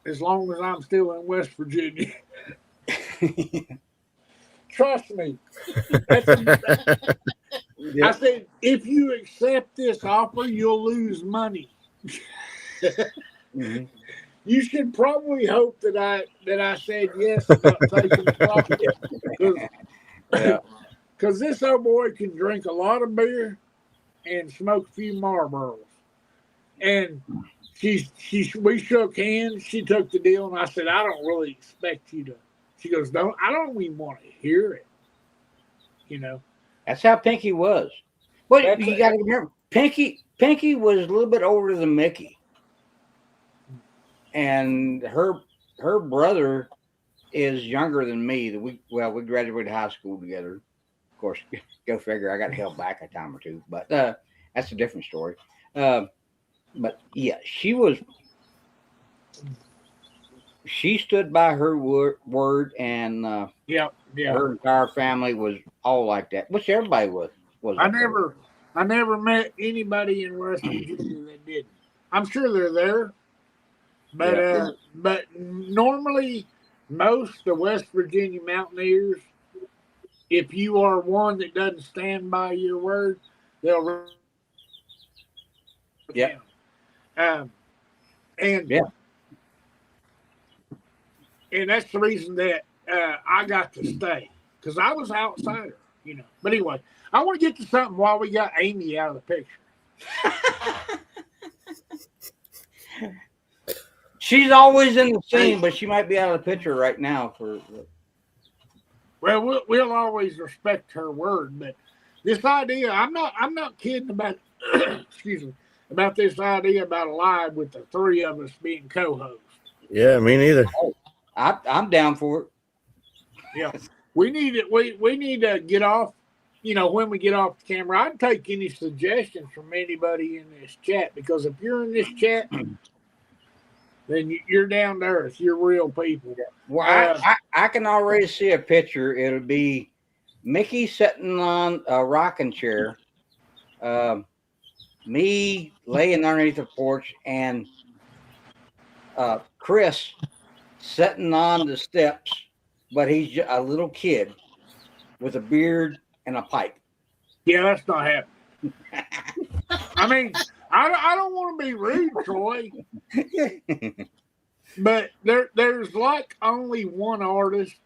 as long as I'm still in West Virginia. Trust me. I said, if you accept this offer, you'll lose money. Mm-hmm. You should probably hope that I said yes about taking the property, because this old boy can drink a lot of beer and smoke a few Marlboros. And we shook hands. She took the deal, and I said, I don't really expect you to. She goes, I don't even want to hear it. That's how Pinky was. But you got to remember, Pinky was a little bit older than Mickey. And her brother is younger than me. We graduated high school together. Of course, go figure. I got held back a time or two, but that's a different story. But yeah, she stood by her word, and her entire family was all like that. Which everybody was. I never met anybody in West Virginia that didn't. I'm sure they're there. But normally, most the West Virginia Mountaineers, if you are one that doesn't stand by your word, they'll and that's the reason that I got to stay, because I was outsider, But anyway, I want to get to something while we got Amy out of the picture. She's always in the scene, but she might be out of the picture right now. Well, we'll always respect her word, but this idea, I'm not kidding about excuse me, about this idea about a live with the three of us being co-hosts. Yeah, me neither. I'm down for it. Yeah, we need it. We need to get off. You know, when we get off the camera, I'd take any suggestions from anybody in this chat, because if you're in this chat, then you're down to earth. You're real people. Well, I can already see a picture. It'll be Mickey sitting on a rocking chair, me laying underneath the porch, and Chris sitting on the steps, but he's a little kid with a beard and a pipe. Yeah, that's not happening. I mean, I don't want to be rude, Troy, but there's like only one artist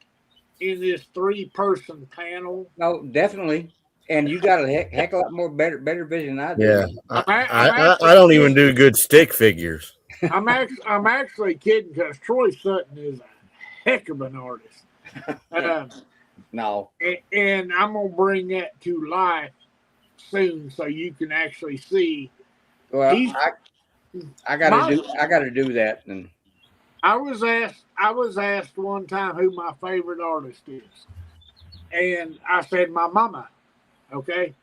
in this 3-person panel. No, definitely. And you got a heck of a lot more better vision than I do. Yeah, I'm I don't even do good stick figures. I'm actually kidding, because Troy Sutton is a heck of an artist. No. And I'm gonna bring that to life soon, so you can actually see. Well, I gotta do that. And I was asked one time who my favorite artist is, and I said my mama. Okay.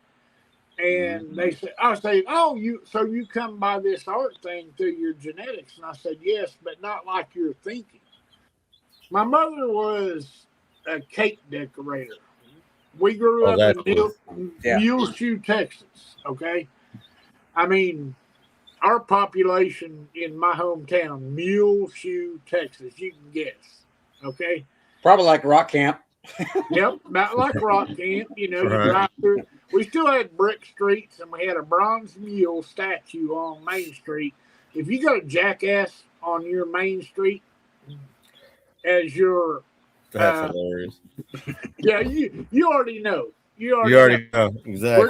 And they said, I said, oh, you come by this art thing through your genetics. And I said, yes, but not like you're thinking. My mother was a cake decorator. We grew up in Muleshoe, Texas. Okay. I mean, our population in my hometown, Muleshoe, Texas, you can guess. Okay. Probably like rock camp. Yep, about like rock camp. You know, you drive through. We still had brick streets, and we had a bronze mule statue on Main Street. If you got a jackass on your Main Street as your, that's hilarious. Yeah, you already know. You already know exactly.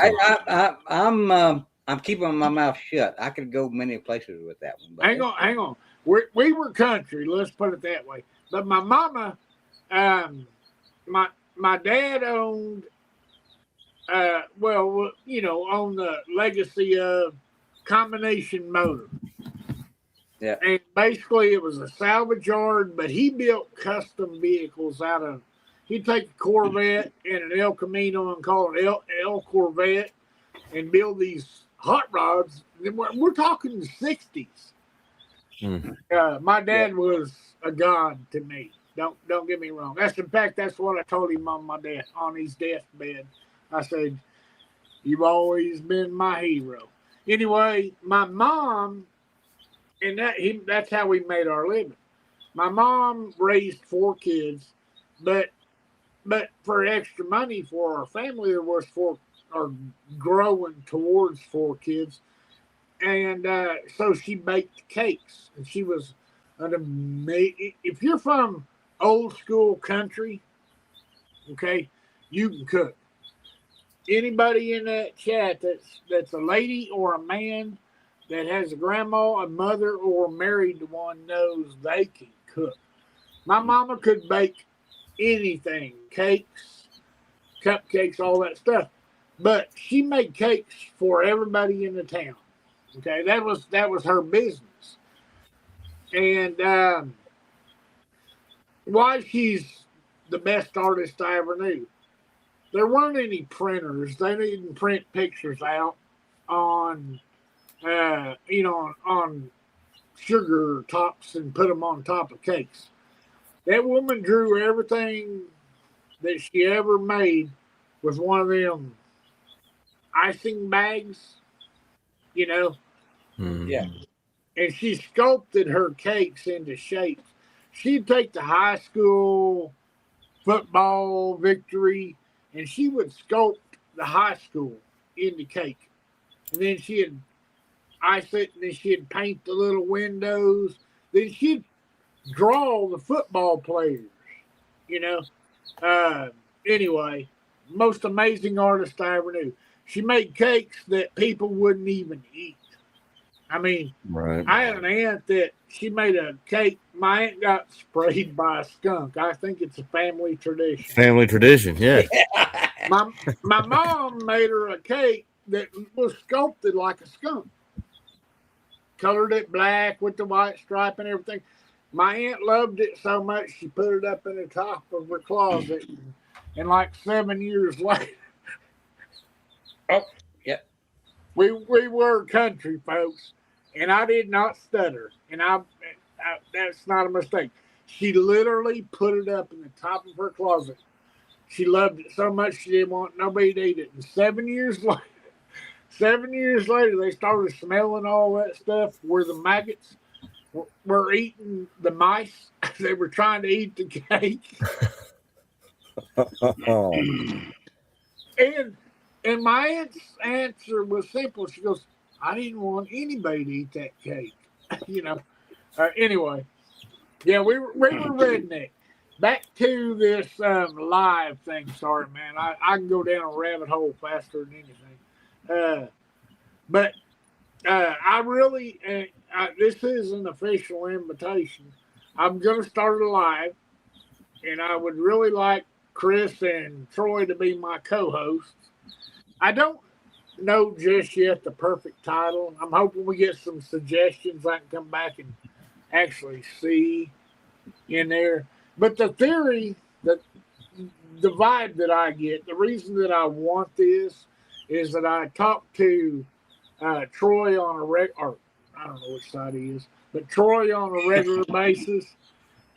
I'm keeping my mouth shut. I could go many places with that one. But hang on. We were country. Let's put it that way. But my mama, my dad owned. Well, you know, on the legacy of combination motor. Yeah. And basically it was a salvage yard, but he built custom vehicles out of, he'd take a Corvette and an El Camino and call it El Corvette and build these hot rods. We're talking the 60s. My dad was a god to me. Don't get me wrong. That's what I told him on his deathbed. I said, you've always been my hero. Anyway, my mom, and that's how we made our living. My mom raised 4 kids, but for extra money for our family, there was 4, or growing towards 4 kids. And so she baked cakes, and she was an amazing. If you're from old school country, okay, you can cook. Anybody in that chat that's a lady or a man that has a grandma, a mother, or married one knows they can cook. My mama could bake anything, cakes, cupcakes, all that stuff. But she made cakes for everybody in the town. Okay, that was her business. And why she's the best artist I ever knew. There weren't any printers. They didn't print pictures out on, on sugar tops and put them on top of cakes. That woman drew everything that she ever made with one of them icing bags, Yeah. And she sculpted her cakes into shapes. She'd take the high school football victory, and she would sculpt the high school into cake. And then she'd ice it, and then she'd paint the little windows. Then she'd draw the football players, Anyway, most amazing artist I ever knew. She made cakes that people wouldn't even eat. I mean, right. I had an aunt that she made a cake. My aunt got sprayed by a skunk. I think it's a family tradition. Family tradition, yeah. My mom made her a cake that was sculpted like a skunk. Colored it black with the white stripe and everything. My aunt loved it so much she put it up in the top of her closet. And like 7 years later, Oh, yeah. we were country folks, and I did not stutter, and I that's not a mistake. She literally put it up in the top of her closet. She loved it so much she didn't want nobody to eat it. And 7 years later, they started smelling all that stuff where the maggots were eating the mice. They were trying to eat the cake. And my aunt's answer was simple. She goes, I didn't want anybody to eat that cake. Anyway, yeah, we were redneck. Back to this live thing. Sorry, man. I can go down a rabbit hole faster than anything. But I really, this is an official invitation. I'm going to start a live, and I would really like Chris and Troy to be my co-hosts. I don't know just yet the perfect title. I'm hoping we get some suggestions I can come back and actually see in there. But the theory, the vibe that I get, the reason that I want this is that I talked to Troy on a or I don't know which side he is, but Troy on a regular basis,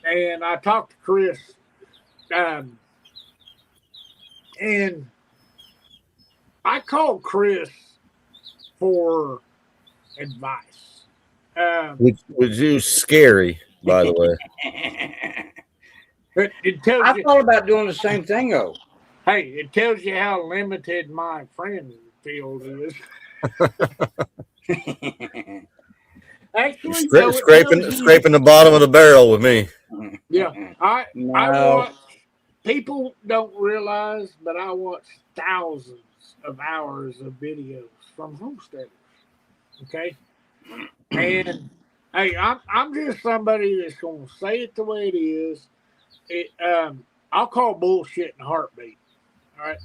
and I talked to Chris, and I called Chris for advice. Was you scary, by the way? It tells I you. thought about doing the same thing, though. Hey, it tells you how limited my friend field is. Actually, scraping the bottom of the barrel with me. Yeah, I No. watch. People don't realize, but I watch thousands of hours of videos from homesteaders. Okay, and hey, I'm just somebody that's going to say it the way it is. I'll call bullshit in a heartbeat. All right,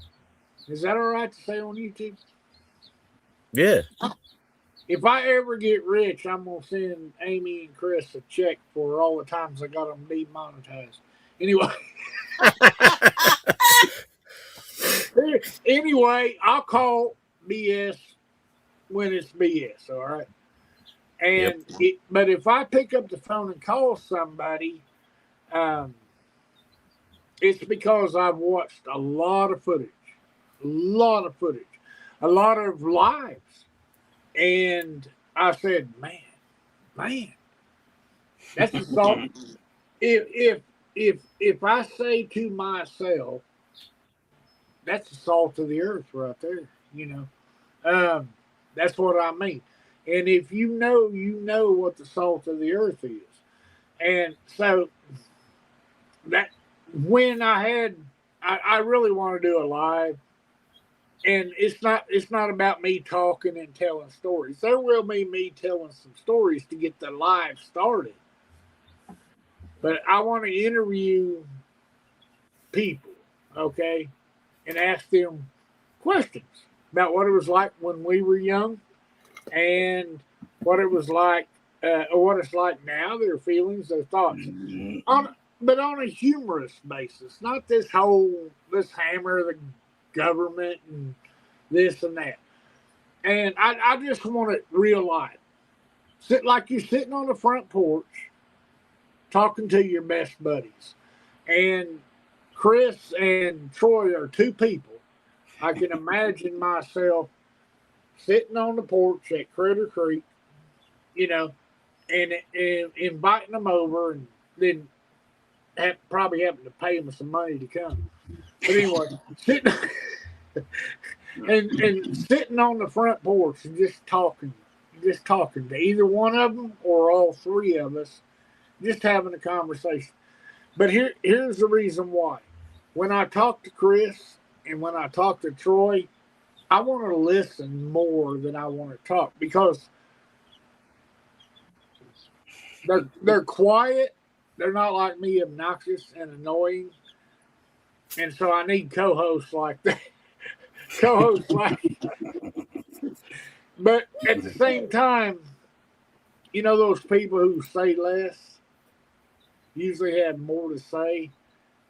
is that all right to say on YouTube? Yeah. If I ever get rich, I'm gonna send Amy and Chris a check for all the times I got them demonetized. Anyway, I'll call BS when it's BS. All right. And but if I pick up the phone and call somebody, it's because I've watched a lot of footage, a lot of lives. And I said, man, that's the salt. If I say to myself, that's the salt of the earth right there, that's what I mean. And if you know what the salt of the earth is. And so that when I really want to do a live. And it's not about me talking and telling stories. There will be me telling some stories to get the live started. But I want to interview people, okay, and ask them questions about what it was like when we were young and what it was like, or what it's like now, their feelings, their thoughts. But on a humorous basis, not this hammer the government and this and that. And I just want it real life. Sit like you're sitting on the front porch talking to your best buddies. And Chris and Troy are two people. I can imagine myself sitting on the porch at Critter Creek, and inviting them over, and then probably having to pay them some money to come. But anyway, sitting and sitting on the front porch and just talking to either one of them or all three of us, just having a conversation. But here's the reason why. When I talk to Chris and when I talk to Troy, I want to listen more than I want to talk because they're quiet. They're not like me, obnoxious and annoying. And so I need co-hosts like that. Co-hosts But at the same time, you know those people who say less usually have more to say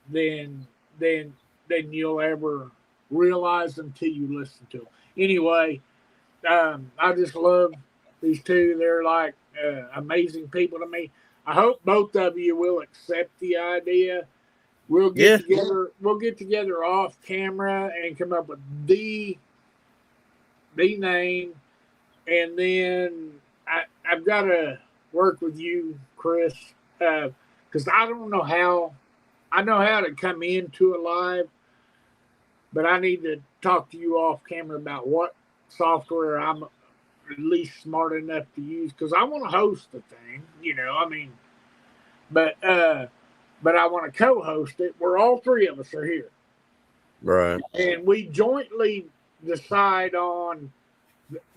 than than than you'll ever realize until you listen to them. Anyway, I just love these two. They're like amazing people to me. I hope both of you will accept the idea. We'll get Yeah. together. We'll get together off camera and come up with the name, and then I've got to work with you, Chris, because I don't know how. I know how to come into a live, but I need to talk to you off camera about what software I'm at least smart enough to use because I want to host the thing. You know, I mean, but I want to co-host it. Where all three of us are here, Right. and we jointly decide on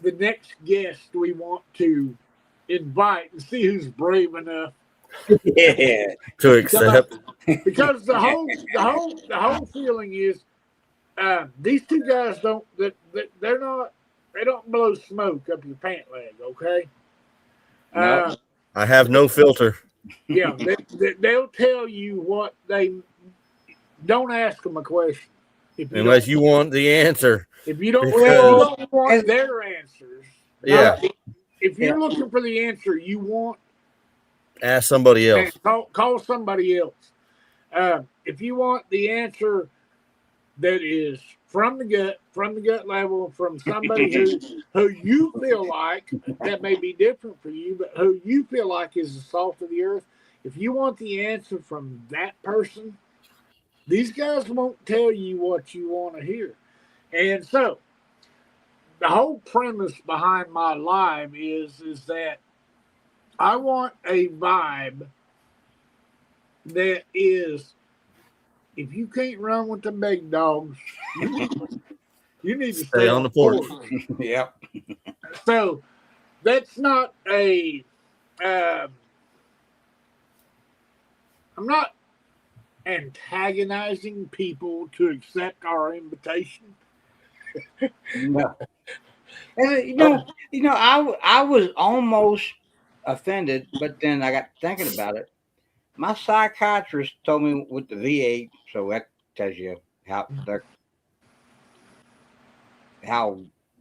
the next guest we want to invite and see who's brave enough Yeah. To accept. because the whole feeling is these two guys don't they're not they don't blow smoke up your pant leg, okay? No. I have no filter. Yeah, they'll tell you what they don't ask them a question if you Unless don't, you want the answer. if you don't, Because- if you don't want their answers. Yeah. If you're looking for the answer you want, Ask somebody else. call somebody else. If you want the answer that is from the gut level, from somebody who you feel like that may be different for you, but who you feel like is the salt of the earth. If you want the answer from that person, these guys won't tell you what you want to hear. And so the whole premise behind my live is that I want a vibe that is if you can't run with the big dogs, you need to stay on the porch. Yep. So that's not a. I'm not antagonizing people to accept our invitation. No. And I was almost offended, but then I got thinking about it. My psychiatrist told me with the VA, so that tells you how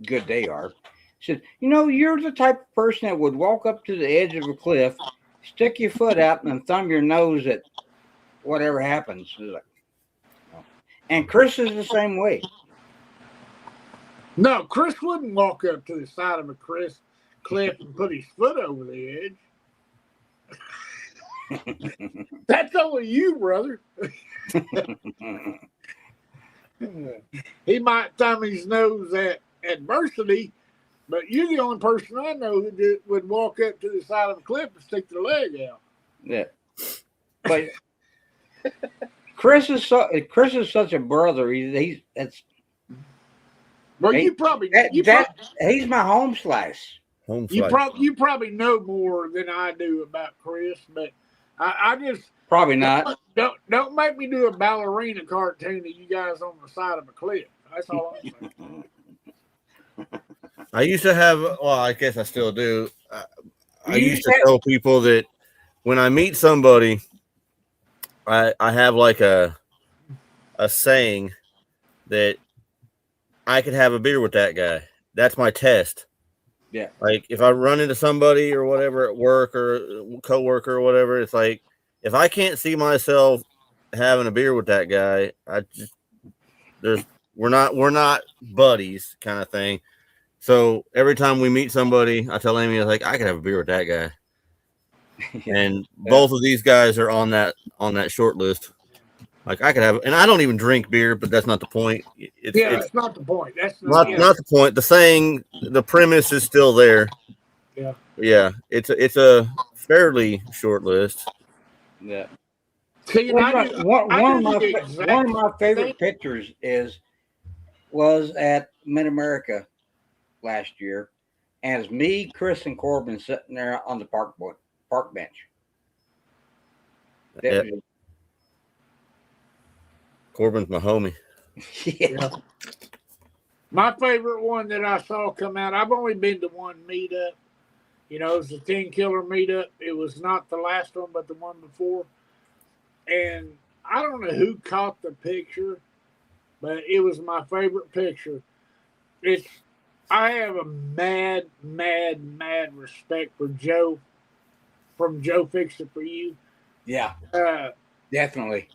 good they are. He said, you're the type of person that would walk up to the edge of a cliff, stick your foot out, and thumb your nose at whatever happens. Like, and Chris is the same way. No, Chris wouldn't walk up to the side of a cliff and put his foot over the edge. That's only you, brother. He might thumb his nose at adversity, but you're the only person I know who would walk up to the side of a cliff and stick their leg out. Yeah, but Chris is such a brother. Well, he's my home slice. You probably know more than I do about Chris, but I just probably not. Don't make me do a ballerina cartoon of you guys on the side of a cliff. That's all I'm saying. I used to have, well, I guess I still do. I used to tell people that when I meet somebody, I have like a saying that I could have a beer with that guy. That's my test. Yeah. Like if I run into somebody or whatever at work or a coworker or whatever, it's like if I can't see myself having a beer with that guy, we're not buddies kind of thing. So every time we meet somebody, I tell Amy, I could have a beer with that guy. And both of these guys are on that short list. Like I could have, and I don't even drink beer, but that's not the point. It's not the point. That's not the point. The saying, the premise is still there. Yeah. Yeah. It's a fairly short list. Yeah. See, one of my favorite pictures was at Mid America last year, and it's me, Chris, and Corbin sitting there on the park bench. Yep. Corbin's my homie. Yeah. My favorite one that I saw come out, I've only been to one meetup. You know, it was the 10 killer meetup. It was not the last one, but the one before. And I don't know who caught the picture, but it was my favorite picture. It's I have a mad respect for Joe from Joe Fix It For You. Yeah, definitely.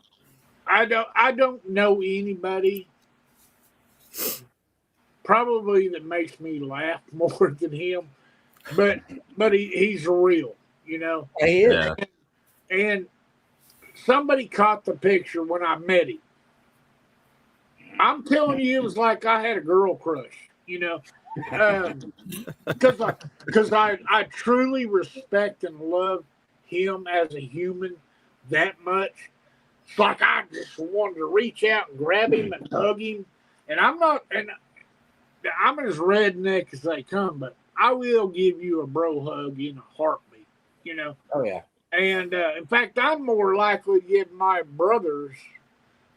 I don't know anybody probably that makes me laugh more than him, but he's real, you know. He is. Yeah. And somebody caught the picture when I met him. I'm telling you, it was like I had a girl crush, you know, because I truly respect and love him as a human that much. It's like I just wanted to reach out and grab him and hug him. And I'm as redneck as they come, but I will give you a bro hug in a heartbeat, you know. Oh yeah. And in fact, I'm more likely to give my brothers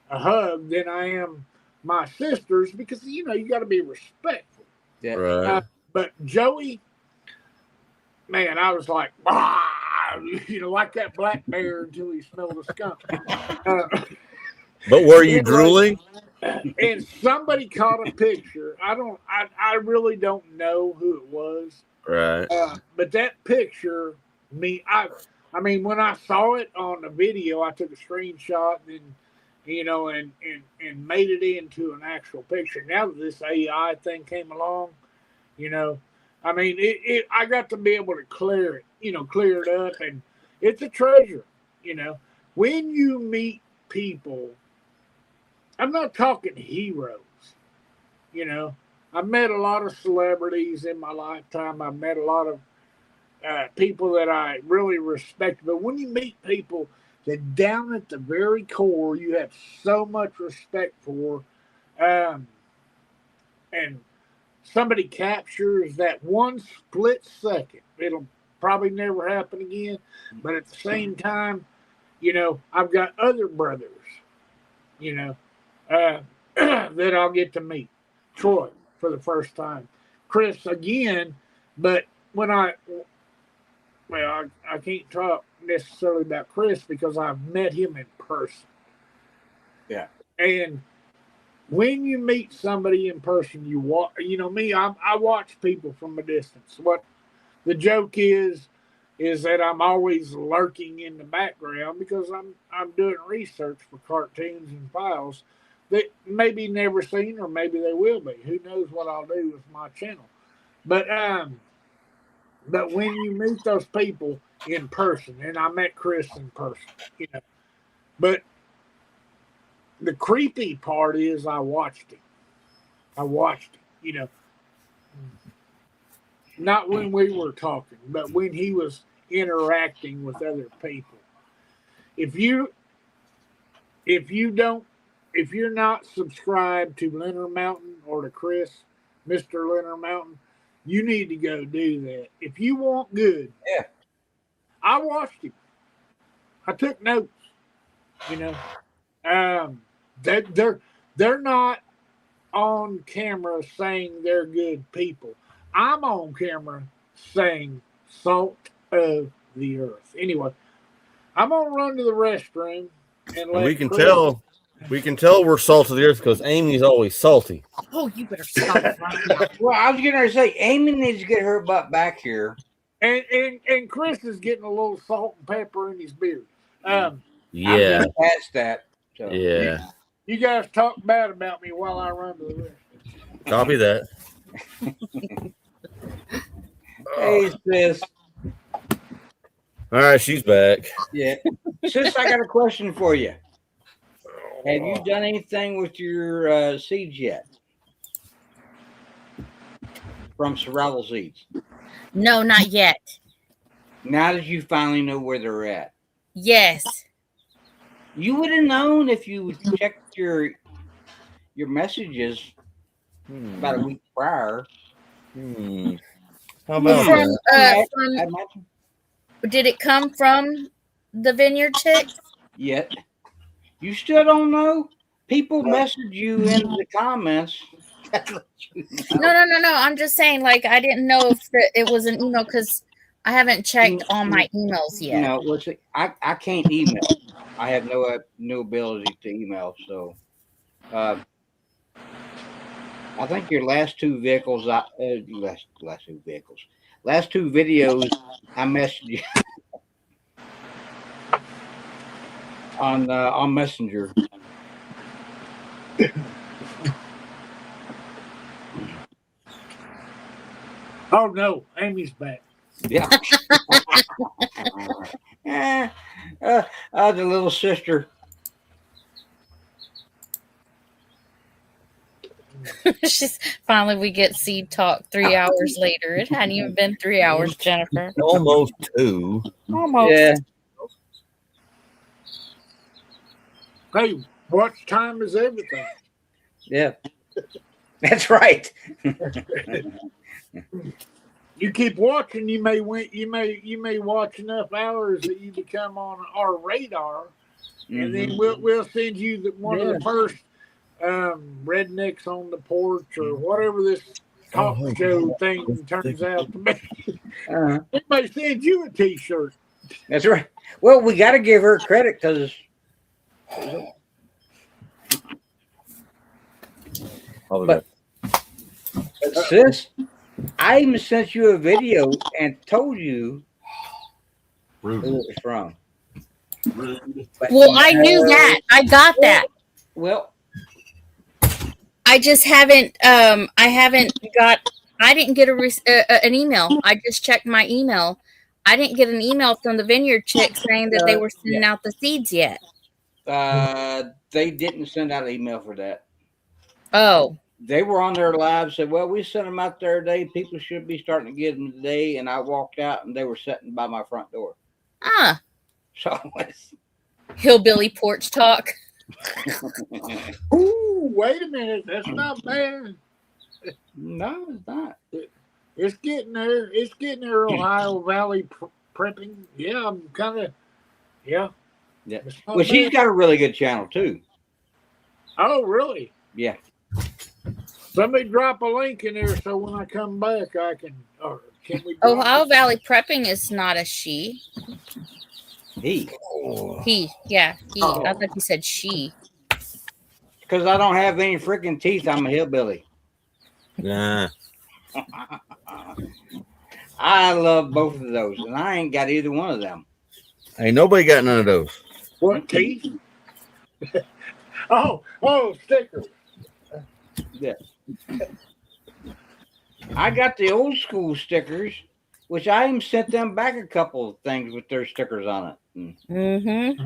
a hug than I am my sisters because you know you got to be respectful. Yeah. Right. But Joey, man, I was like, ah, you know, like that black bear until he smelled a skunk. But were you anyway, drooling? And somebody caught a picture. I really don't know who it was. Right. But that picture, I mean, when I saw it on the video, I took a screenshot and, you know, and made it into an actual picture. Now that this AI thing came along, you know, I mean, I got to be able to clear it up, and it's a treasure, you know. When you meet people, I'm not talking heroes, you know. I've met a lot of celebrities in my lifetime. I've met a lot of people that I really respect. But when you meet people that down at the very core you have so much respect for, and somebody captures that one split second, it'll probably never happen again. But at the same time, you know, I've got other brothers, you know, that I'll get to meet. Troy for the first time, Chris again, but when I can't talk necessarily about Chris because I've met him in person. Yeah. And when you meet somebody in person, you know me, I watch people from a distance. What the joke is that I'm always lurking in the background because I'm doing research for cartoons and files that maybe never seen or maybe they will be. Who knows what I'll do with my channel. But when you meet those people in person, and I met Chris in person, you know, but the creepy part is I watched him. You know, not when we were talking, but when he was interacting with other people. If you're not subscribed to Leonard Mountain or to Chris, Mr. Leonard Mountain, you need to go do that. If you want good, Yeah. I watched him. I took notes. You know, they're not on camera saying they're good people. I'm on camera saying salt of the earth. Anyway, I'm gonna run to the restroom and let We can Chris. tell. We can tell we're salt of the earth because Amy's always salty. Oh, you better stop right now. Well, I was going to say, Amy needs to get her butt back here. And Chris is getting a little salt and pepper in his beard. Yeah. I'm just past that. So. Yeah. You guys talk bad about me while I run to the restroom. Copy that. Hey, sis. All right, she's back. Yeah. Sis, I got a question for you. Have you done anything with your seeds yet? From survival seeds? No, not yet. Now that you finally know where they're at. Yes. You would have known if you checked your messages about a week prior. How about From, did it come from the Vineyard Chicks? Yet. You still don't know? People message you in the comments No. I'm just saying, like, I didn't know if it was an email because I haven't checked all my emails yet. No, well, see, I can't email. I have no ability to email. So, I think your last two vehicles, last two videos, I messaged you on Messenger. Oh no, Amy's back. Yeah. The little sister. She's finally we get seed talk 3 hours later. It hadn't even been 3 hours, Jennifer. Almost 2. Almost. Yeah. Hey, watch time is everything. Yeah. That's right. You keep watching, you may watch enough hours that you become on our radar, and then we'll send you one of the first rednecks on the porch or whatever this talk show thing turns out to be. It may send you a T-shirt. That's right. Well, we got to give her credit because. But sis, I even sent you a video and told you who it was from. Well, I knew that. I got that. Well, I just haven't. I didn't get an email. I just checked my email. I didn't get an email from the vineyard chick saying that they were sending out the seeds yet. They didn't send out an email for that. Oh. They were on their live, said, well, we sent them out there today. People should be starting to get them today. And I walked out and they were sitting by my front door. Ah. So it's hillbilly porch talk. Ooh, wait a minute. That's not bad. No, it's not. It's getting there. It's getting there, Ohio Valley prepping. Yeah, I'm kind of, yeah. Well, she's got a really good channel, too. Oh, really? Yeah. Somebody drop a link in there so when I come back, I can, or can we? Ohio Valley prepping is not a she. He. He, yeah, he. Oh. I thought you said she. Because I don't have any freaking teeth. I'm a hillbilly. Nah. I love both of those, and I ain't got either one of them. Ain't nobody got none of those. What, teeth? oh, stickers. Yeah. I got the old school stickers, which I even sent them back a couple of things with their stickers on it. Mm-hmm.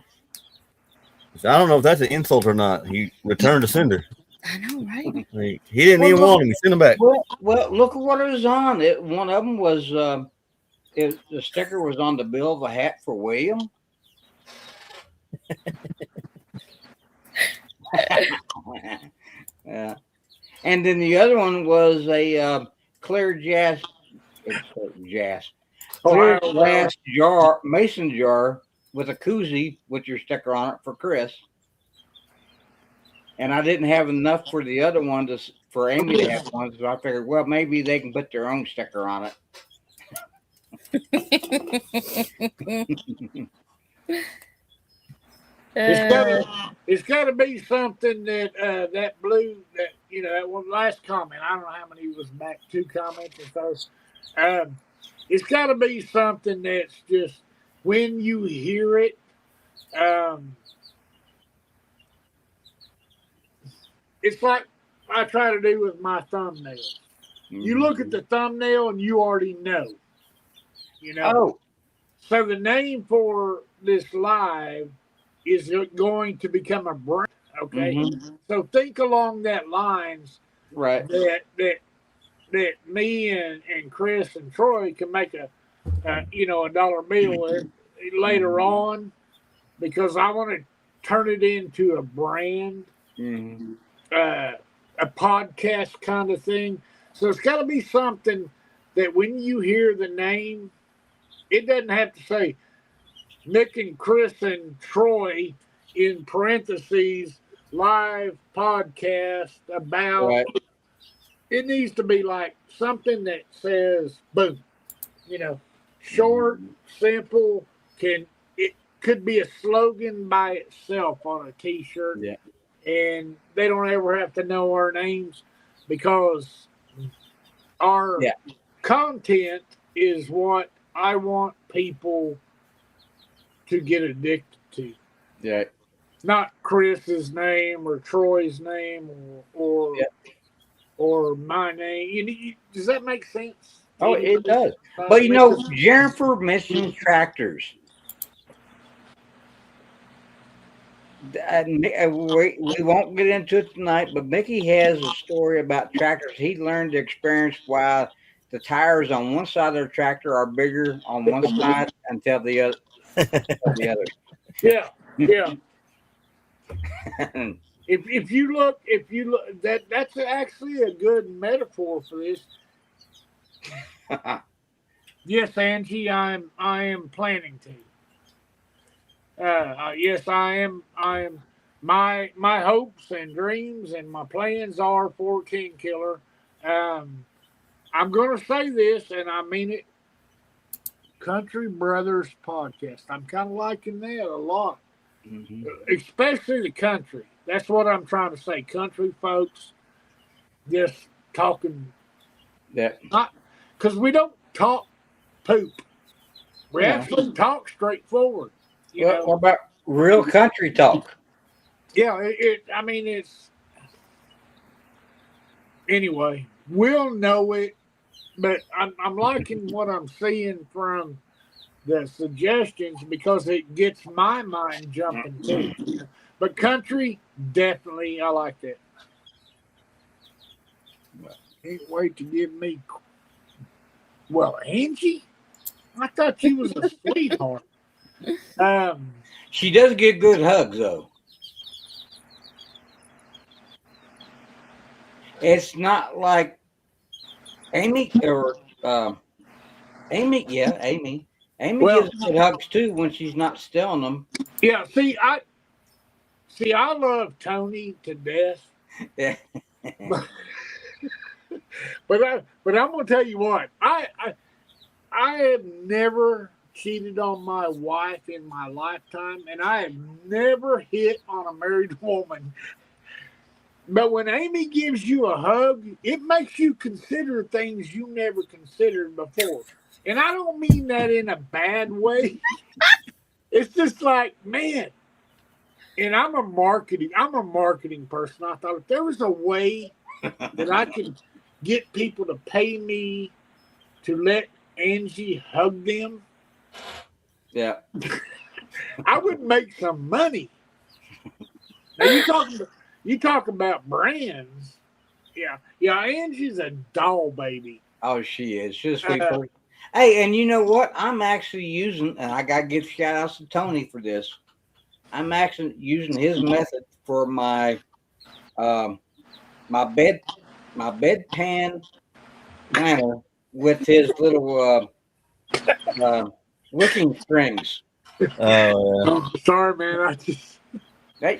So I don't know if that's an insult or not. He returned the sender. I know, right? Like, he didn't even want him. He sent him back. Well, look at what it was on. One of them was the sticker was on the bill of a hat for William. Yeah. And then the other one was a clear glass jar, mason jar with a koozie with your sticker on it for Chris. And I didn't have enough for the other one for Amy to have one, so I figured, well, maybe they can put their own sticker on it. It's got to be something that that blue that that one last comment. I don't know how many was back. 2 comments or so. It's got to be something that's just when you hear it. It's like I try to do with my thumbnail. You look at the thumbnail and you already know. Oh. So the name for this live is going to become a brand. Okay. Mm-hmm. So think along that lines. Right. That me and Chris and Troy can make a dollar bill later on, because I want to turn it into a brand. Mm-hmm. A podcast kind of thing. So it's got to be something that when you hear the name, it doesn't have to say Nick and Chris and Troy in parentheses live podcast about it needs to be like something that says boom. You know, short, simple. It could be a slogan by itself on a T-shirt, Yeah. and they don't ever have to know our names because our Yeah. content is what I want people to get addicted to. Yeah. Not Chris's name or Troy's name Yeah. or my name. Does that make sense? Oh, it does. But Jennifer mentions tractors. We won't get into it tonight, but Mickey has a story about tractors. He learned to experience why the tires on one side of the tractor are bigger on one side until the other. Yeah. If you look, that's actually a good metaphor for this. Yes, Angie, I am planning to. Yes, I am. My hopes and dreams and my plans are for King Killer. I'm going to say this, and I mean it. Country Brothers Podcast. I'm kind of liking that a lot, especially the country. That's what I'm trying to say. Country folks, just talking. Yeah. Not because we don't talk poop. We actually talk straightforward. What about real country talk? Yeah, it's anyway. We'll know it, but I'm liking what I'm seeing from the suggestions because it gets my mind jumping too. But country, definitely, I like that. Can't wait to give me. Well, Angie, I thought she was a sweetheart. She does get good hugs, though. It's not like Amy or Amy. Yeah, Amy. Amy gives good hugs too when she's not stealing them. Yeah. See, I love Tony to death. Yeah. but I'm gonna tell you what. I have never cheated on my wife in my lifetime, and I have never hit on a married woman. But when Amy gives you a hug, it makes you consider things you never considered before. And I don't mean that in a bad way. It's just like, man. And I'm a marketing person. I thought if there was a way that I could get people to pay me to let Angie hug them, yeah, I would make some money. Now you talk about brands. Yeah. Angie's a doll baby. Oh, she is. She's a sweet person. Hey, and you know what? I'm actually using, and I gotta give shout outs to Tony for this. I'm actually using his method for my my bedpan planner with his little wicking strings. Oh, sorry, man. I just. Hey.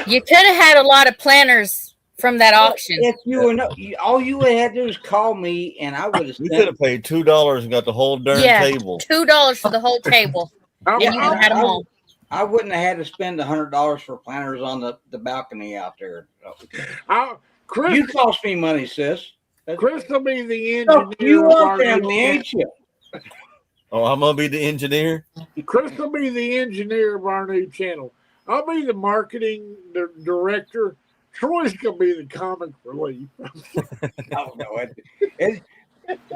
You could have had a lot of planners from that auction. If you were all you would have to do is call me, and I would have. You could have paid $2 and got the whole darn table. $2 for the whole table, and you would have had them all. I wouldn't have had to spend $100 for planters on the balcony out there. Chris, you cost me money, sis. Chris will be the engineer. You want family, ain't you? Oh, I'm gonna be the engineer. Chris will be the engineer of our new channel. I'll be the marketing director. Troy's gonna be the comic relief. Oh no,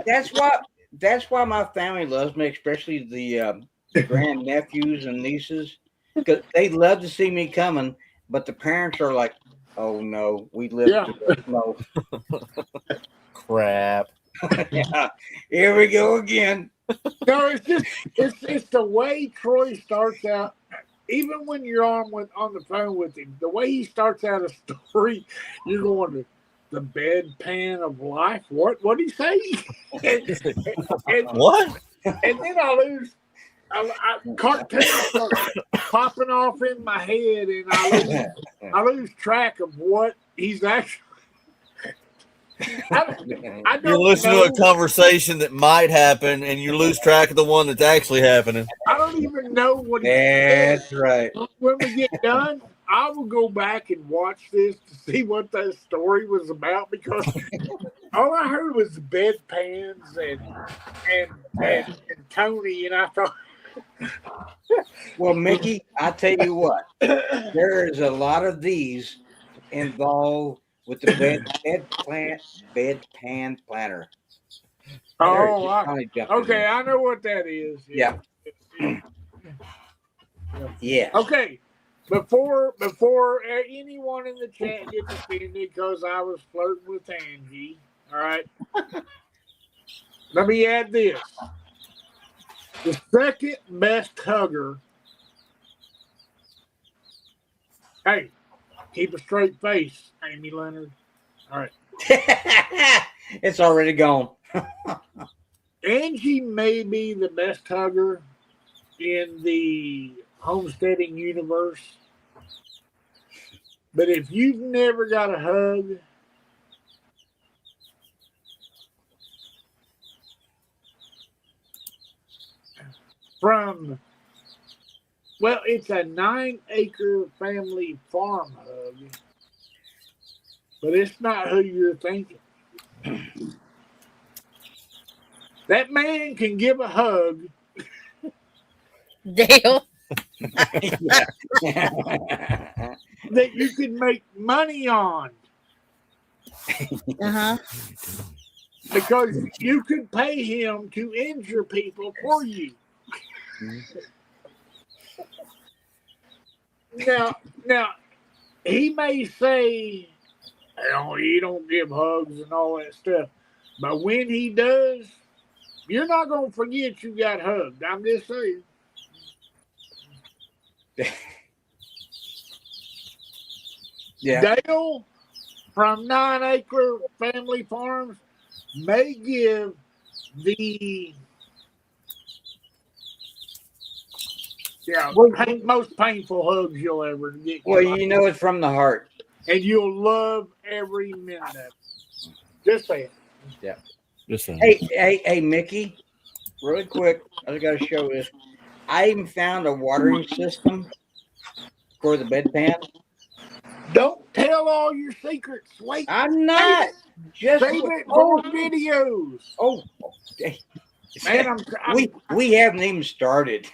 that's why my family loves me, especially the grand nephews and nieces, because they love to see me coming. But the parents are like, "Oh no, we live no crap." Yeah, here we go again. No, it's the way Troy starts out. Even when you're on the phone with him, the way he starts out a story, you're going to the bedpan of life. What did he say? What? And then cartoons start popping off in my head, and I lose track of what he's actually. I You're don't listening know. to a conversation that might happen, and you lose track of the one that's actually happening. I don't even know what he said. That's right. When we get done, I will go back and watch this to see what that story was about because all I heard was bedpans and Tony, and I thought, Well, Mickey, I tell you what, there is a lot of these involved with the bedpan planner. oh, Okay, I know what that is. Yeah. Yeah. Okay. Before anyone in the chat gets offended because I was flirting with Angie, all right. Let me add this: the second best hugger. Hey, keep a straight face, Amy Leonard. All right. It's already gone. Angie may be the best hugger in the homesteading universe. But if you've never got a hug, from, well, it's a 9-acre family farm hug, but it's not who you're thinking. That man can give a hug. Dale. That you can make money on. Uh-huh. Because you could pay him to injure people for you. Now, he may say, oh, he don't give hugs and all that stuff. But when he does, you're not going to forget you got hugged. I'm just saying. Yeah. Dale from 9-acre family farms may give the most painful hugs you'll ever get. Well, you know it's from the heart. And you'll love every minute of it. Just saying. Yeah. Just saying. Hey, Mickey, really quick, I just got to show this. I even found a watering system for the bedpan. Don't tell all your secrets. Wait. I'm not. Just save it for videos. Oh, man, we haven't even started.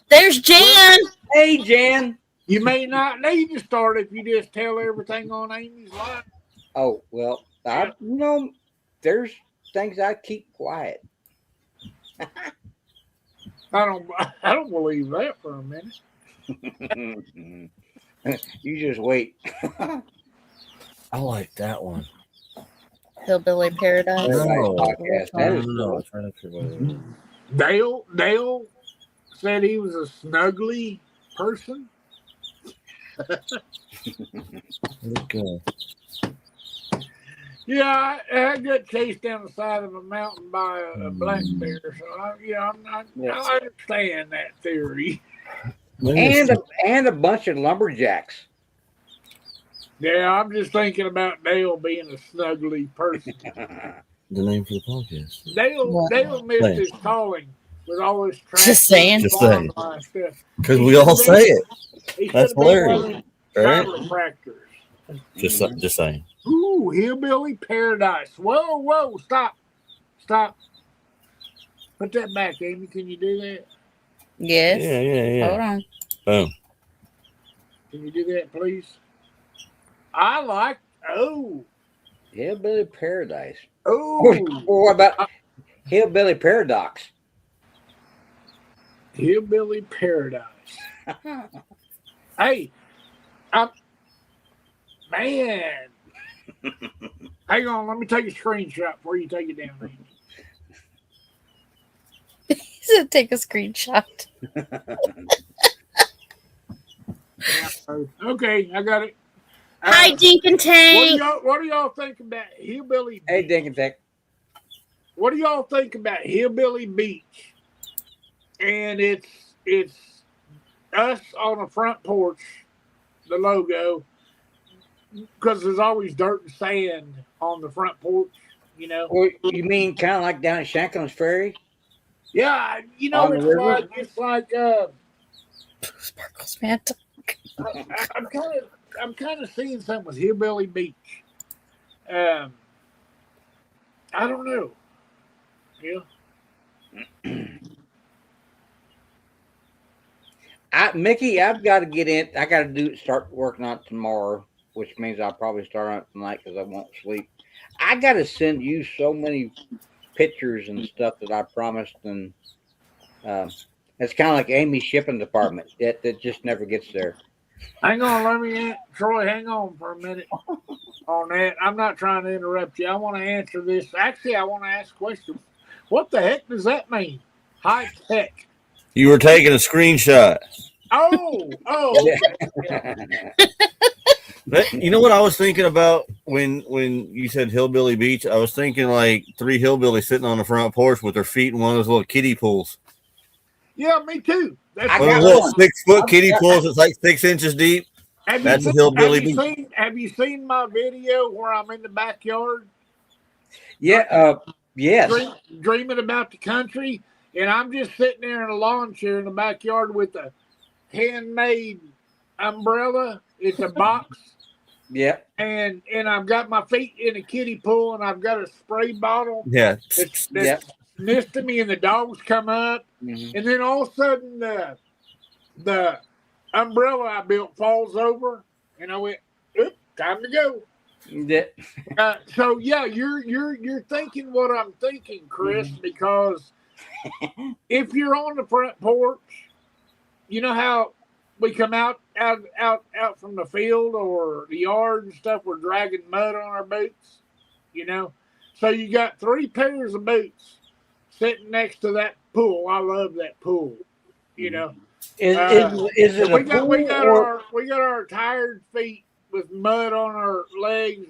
There's Jan. Hey, Jan. You may not need to start if you just tell everything on Amy's live. Oh well, there's things I keep quiet. I don't believe that for a minute. You just wait. I like that one. Hillbilly Paradise. Dale said he was a snuggly person. Okay. Yeah, I got chased down the side of a mountain by a black bear, so I understand that theory. And a bunch of lumberjacks. Yeah, I'm just thinking about Dale being a snuggly person. The name for the podcast. Dale missed his calling with all this tractor. Just saying. Because we all say it. That's hilarious. Right? Tractors. Just saying. Ooh, hillbilly paradise. Whoa, stop. Put that back, Amy. Can you do that? Yes. Yeah. Hold on. Boom. Can you do that, please? I like. Hillbilly paradise. Oh, what about hillbilly paradox? Hillbilly paradise. Hey, man. Hang on, let me take a screenshot before you take it down. Amy. He said take a screenshot. Okay, I got it. Hi, Dink and Tank. What do y'all think about Hillbilly Beach? Hey, Dink and Tank. What do y'all think about Hillbilly Beach? And it's us on the front porch, the logo, because there's always dirt and sand on the front porch. Or you mean kind of like down at Shanklin's Ferry? Yeah, On the river? it's like Sparkles, man. I'm kind of seeing something with Hillbilly Beach. I don't know. Yeah. Mickey, I've got to get in. I got to start working on it tomorrow, which means I'll probably start on it tonight because I won't sleep. I got to send you so many pictures and stuff that I promised, and it's kind of like Amy's shipping department that just never gets there. Hang on, Troy, hang on for a minute on that. I'm not trying to interrupt you. I want to answer this. Actually, I want to ask a question. What the heck does that mean? High tech. You were taking a screenshot. Oh. Yeah. You know what I was thinking about when you said Hillbilly Beach? I was thinking like 3 hillbillies sitting on the front porch with their feet in one of those little kiddie pools. Yeah, me too. I One of got those little one. 6-foot kiddie pools that's like 6 inches deep. That's a Hillbilly Beach. Have you seen my video where I'm in the backyard? Yeah. Yes. Dreaming about the country, and I'm just sitting there in a lawn chair in the backyard with a handmade umbrella. It's a box. Yeah. And I've got my feet in a kiddie pool, and I've got a spray bottle. Yeah. That's misting me, and the dogs come up, and then all of a sudden the umbrella I built falls over, and I went, "Oop, time to go." Yeah. So yeah, you're thinking what I'm thinking, Chris, because if you're on the front porch, you know how we come out from the field or the yard and stuff, we're dragging mud on our boots, So you got 3 pairs of boots sitting next to that pool. I love that pool, Is it we got our tired feet with mud on our legs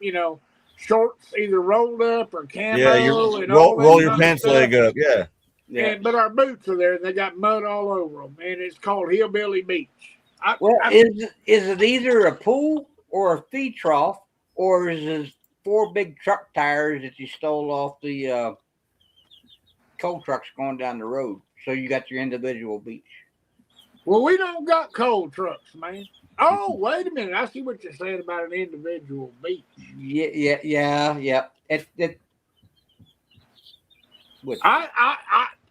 and shorts either rolled up or camo. Yeah, you and roll your pants leg up. Yeah. But our boots are there, and they got mud all over them, and it's called Hillbilly Beach. Is it either a pool or a feed trough, or is it 4 big truck tires that you stole off the coal trucks going down the road? So you got your individual beach. Well, we don't got coal trucks, man. Oh, wait a minute! I see what you're saying about an individual beach. Yeah.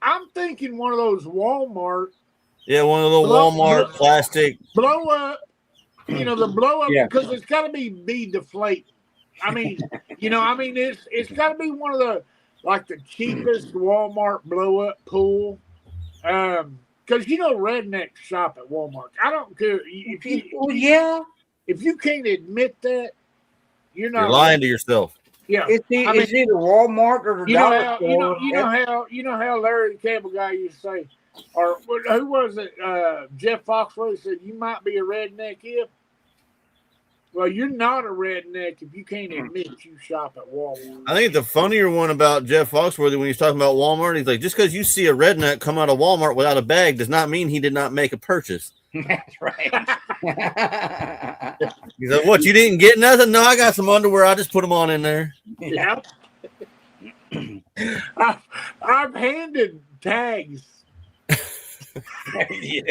I'm thinking one of those Walmart. Yeah, one of the Walmart plastic blow up. The blow up because it's got to be deflated. I mean, it's got to be one of the cheapest Walmart blow up pool. Because rednecks shop at Walmart. I don't care if you can't admit that, you're lying to yourself. Yeah, it's either Walmart or the dollar store. You know how Larry the Cable Guy used to say, or who was it? Jeff Foxworthy said, "You might be a redneck if." Well, you're not a redneck if you can't admit you shop at Walmart. I think the funnier one about Jeff Foxworthy when he's talking about Walmart, he's like, just because you see a redneck come out of Walmart without a bag does not mean he did not make a purchase. That's right. He's like, what, you didn't get nothing? No, I got some underwear. I just put them on in there. Yeah. I've handed tags. Hey,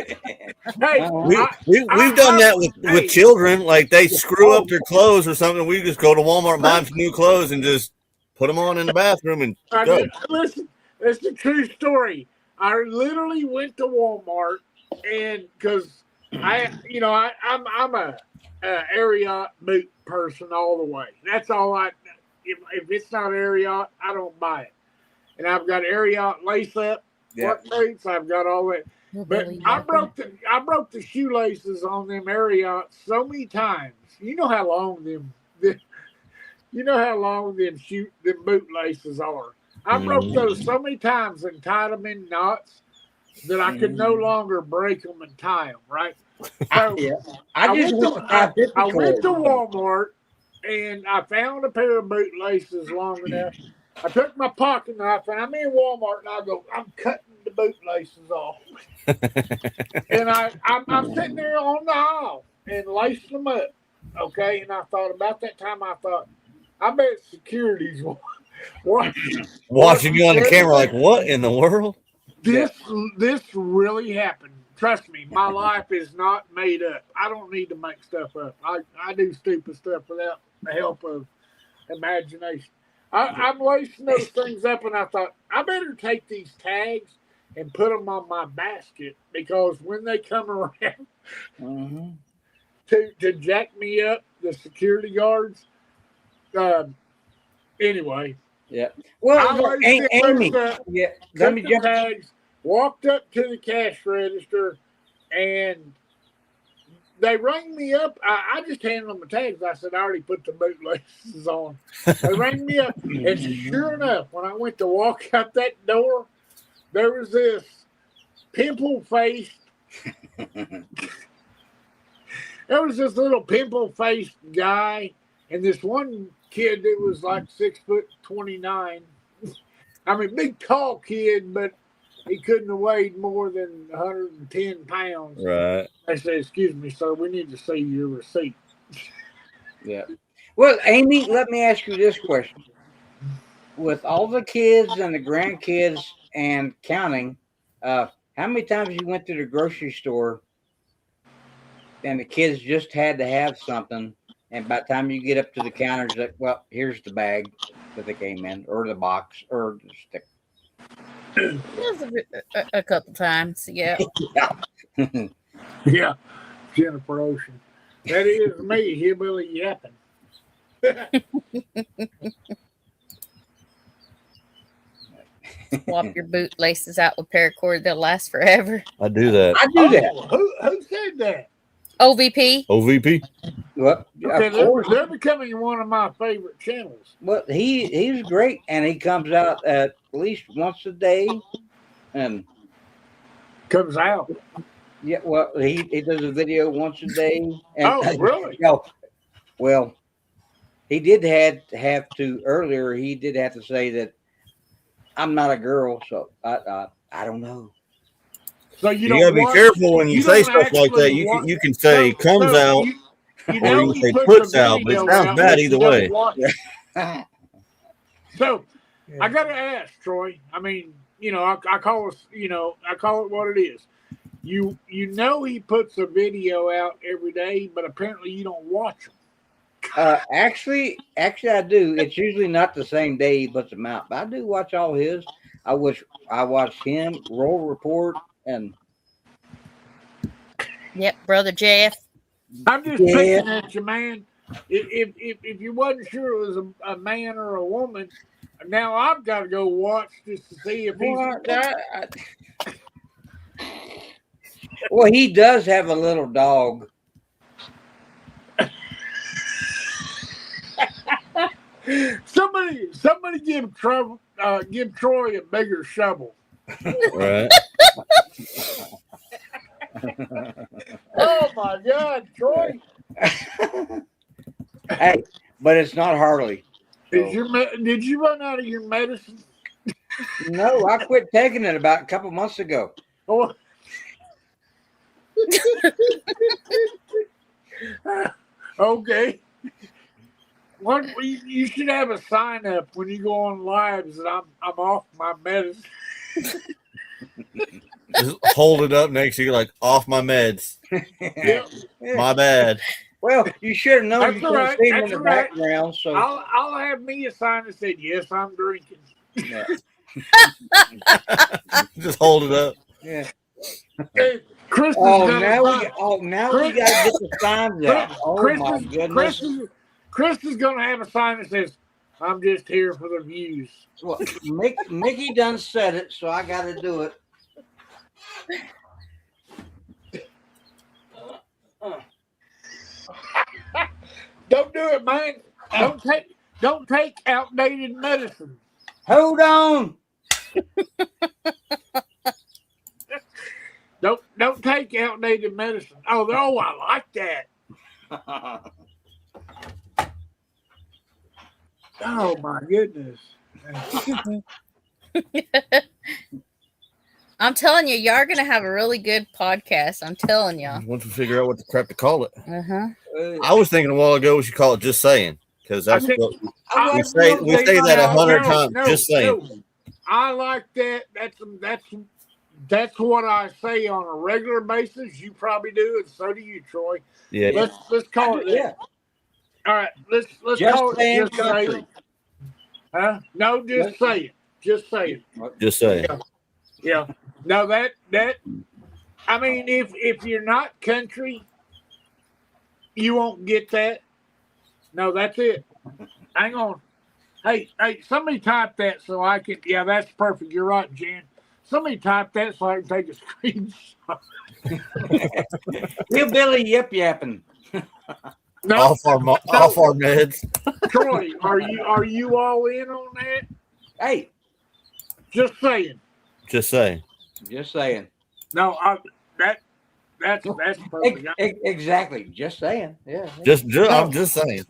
we've done that with children. Like they screw up their clothes or something. We just go to Walmart and buy them some new clothes and just put them on in the bathroom and go. Listen, it's a true story. I literally went to Walmart and because I'm a Ariat boot person all the way. That's all if it's not Ariat, I don't buy it. And I've got Ariat lace up work boots. I've got all that. But I broke the shoelaces on them Ariat so many times. You know how long them boot laces are. I broke those so many times and tied them in knots that I could no longer break them and tie them. Right. So I went to Walmart and I found a pair of boot laces long enough. I took my pocket knife and I'm in Walmart and I go, I'm cutting the boot laces off. And I'm sitting there on the aisle and lacing them up. Okay, and I thought about that time. I thought, I bet security's Watching you on the camera, like, everything. what in the world? This really happened. Trust me, my life is not made up. I don't need to make stuff up. I do stupid stuff without the help of imagination. I'm lacing those things up, and I thought I better take these tags and put them on my basket because when they come around to jack me up, the security guards. Anyway, Yeah. Well, I look, laced Amy. those up, Yeah. Let took me the jump. tags, walked up to the cash register, and they rang me up. I just handed them the tags. I said, I already put the bootlaces on. They rang me up. And sure enough, when I went to walk out that door, there was this pimple-faced, there was this little pimple-faced guy and this one kid that was like 6'29". I mean, big, tall kid, but he couldn't have weighed more than 110 pounds. Right. I said, excuse me, sir, we need to see your receipt. Yeah. Well, Amy, let me ask you this question. With all the kids and the grandkids and counting, how many times you went to the grocery store and the kids just had to have something, and by the time you get up to the counter, it's like, well, here's the bag that they came in, or the box, or the stick. A couple times, yeah. Yeah, Jennifer Ocean. That is me, hillbilly yapping. Swap your bootlaces out with paracord; they'll last forever. I do that. I do that. Who said that? OVP. OVP. Well, Okay, of course. they're becoming one of my favorite channels. Well, he's great, and he comes out at least once a day, and Comes out. yeah, well, he does a video once a day. And, Oh, really? Well, he did have to earlier. He did have to say that I'm not a girl, so I don't know. So you gotta be careful when you say stuff like that. You can say comes out, or you can say puts out, but it sounds bad either way. So I gotta ask, Troy. I mean, I call it what it is. You know he puts a video out every day, but apparently you don't watch them. Actually, I do. It's usually not the same day he puts them out, but I do watch all his. I watch him, Roll Report, and Yep, brother Jeff. I'm just picking at you, man. If you wasn't sure it was a man or a woman, now I've got to go watch just to see if he's. Well, he does have a little dog. Somebody give Troy a bigger shovel. Right. Oh my God, Troy! Hey, but it's not Harley. So. Did you run out of your medicine? No, I quit taking it about a couple months ago. Oh. Okay. You should have a sign up when you go on lives that I'm off my medicine. Just hold it up next to you, like off my meds. Yep. My bad. Well, you should have known. That's You couldn't see him in the background. So I'll have me a sign that said, "Yes, I'm drinking." Yeah. Just hold it up. Yeah. Hey, Chris now we got to get the signs out. Oh my goodness. Chris is going to have a sign that says, "I'm just here for the views." Well, Mickey done said it, so I got to do it. Don't do it, man. Don't take outdated medicine. Hold on. Don't take outdated medicine. Oh, I like that. Oh my goodness. I'm telling you, y'all are gonna have a really good podcast. I'm telling you. Once we figure out what the crap to call it. Uh-huh. I was thinking a while ago we should call it "Just Saying" because that's think- what I we like say. those We say that No, 100 no, times. no, Just saying. no. I like that. That's what I say on a regular basis. You probably do, and so do you, Troy. Yeah. Let's call it that. Yeah. All right, let's Just call it saying just say country. it. Huh? No, just say it. Just say it. Just saying. Yeah. No, that I mean, if you're not country, you won't get that. No, that's it. Hang on. Hey, somebody type that so I can. Yeah, that's perfect. You're right, Jan. Somebody type that so I can take a screenshot. Hillbilly yip yapping. No, Off our meds. Troy, are you all in on that? Hey, Just saying. Just saying. just saying. No, that's perfect. Exactly. Just saying. Yeah. I'm just saying.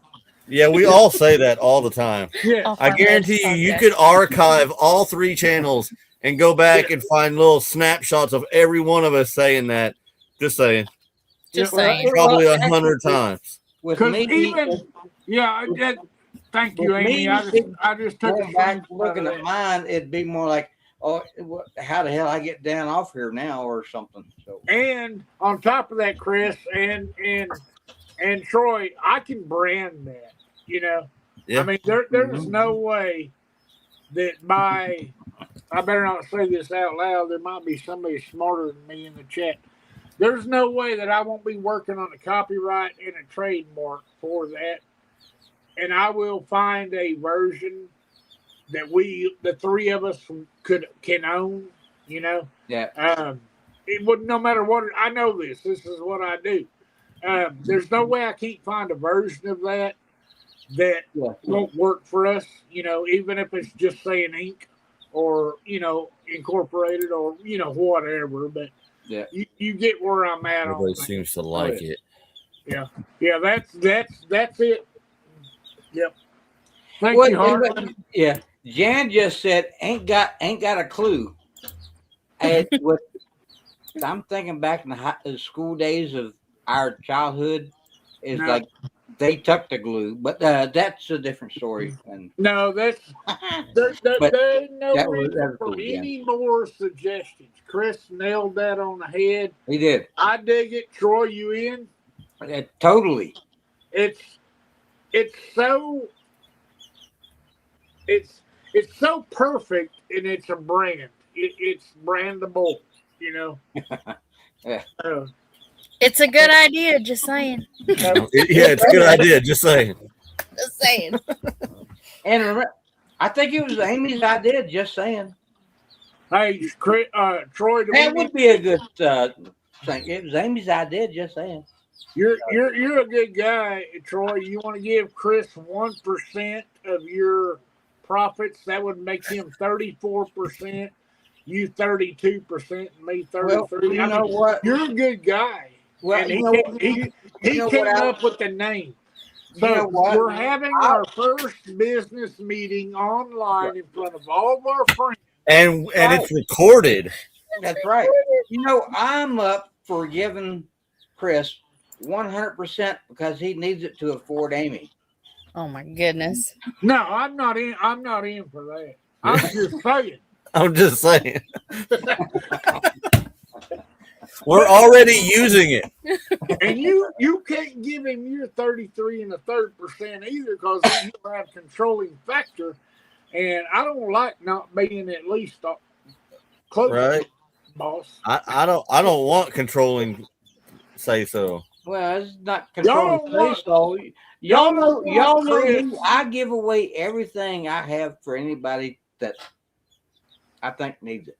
Yeah, we all say that all the time. Yeah. Off I our guarantee meds you podcast. could archive all 3 channels and go back and find little snapshots of every one of us saying that. Just saying. Just Well, saying. Probably well, 100 times. With Because me, thank you, with Amy. me, I just took a going back screenshot looking of at that. mine, it'd be more like, oh, how the hell I get down off here now or something. So And on top of that, Chris and Troy, I can brand that. You know, Yeah. I mean, there's no way that I better not say this out loud. There might be somebody smarter than me in the chat. There's no way that I won't be working on a copyright and a trademark for that. And I will find a version that the 3 of us can own, you know. yeah. It would no matter what. I know this is what I do. There's no way I can't find a version of that Yeah. won't work for us, you know, even if it's just saying Inc. or, you know, incorporated or, you know, whatever. But Yeah. you get where I'm at on Everybody that. seems to like it. Yeah, that's it. Yep. Thank Well, you, Harlan. yeah. Jan just said ain't got a clue. And I'm thinking back in the school days of our childhood, is No. like they tuck the glue, but that's a different story. And No, that's But there's no that was reason for cool, yeah. any more suggestions. Chris nailed that on the head. he did. I dig it. Troy, you in? Totally. It's so perfect, and it's a brand. It's brandable, you know. Yeah. It's a good idea. Just saying. Yeah, it's a good idea. Just saying. Just saying. And remember, I think it was Amy's idea. Just saying. Hey, Chris, Troy, That would be a good thing. It was Amy's idea. Just saying. you're a good guy, Troy. You want to give Chris 1% of your profits? That would make him 34%. You 32%, and me 33%. Well, you know what? You're a good guy. Well, And you know what? he you know came what I- up with the name. You know So what? we're having our first business meeting online in front of all of our friends. And it's recorded. That's right. You know, I'm up for giving Chris 100% because he needs it to afford Amy. Oh my goodness. No, I'm not in. I'm not in for that. I'm just saying. I'm just saying. We're already using it. And you can't give him your 33 1/3% either, because then he'll have controlling factor, and I don't like not being at least close, Right. boss. I don't want controlling say so. Well, it's not Y'all controlling don't want- place, so y'all y'all don't know want me. Chris. I give away everything I have for anybody that I think needs it.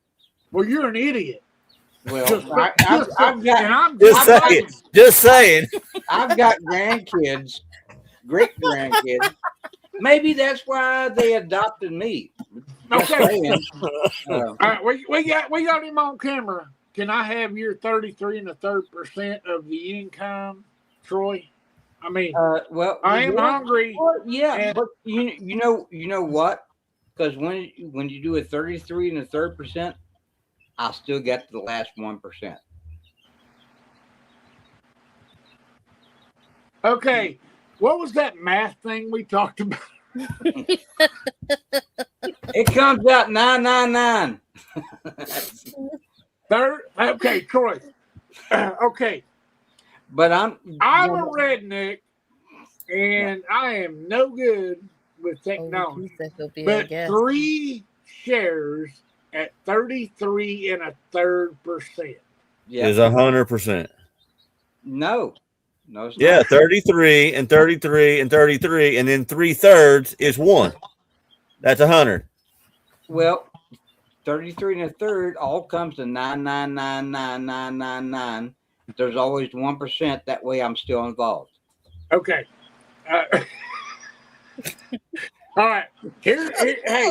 Well, you're an idiot. Well, Just- I've and got I'm Just I'm saying. not- Just saying. I've got grandkids, great grandkids. Maybe that's why they adopted me. Just Okay. saying. All right, we got him on camera. Can I have your 33 1/3% of the income, Troy? I mean, Well, I am yeah, hungry. well, yeah, and- but you know what? Because when you do a 33 1/3%, I still get the last 1%. Okay, what was that math thing we talked about? It comes out 999. Okay, Troy. Okay, But I'm a redneck, and I am no good with technology. But 3 shares at 33 1/3%. Is 100%. No, it's Yeah, not. 33 and 33 and 33, and then 3/3 is 1. That's 100. Well, 33 1/3 all comes to 9999999. There's always 1%. That way, I'm still involved. Okay. All right. Hey,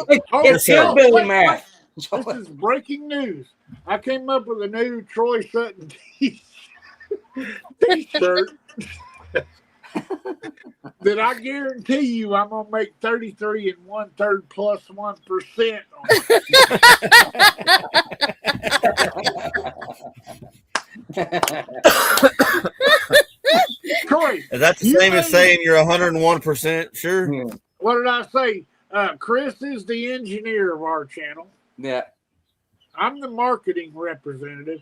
it's hillbilly math. This is breaking news. I came up with a new Troy Sutton t-shirt that I guarantee you I'm gonna make 33 1/3 plus 1% on. Troy, is that the same as saying you're 101% sure? What did I say? Chris is the engineer of our channel. Yeah. I'm the marketing representative.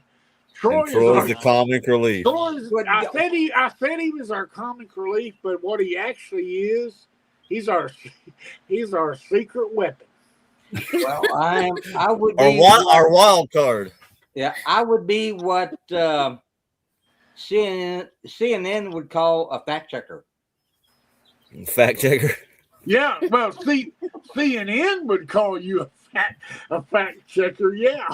Troy's the comic relief. I said he was our comic relief, but what he actually is, he's our secret weapon. Well, I would be our wild card. Yeah, I would be what CNN would call a fact checker. Fact checker. Yeah, well, CNN would call you a fact checker. Yeah.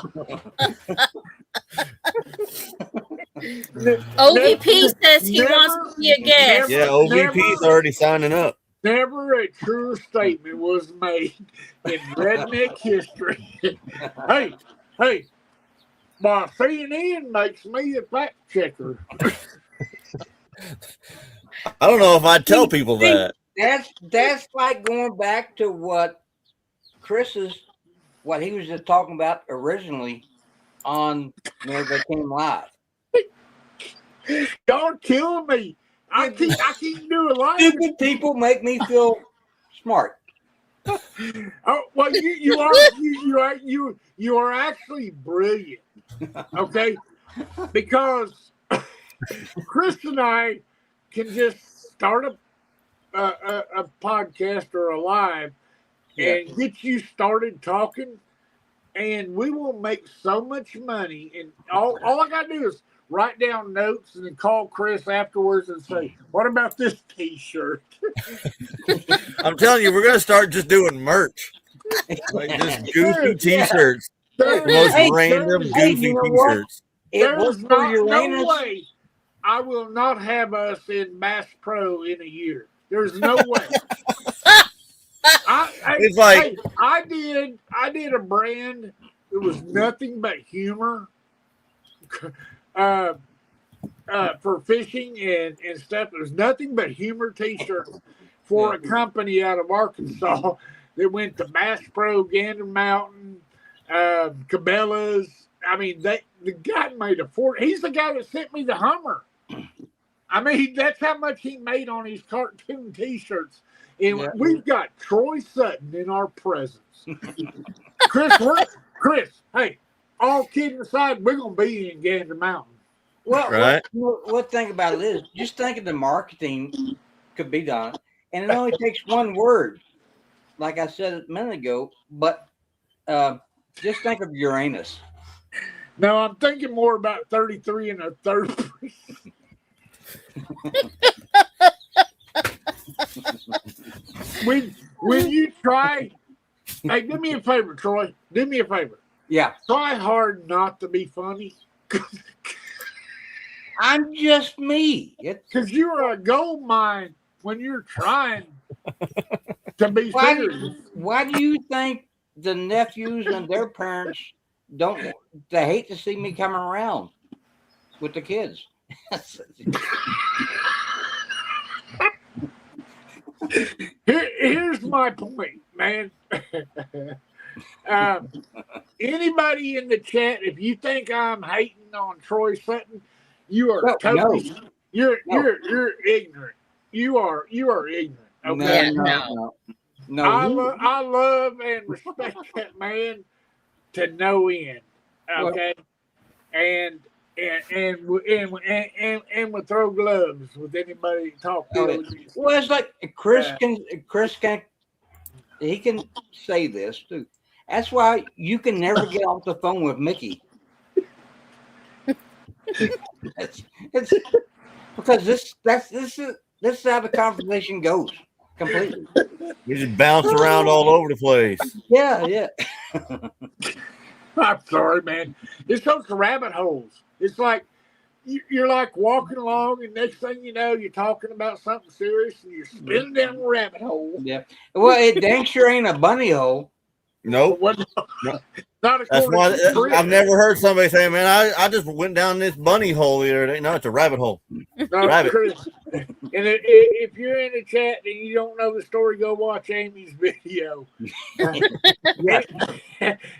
OVP says he wants to be a guest. Yeah, OVP's already signing up. Never a truer statement was made in redneck history. Hey, my CNN makes me a fact checker. I don't know if I'd tell people that. That's like going back to what he was just talking about originally on They Came Live. Y'all killing me. I keep doing live. Stupid people make me feel smart. Oh well, you are actually brilliant. Okay, because Chris and I can just start a podcast or a live and get you started talking, and we will make so much money. And all I gotta do is write down notes and then call Chris afterwards and say, "What about this T-shirt?" I'm telling you, we're gonna start just doing merch, like just goofy T-shirts, the most random goofy T-shirts. There's no way I will not have us in Bass Pro in a year. There's no way. I did a brand that was nothing but humor for fishing and stuff. There's nothing but humor T-shirts for a company out of Arkansas that went to Bass Pro, Gander Mountain, Cabela's. I mean, the guy made a fort. He's the guy that sent me the Hummer. I mean, that's how much he made on his cartoon T-shirts. And we've got Troy Sutton in our presence. Chris, hey, all kidding aside, we're going to be in Gander Mountain. Well, right. What thing about it is, just think of the marketing could be done. And it only takes one word, like I said a minute ago. But just think of Uranus. No, I'm thinking more about 33 1/3%. when you try, hey, do me a favor, Troy. Do me a favor. Yeah. Try hard not to be funny. I'm just me. Because you are a gold mine when you're trying to be serious. Why do you think the nephews and their parents they hate to see me come around with the kids? Here's my point, man. anybody in the chat, if you think I'm hating on Troy Sutton, you are No, totally no. you're ignorant. You are ignorant. Okay. No. I love and respect that man to no end. Okay. And would throw gloves with anybody that talk ill against. Well, it's like Chris can he can say this too. That's why you can never get off the phone with Mickey. it's because this is how the conversation goes completely. You just bounce around all over the place. Yeah. I'm sorry, man. It's those rabbit holes. It's like you're like walking along, and next thing you know, you're talking about something serious, and you're spinning down the rabbit hole. Yeah. Well, it dang sure ain't a bunny hole. Nope. Not That's why I've never heard somebody say, "Man, I just went down this bunny hole the other day." No, it's a rabbit hole. No, rabbit. Chris. And if you're in the chat and you don't know the story, go watch Amy's video.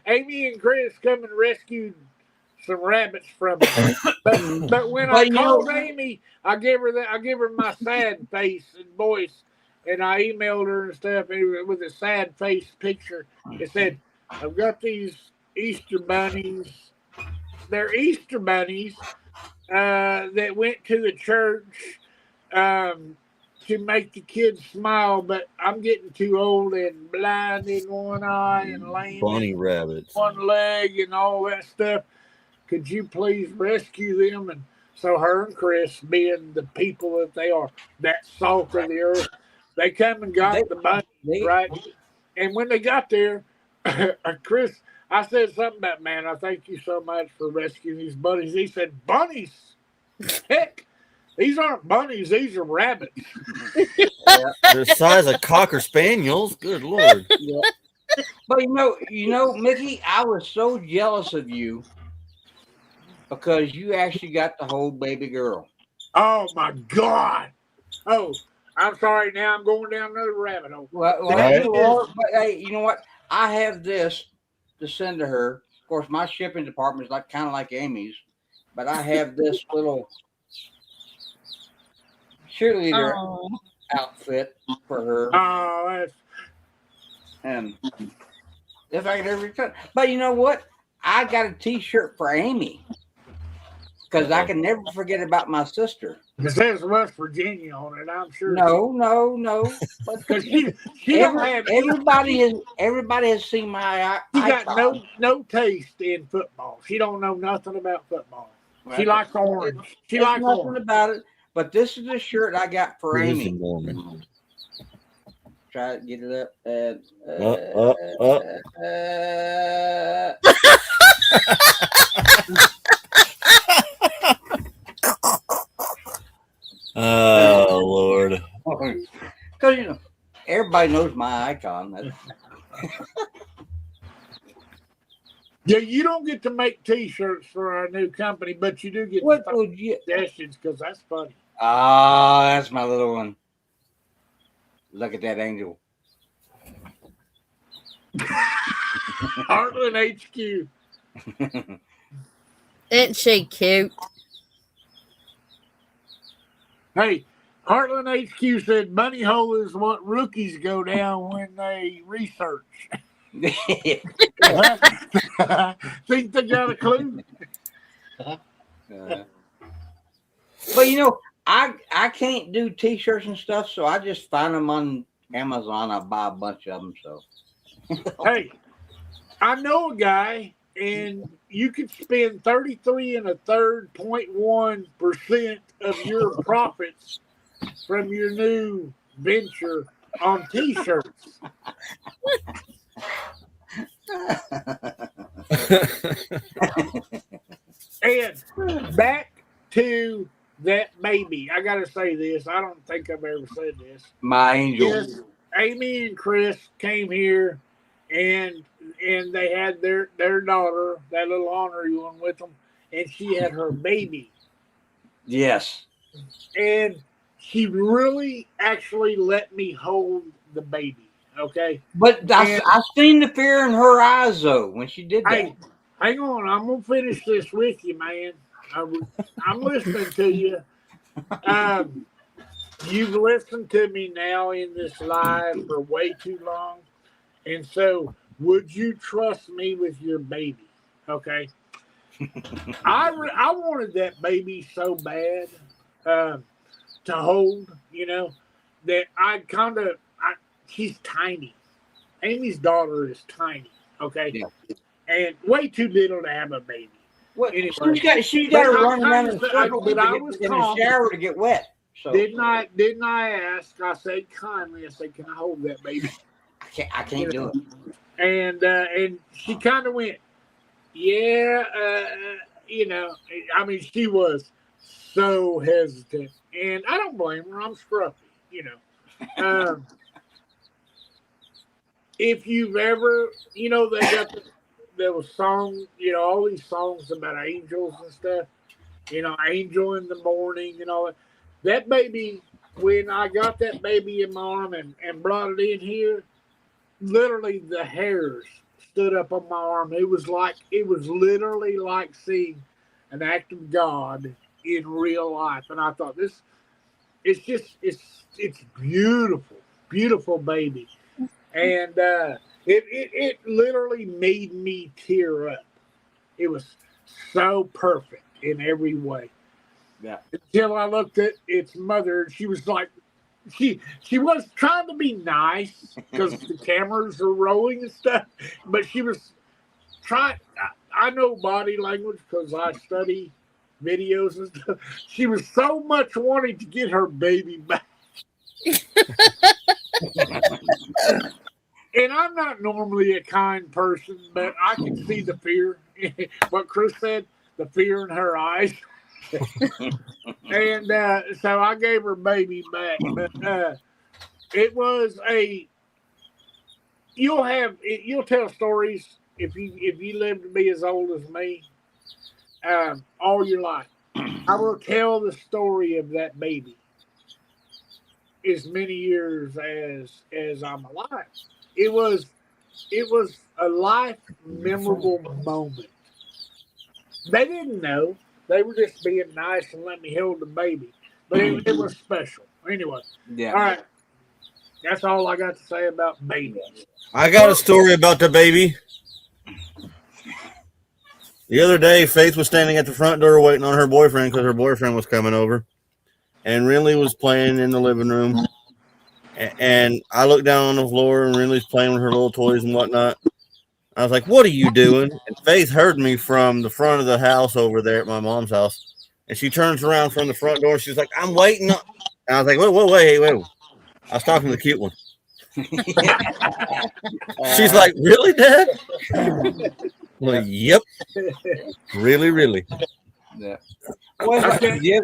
Amy and Chris come and rescued some rabbits from me. But when I called Amy, I gave her my sad face and voice, and I emailed her and stuff, and with a sad face picture. It said, "I've got these Easter bunnies. They're Easter bunnies that went to the church to make the kids smile, but I'm getting too old and blind in one eye and lame bunny in rabbits, one leg, and all that stuff. Could you please rescue them?" And so her and Chris, being the people that they are, that salt of the earth, they come and got the bunnies, right? And when they got there, Chris, I said something about, "Man, I thank you so much for rescuing these bunnies." He said, "Bunnies? Heck, these aren't bunnies. These are rabbits." They're the size of Cocker Spaniels. Good Lord. Yeah. But you know, Mickey, I was so jealous of you because you actually got to hold baby girl. Oh my God! Oh, I'm sorry. Now I'm going down another rabbit hole. Well, but hey, you know what? I have this to send to her. Of course, my shipping department is like kind of like Amy's, but I have this little cheerleader outfit for her. Oh, that's... And if I could ever cut, but you know what? I got a T-shirt for Amy because I can never forget about my sister. It says West Virginia on it. I'm sure. No. Because she don't have everybody has seen my. She got no taste in football. She don't know nothing about football. Well, she likes orange. She likes nothing orange about it. But this is the shirt I got for Amy. Try to get it up. Oh Lord! Because everybody knows my icon. Yeah, you don't get to make T-shirts for our new company, but you do get suggestions because that's funny. Ah, that's my little one. Look at that angel. Heartland HQ. Isn't she cute? Hey, Heartland HQ said bunny hole is what rookies go down when they research. Think they got a clue? But I can't do T-shirts and stuff, so I just find them on Amazon. I buy a bunch of them. So, hey, I know a guy, and you could spend 33 1/3.1% of your profits from your new venture on T-shirts. And back to that baby. I gotta say this. I don't think I've ever said this. My angel. Yes, Amy and Chris came here, and they had their daughter, that little honorary one, with them, and she had her baby. Yes. And she really actually let me hold the baby. Okay. But I seen the fear in her eyes though when she did that. Hey, hang on. I'm gonna finish this with you, man. I'm listening to you. You've listened to me now in this live for way too long, and so would you trust me with your baby? Okay. I wanted that baby so bad to hold, that I kind of she's tiny. Amy's daughter is tiny, okay, and way too little to have a baby. Well, Anyway, she's got to run around in but circles I was in the shower to get wet. So didn't I ask? I said kindly. I said, "Can I hold that baby?" I can't do it. And she kind of went, "Yeah." I mean, she was so hesitant, and I don't blame her. I'm scruffy. If you've ever, they got there was songs, all these songs about angels and stuff. Angel in the morning and all that. That baby, when I got that baby in my arm and brought it in here, literally the hairs stood up on my arm. It was literally like seeing an act of God in real life. And I thought it's beautiful, beautiful baby. And it literally made me tear up. It was so perfect in every way. Yeah. Until I looked at its mother, and she was like, she was trying to be nice because the cameras are rolling and stuff, but she was trying. I know body language because I study videos and stuff. She was so much wanting to get her baby back. And I'm not normally a kind person, but I can see the fear. What Chris said, the fear in her eyes. And so I gave her baby back. But it was you'll tell stories if you live to be as old as me all your life. I will tell the story of that baby as many years as I'm alive. It was a life memorable moment. They didn't know. They were just being nice and letting me hold the baby. But it was special. Anyway. Yeah. All right. That's all I got to say about babies. I got a story about the baby. The other day, Faith was standing at the front door waiting on her boyfriend because her boyfriend was coming over. And Rinley was playing in the living room. And I looked down on the floor, and Rinley's playing with her little toys and whatnot. I was like, "What are you doing?" And Faith heard me from the front of the house over there at my mom's house. And she turns around from the front door. She's like, "I'm waiting." And I was like, wait. I was talking to the cute one. She's like, "Really, Dad?" Well, yep. Really. Yeah. Well, the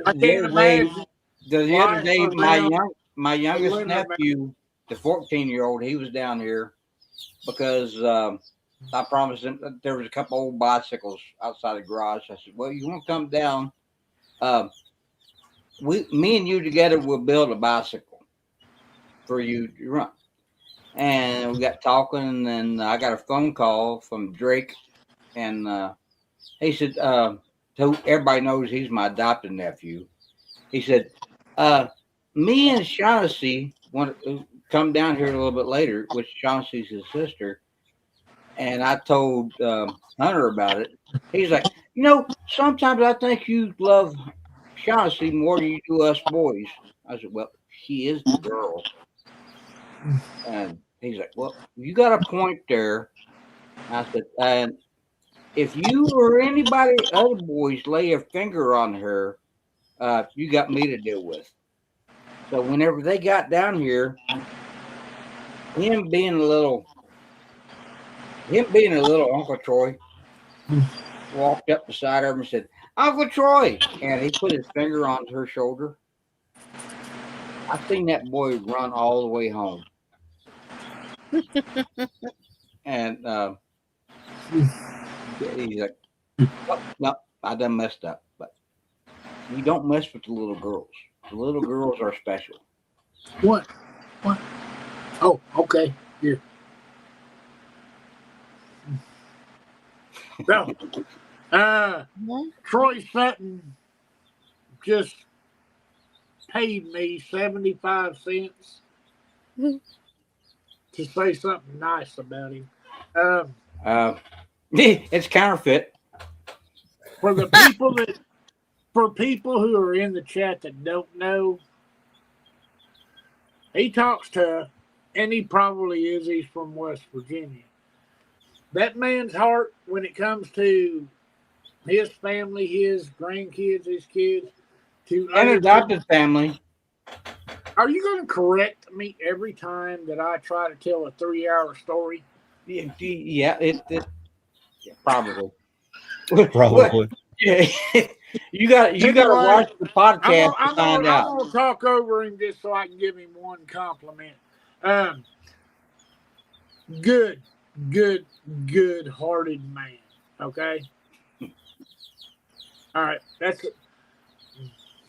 other day, my youngest nephew, the 14-year-old, he was down here because I promised him that there was a couple old bicycles outside the garage. I said, "Well, you want to come down? Me and you together will build a bicycle for you to run." And we got talking, and then I got a phone call from Drake, and he said, so everybody knows he's my adopted nephew. He said, me and Shaughnessy want to come down here a little bit later, which Shaughnessy's his sister. And I told Hunter about it. He's like, sometimes I think you love Shaughnessy more than you do us boys. I said, well, she is the girl. And he's like, well, you got a point there. I said, and if you or anybody, other boys, lay a finger on her, you got me to deal with. So whenever they got down here, him being a little Uncle Troy, walked up beside her and said, "Uncle Troy," and he put his finger on her shoulder. I seen that boy run all the way home. And he's like, "Oh, no, I done messed up." But you don't mess with the little girls. The little girls are special. What? Oh, okay. Yeah. So, Troy Sutton just paid me 75 cents to say something nice about him. It's counterfeit. For people who are in the chat that don't know, he talks tough, and he probably is. He's from West Virginia. That man's heart, when it comes to his family, his grandkids, his kids, and adopted family. Are you going to correct me every time that I try to tell a 3-hour story? Yeah, probably. Probably. Yeah. You got to watch the podcast to find out. I'm gonna talk over him just so I can give him one compliment. Good hearted man. Okay. All right, that's it.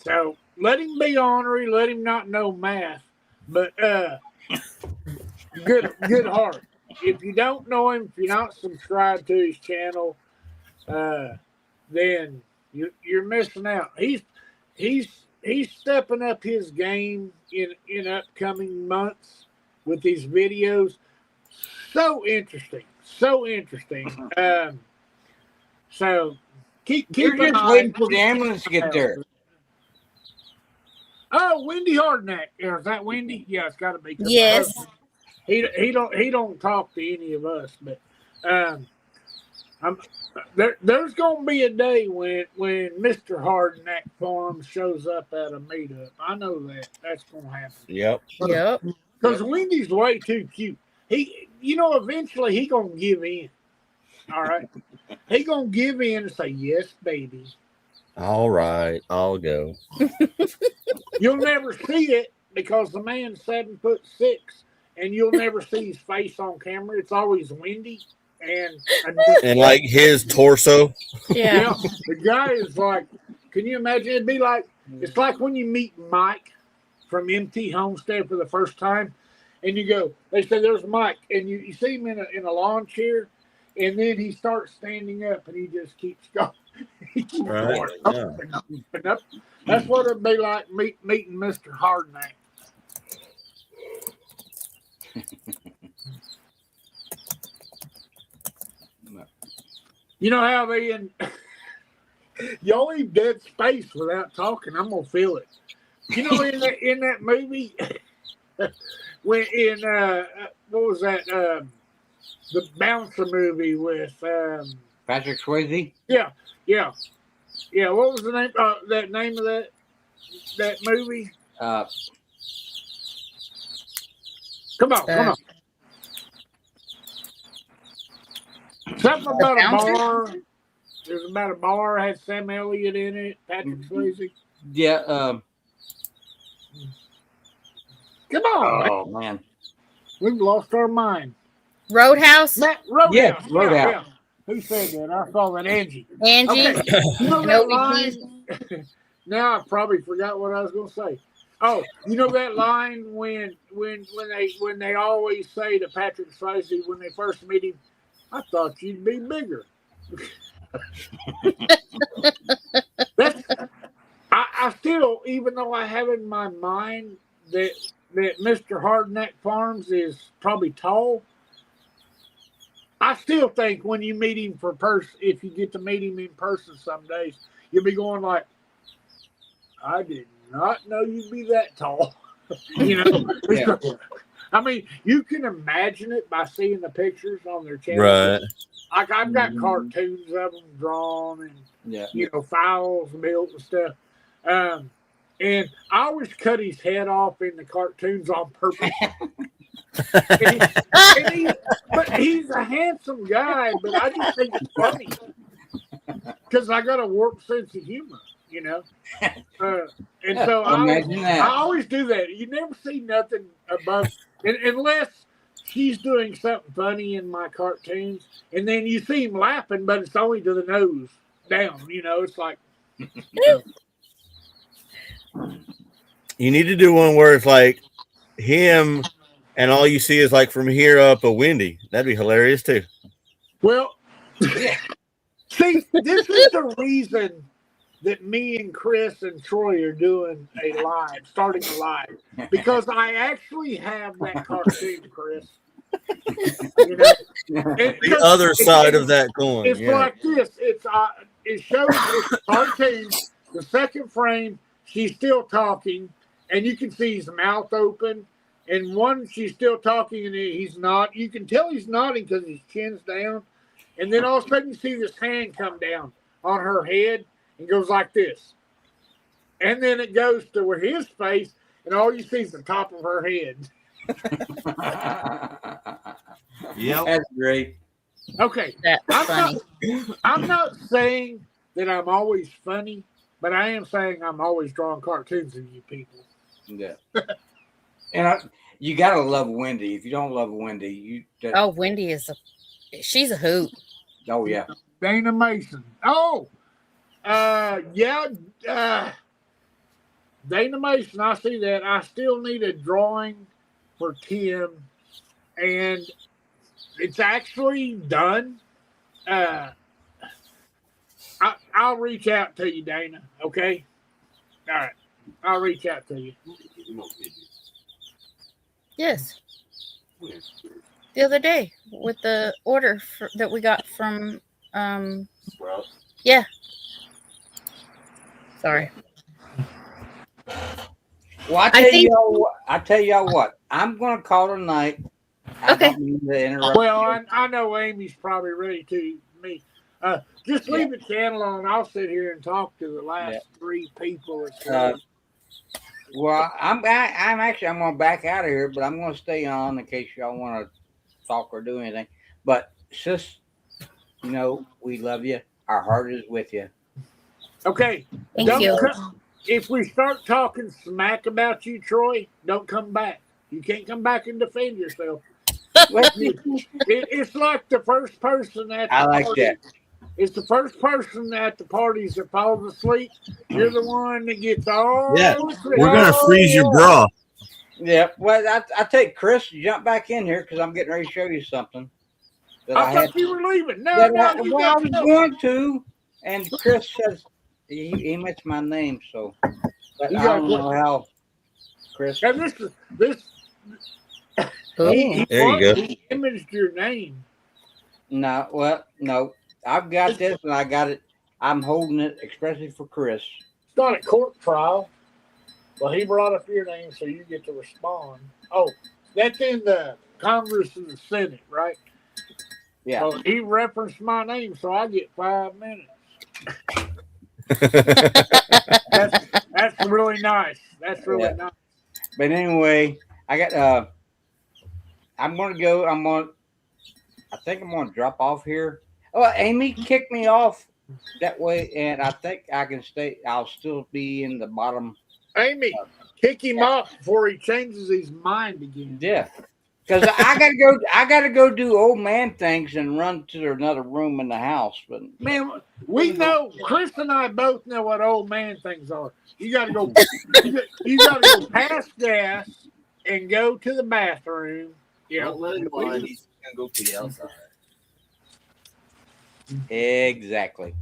So let him be ornery, let him not know math, but good heart. If you don't know him, if you're not subscribed to his channel, then you're missing out. He's stepping up his game in upcoming months with these videos. So interesting. So keep You're just waiting for the ambulance to get there. Oh, Wendy Hardnack. Is that Wendy? Yeah, it's got to be. Yes. He don't talk to any of us, but there's gonna be a day when Mr. Hardnack Farm shows up at a meetup. I know that's gonna happen. Yep. Because Wendy's way too cute. Eventually he gonna give in. All right, he gonna give in and say yes, baby. All right, I'll go. You'll never see it because the man's 7'6", and you'll never see his face on camera. It's always Wendy and like his torso. Yeah, the guy is like. Can you imagine? It's like when you meet Mike from MT Homestead for the first time, and you go. They say there's Mike, and you see him in a lawn chair, and then he starts standing up, and he just keeps going. He keeps going up and up and up. That's what it'd be like meeting Mr. Hardnack. You know how y'all leave dead space without talking. I'm gonna feel it. You know, in that movie, when what was that? The Bouncer movie with Patrick Swayze. Yeah. What was the name? That name of that movie? Come on. Something about a bar. There's about a bar. Had Sam Elliott in it. Patrick Swayze. Yeah. Come on. Oh man, we've lost our mind. Roadhouse. Roadhouse. Yes, Roadhouse. Yeah. Who said that? I saw that Angie. Okay. You know that line? Now I probably forgot what I was going to say. Oh, you know that line when they always say to Patrick Swayze when they first meet him, I thought you'd be bigger. I still, even though I have in my mind that Mr. Hardnack Farms is probably tall, I still think when you meet him if you get to meet him in person some days, you'll be going like, I did not know you'd be that tall. Yeah. I mean, you can imagine it by seeing the pictures on their channel. Right. Like I've got cartoons of them drawn and files built and stuff. And I always cut his head off in the cartoons on purpose. But he's a handsome guy, but I just think it's funny because I got a warped sense of humor, and so I always do that. You never see nothing above, unless she's doing something funny in my cartoons, and then you see him laughing, but it's only to the nose down. It's like. You need to do one where it's like him and all you see is like from here up a Wendy. That'd be hilarious too. Well, see, this is the reason that me and Chris and Troy are doing starting a live, because I actually have that cartoon, Chris. You know, The other side of that coin. it's like this. It shows it's a cartoon. The second frame, she's still talking, and you can see his mouth open. And one, she's still talking, and he's not. You can tell he's nodding because his chin's down. And then all of a sudden, you see this hand come down on her head and goes like this. And then it goes to where his face, and all you see is the top of her head. Yeah, that's great. Okay, That's funny. I'm not saying that I'm always funny, but I am saying I'm always drawing cartoons of you people. Yeah. And you gotta love Wendy. If you don't love Wendy, you just, Oh, Wendy she's a hoot. oh yeah. Dana Mason. Oh, yeah. Dana Mason. I see that. I still need a drawing for Tim, and it's actually done. I'll reach out to you, Dana. Okay. All right. I'll reach out to you. Yes. The other day with the order that we got from yeah. Sorry. Well, I tell y'all what. I'm gonna call tonight. Okay. I don't mean to interrupt Well, you. I know Amy's probably ready to me. Just leave the channel on. I'll sit here and talk to the last three people. Well, I'm gonna back out of here, but I'm gonna stay on in case y'all want to talk or do anything. But sis, we love you. Our heart is with you. Okay. Thank you. If we start talking smack about you, Troy, don't come back. You can't come back and defend yourself. It's like the first person at the party. That. It's the first person at the parties that falls asleep. You're the one that gets all. Yeah, we're gonna freeze your bra. Yeah. Well, I take Chris to jump back in here because I'm getting ready to show you something. I thought you were leaving. No, I was going to, and Chris says he mentioned my name, so but I don't know how. Chris. And this. There you go. He imaged your name. No. I've got this, and I got it. I'm holding it expressly for Chris. It's not a court trial. Well, he brought up your name, so you get to respond. Oh, that's in the Congress and the Senate, right? Yeah. So he referenced my name, so I get 5 minutes. That's really nice. That's really nice. But anyway, I got. I'm gonna go. I think I'm gonna drop off here. Oh, Amy kicked me off that way, and I think I can stay. I'll still be in the bottom. Amy, kick him off before he changes his mind again. Yeah, because I gotta go do old man things and run to another room in the house. But man, we know. Chris and I both know what old man things are. You got to go. You got to go past gas and go to the bathroom. Yeah, Don't let him mind. He's gonna go pee outside. Exactly.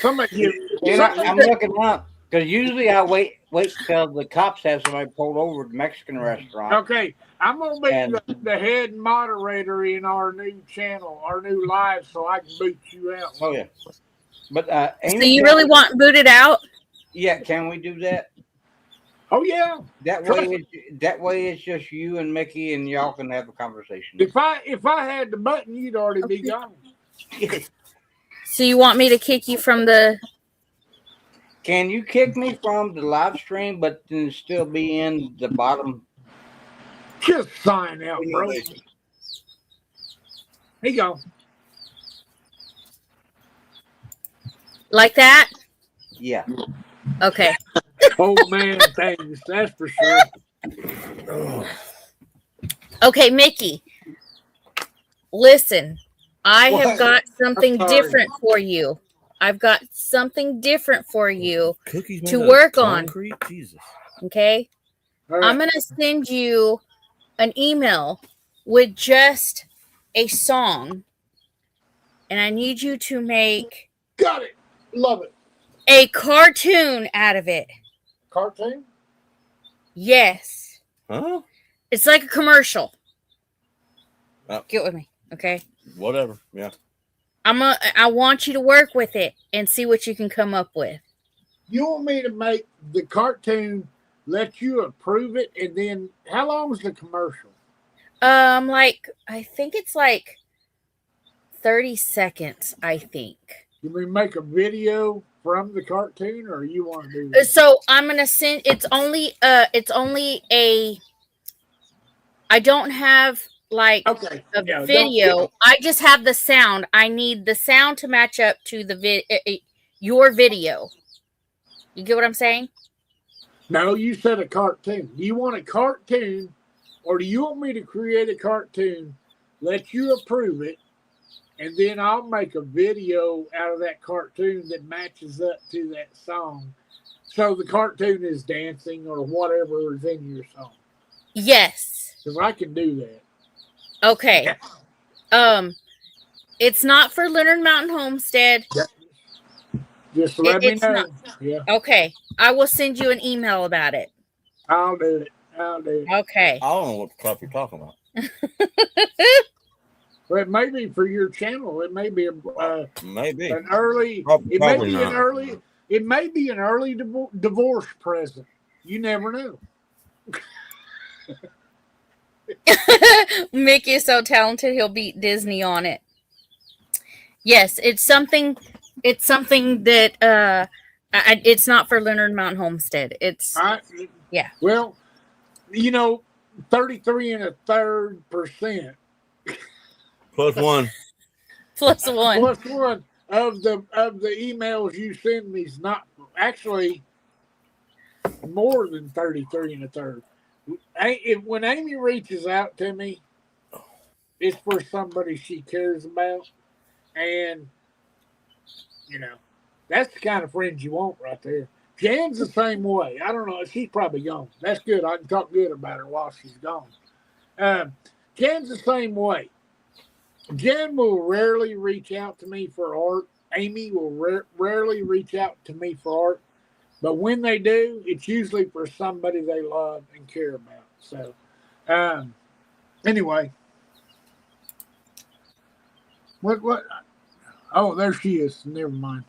I'm looking up because usually I wait till the cops have somebody pulled over at the Mexican restaurant. Okay, I'm gonna be the head moderator in our new channel, our new live, so I can boot you out. Oh yeah, but so you really want booted out? Yeah, can we do that? Oh yeah. That way it's just you and Mickey, and y'all can have a conversation. If I had the button, you'd already be gone. So you want me to kick you from the? Can you kick me from the live stream, but then still be in the bottom? Just sign out, bro. Here you go. Like that? Yeah. Okay. Old man things, that's for sure. Okay, Mickey. Listen, I have got something different for you. I've got something different for you to work on. Jesus. Okay? Right. I'm going to send you an email with just a song, and I need you to make Got it. Love it. a cartoon out of it. Cartoon? Yes. Huh? It's like a commercial. Oh. Get with me, okay? Whatever. Yeah. I want you to work with it and see what you can come up with. You want me to make the cartoon, let you approve it, and then how long is the commercial? Like I think it's like 30 seconds, I think. You mean make a video from the cartoon, or you want to do that? So I'm gonna send. It's only a. I don't have like Okay. a Yeah, video. I just have the sound. I need the sound to match up to the your video. You get what I'm saying? No, you said a cartoon. Do you want a cartoon, or do you want me to create a cartoon, let you approve it, and then I'll make a video out of that cartoon that matches up to that song? So the cartoon is dancing or whatever is in your song. Yes. Because I can do that. Okay. It's not for Leonard Mountain Homestead. Just let me know. Not. Yeah. Okay. I will send you an email about it. I'll do it. Okay. I don't know what the crap you're talking about. Well, it may be for your channel. It may be maybe an early. Probably it may be not. an early. It may be an early divorce present. You never know. Mickey is so talented he'll beat Disney on it. Yes, it's something that it's not for Leonard Mountain Homestead. It's yeah. Well, 33 1/3% plus one. Plus one. Plus one of the emails you send me is not actually more than 33 1/3. When Amy reaches out to me, it's for somebody she cares about, and that's the kind of friends you want right there. Jan's the same way. I don't know. She's probably gone. That's good. I can talk good about her while she's gone. Jan's the same way. Jan will rarely reach out to me for art. Amy will rarely reach out to me for art. But when they do, it's usually for somebody they love and care about. So, anyway. What? Oh, there she is. Never mind.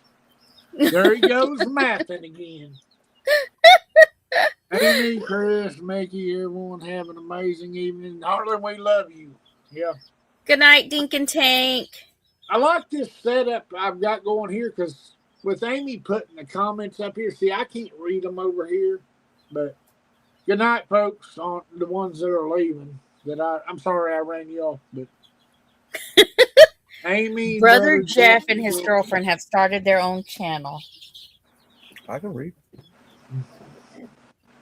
There he goes, mathing again. Amy, Chris, Mickey, everyone have an amazing evening. Harlan, we love you. Yeah. Good night, Dink and Tank. I like this setup I've got going here because with Amy putting the comments up here, see, I can't read them over here. But good night, folks, on the ones that are leaving. I'm sorry I ran you off, but Amy, Brother Jeff and his girlfriend have started their own channel. I can read.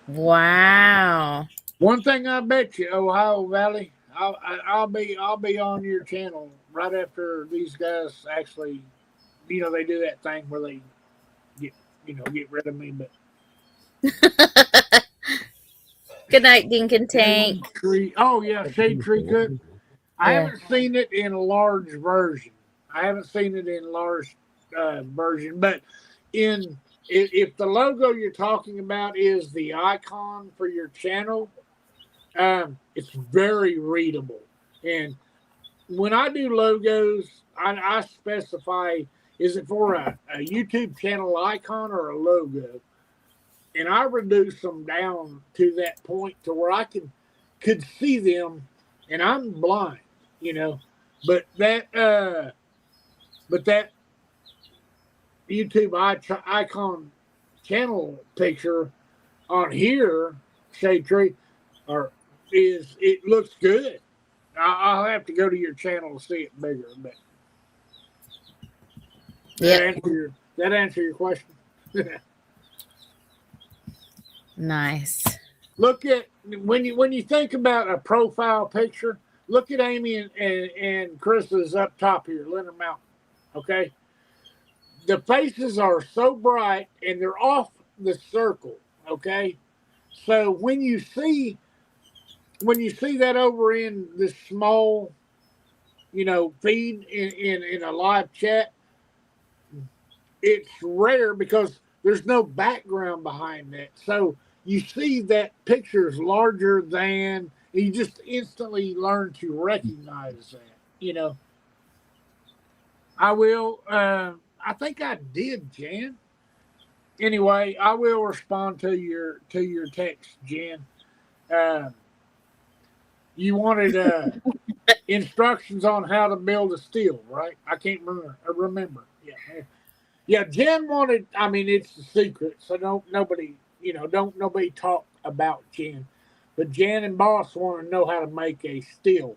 Wow. One thing I bet you, Ohio Valley, I'll be on your channel right after these guys actually, they do that thing where they get rid of me. But good night, Dink and Tank. Oh yeah, Shade Tree Cook. I haven't seen it in a large version. But if the logo you're talking about is the icon for your channel, it's very readable. And when I do logos, I specify, is it for a YouTube channel icon or a logo? And I reduce them down to that point to where I could see them, and I'm blind, But that YouTube icon channel picture on here, Shade Tree, it looks good. I'll have to go to your channel to see it bigger, but that answer your question. Nice. Look at when you think about a profile picture. Look at Amy and Chris's up top here, Leonard Mountain. Okay, the faces are so bright and they're off the circle. Okay, so when you see when you see that over in this small, feed in a live chat, it's rare because there's no background behind that. So you see that picture is larger than, and you just instantly learn to recognize that. I will. I think I did, Jan. Anyway, I will respond to your text, Jan. You wanted instructions on how to build a steel, right? I can't remember. Yeah. Jan wanted. I mean, it's a secret, so don't nobody talk about Jan. But Jan and Boss want to know how to make a steel,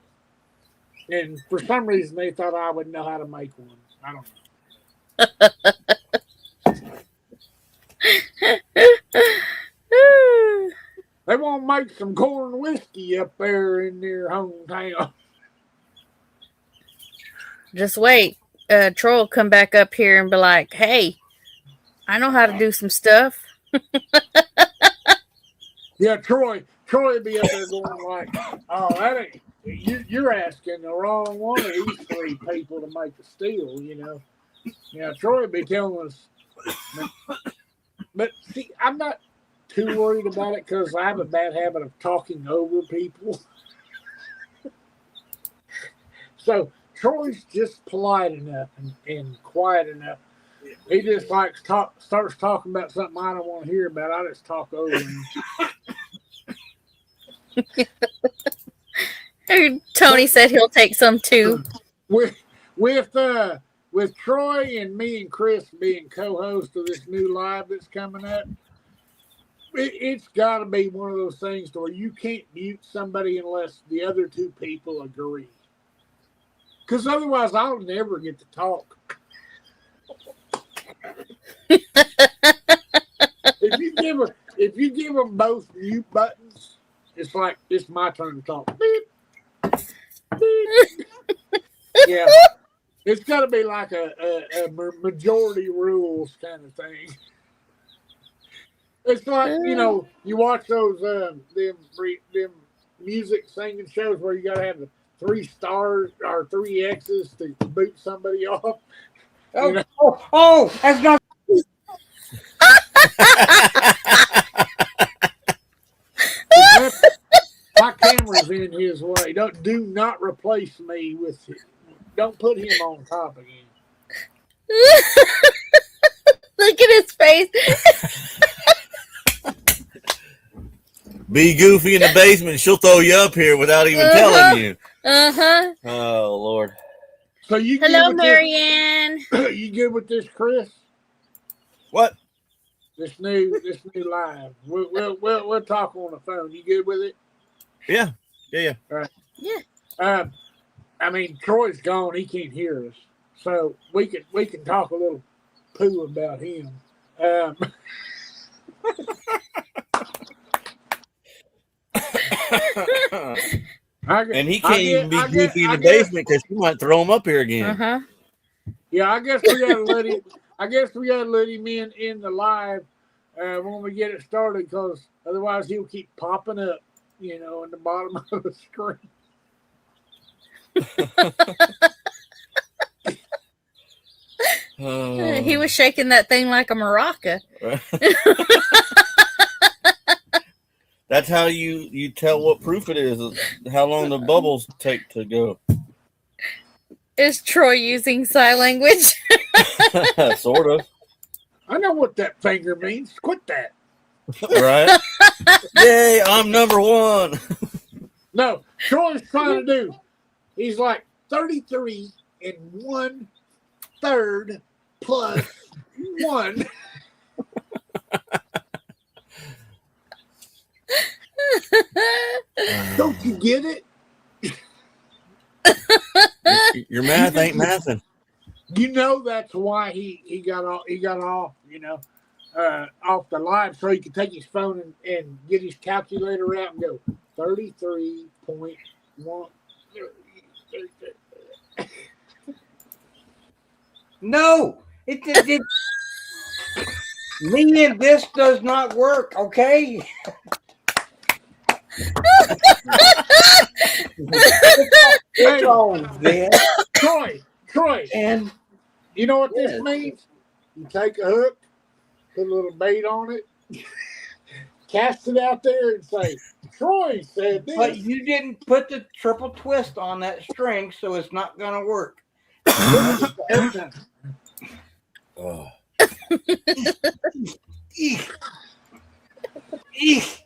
and for some reason they thought I would know how to make one. I don't know. They want to make some corn whiskey up there in their hometown. Just wait. Troy will come back up here and be like, "Hey, I know how to do some stuff." Yeah, Troy would be up there going like, "Oh, that ain't you're asking the wrong one of these three people to make a steel." Yeah, Troy would be telling us. But see, I'm not too worried about it because I have a bad habit of talking over people. So Troy's just polite enough and quiet enough. He just starts talking about something I don't want to hear about. I just talk over him. Tony said he'll take some too. With Troy and me and Chris being co-hosts of this new live that's coming up, it's got to be one of those things where you can't mute somebody unless the other two people agree. Because otherwise, I'll never get to talk. If you give them both mute buttons, it's like it's my turn to talk. Beep. Beep. Yeah, it's got to be like a majority rules kind of thing. It's like you watch those them music singing shows where you got to have the 3 stars or 3 X's to boot somebody off. That's not. My camera's in his way. Do not replace me with it. Don't put him on top again. Look at his face. Be goofy in the basement. She'll throw you up here without even telling you. Uh-huh. Oh, Lord. So you Hello, Marianne. You good with this, Chris? What? This new live. We'll talk on the phone. You good with it? Yeah. All right. Yeah. I mean, Troy's gone. He can't hear us, so we can talk a little poo about him. And he can't even be goofy in the basement because he might throw him up here again. Uh-huh. Yeah, I guess we gotta let him. I guess we gotta let him in the live when we get it started, because otherwise he'll keep popping up, in the bottom of the screen. He was shaking that thing like a maraca. That's how you tell what proof it is, how long the bubbles take to go. Is Troy using sign language? Sort of. I know what that finger means. Quit that. Right? Yay, I'm number 1. No, Troy's trying to do. He's like 33 1/3 plus 1. Don't you get it? Your math ain't mathing. That's why he got off. He got off. Off the live, so he could take his phone and get his calculator out and go 33.1. No, it me and this does not work. Okay. It's all this. Troy, And you know what Yes. this means? You take a hook, put a little bait on it, cast it out there, and say, "Troy said this." but you didn't put the triple twist on that string, so it's not gonna work. Oh. Eek. Eek.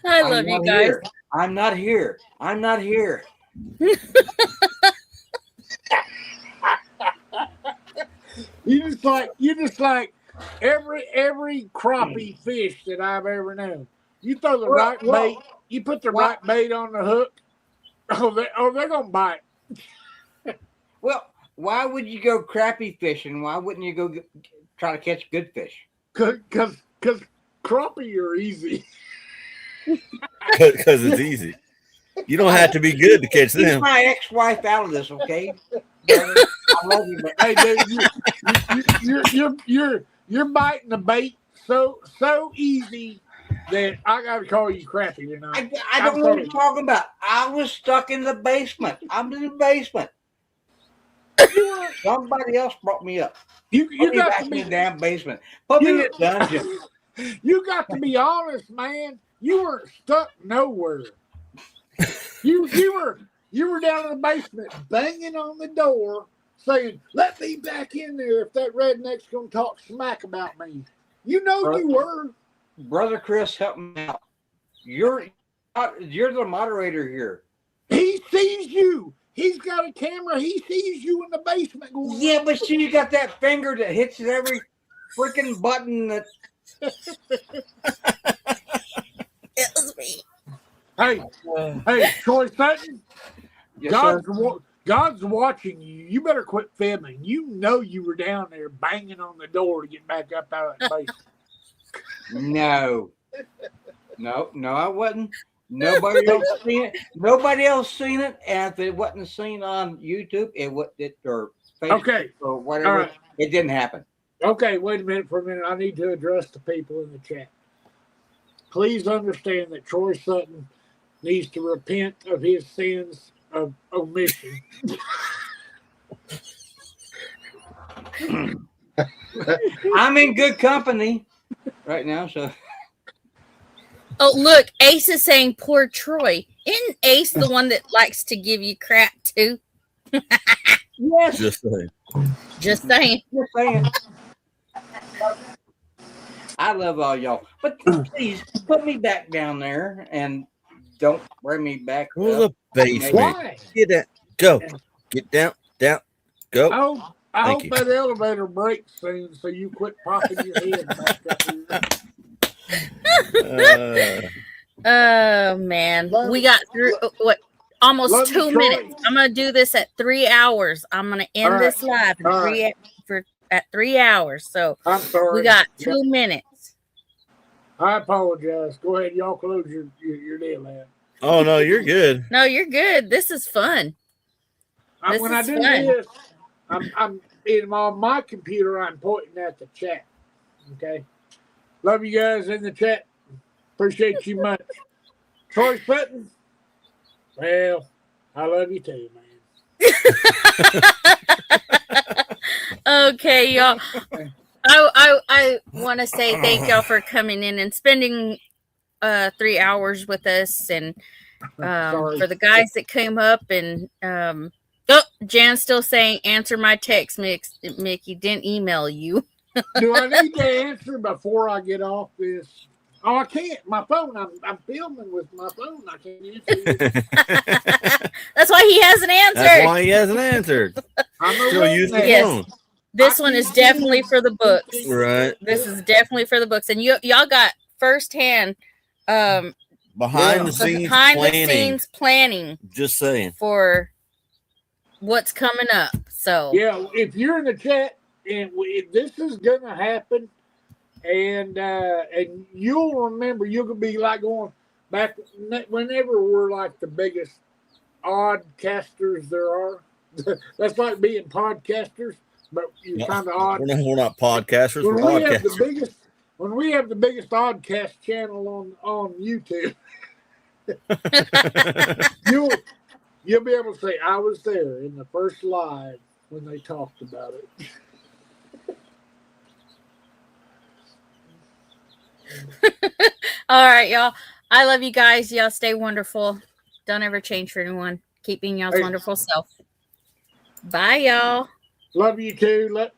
I love you guys. Here. I'm not here. I'm not here. You just like every crappie fish that I've ever known. You throw the right bait, you put the right bait on the hook. They're gonna bite. Well, why would you go crappie fishing? Why wouldn't you go try to catch good fish? Cause crappie are easy. Because it's easy. You don't have to be good to catch Keep them. my ex-wife out of this, okay? Brother, I love you, but Hey, dude, you're biting the bait so easy that I got to call you crappy tonight. I don't know what you're talking about. I was stuck in the basement. I'm in the basement. Somebody else brought me up. You Put me got back to in be the damn basement. Put me in the dungeon. You got to be honest, man. You weren't stuck nowhere. You were down in the basement banging on the door saying, "Let me back in there if that redneck's gonna talk smack about me." You know you were. Brother Chris, help me out. You're the moderator here. He sees you. He's got a camera. He sees you in the basement going, Yeah, but see, you got that finger that hits every freaking button that. It was me. Hey, Troy Sutton, Yes, sir. God's watching you. You better quit fibbing. You know you were down there banging on the door to get back up out of that basement. No, I wasn't. Nobody else seen it. Nobody else seen it. And if it wasn't seen on YouTube, or Facebook Okay. or whatever, All right. It didn't happen. Okay, wait a minute for a minute. I need to address the people in the chat. Please understand that Troy Sutton needs to repent of his sins of omission. I'm in good company right now, so. Oh, look, Ace is saying poor Troy. Isn't Ace the one that likes to give you crap too? Yes. Just saying. Just saying. Just saying. I love all y'all, but please put me back down there and don't bring me back Well, up. the basement. Why? Get that. Go. Get down. Go. I Thank hope you. that elevator breaks soon so you quit popping your head back up here. Oh man, we got through what almost Love you, 2 Troy. minutes. I'm gonna do this at 3 hours. I'm gonna end All this live in All at 3 hours. So I'm sorry. we got Yep. 2 minutes. I apologize. Go ahead, y'all close your deal, man. Oh no, you're good. No, you're good. This is fun. This When I is do fun. this, I'm on my computer. I'm pointing at the chat. Okay, love you guys in the chat. Appreciate you much. Troy Sutton. Well, I love you too, man. Okay, y'all. I want to say thank y'all for coming in and spending 3 hours with us, and for the guys that came up and Jan's still saying answer my text, Mickey didn't email you. Do I need to answer before I get off this? Oh, I can't. My phone. I'm filming with my phone. I can't answer. That's why he hasn't answered. That's why he hasn't answered. I'm a Still using the redneck. Yes. phone. This one is definitely for the books. Right. This is definitely for the books, and y'all got firsthand Behind the scenes behind the planning. scenes planning Just saying. for what's coming up. So Yeah, if you're in the chat and this is gonna happen, and you'll remember, you'll be like going back whenever we're like the biggest oddcasters there are. That's like being podcasters, but you're kind of odd. We're not podcasters. We're When we have podcasters. the biggest oddcast channel on YouTube, You'll be able to say I was there in the first live when they talked about it. All right, y'all. I love you guys. Y'all stay wonderful. Don't ever change for anyone. Keep being y'all's wonderful self. Bye, y'all. Love you too.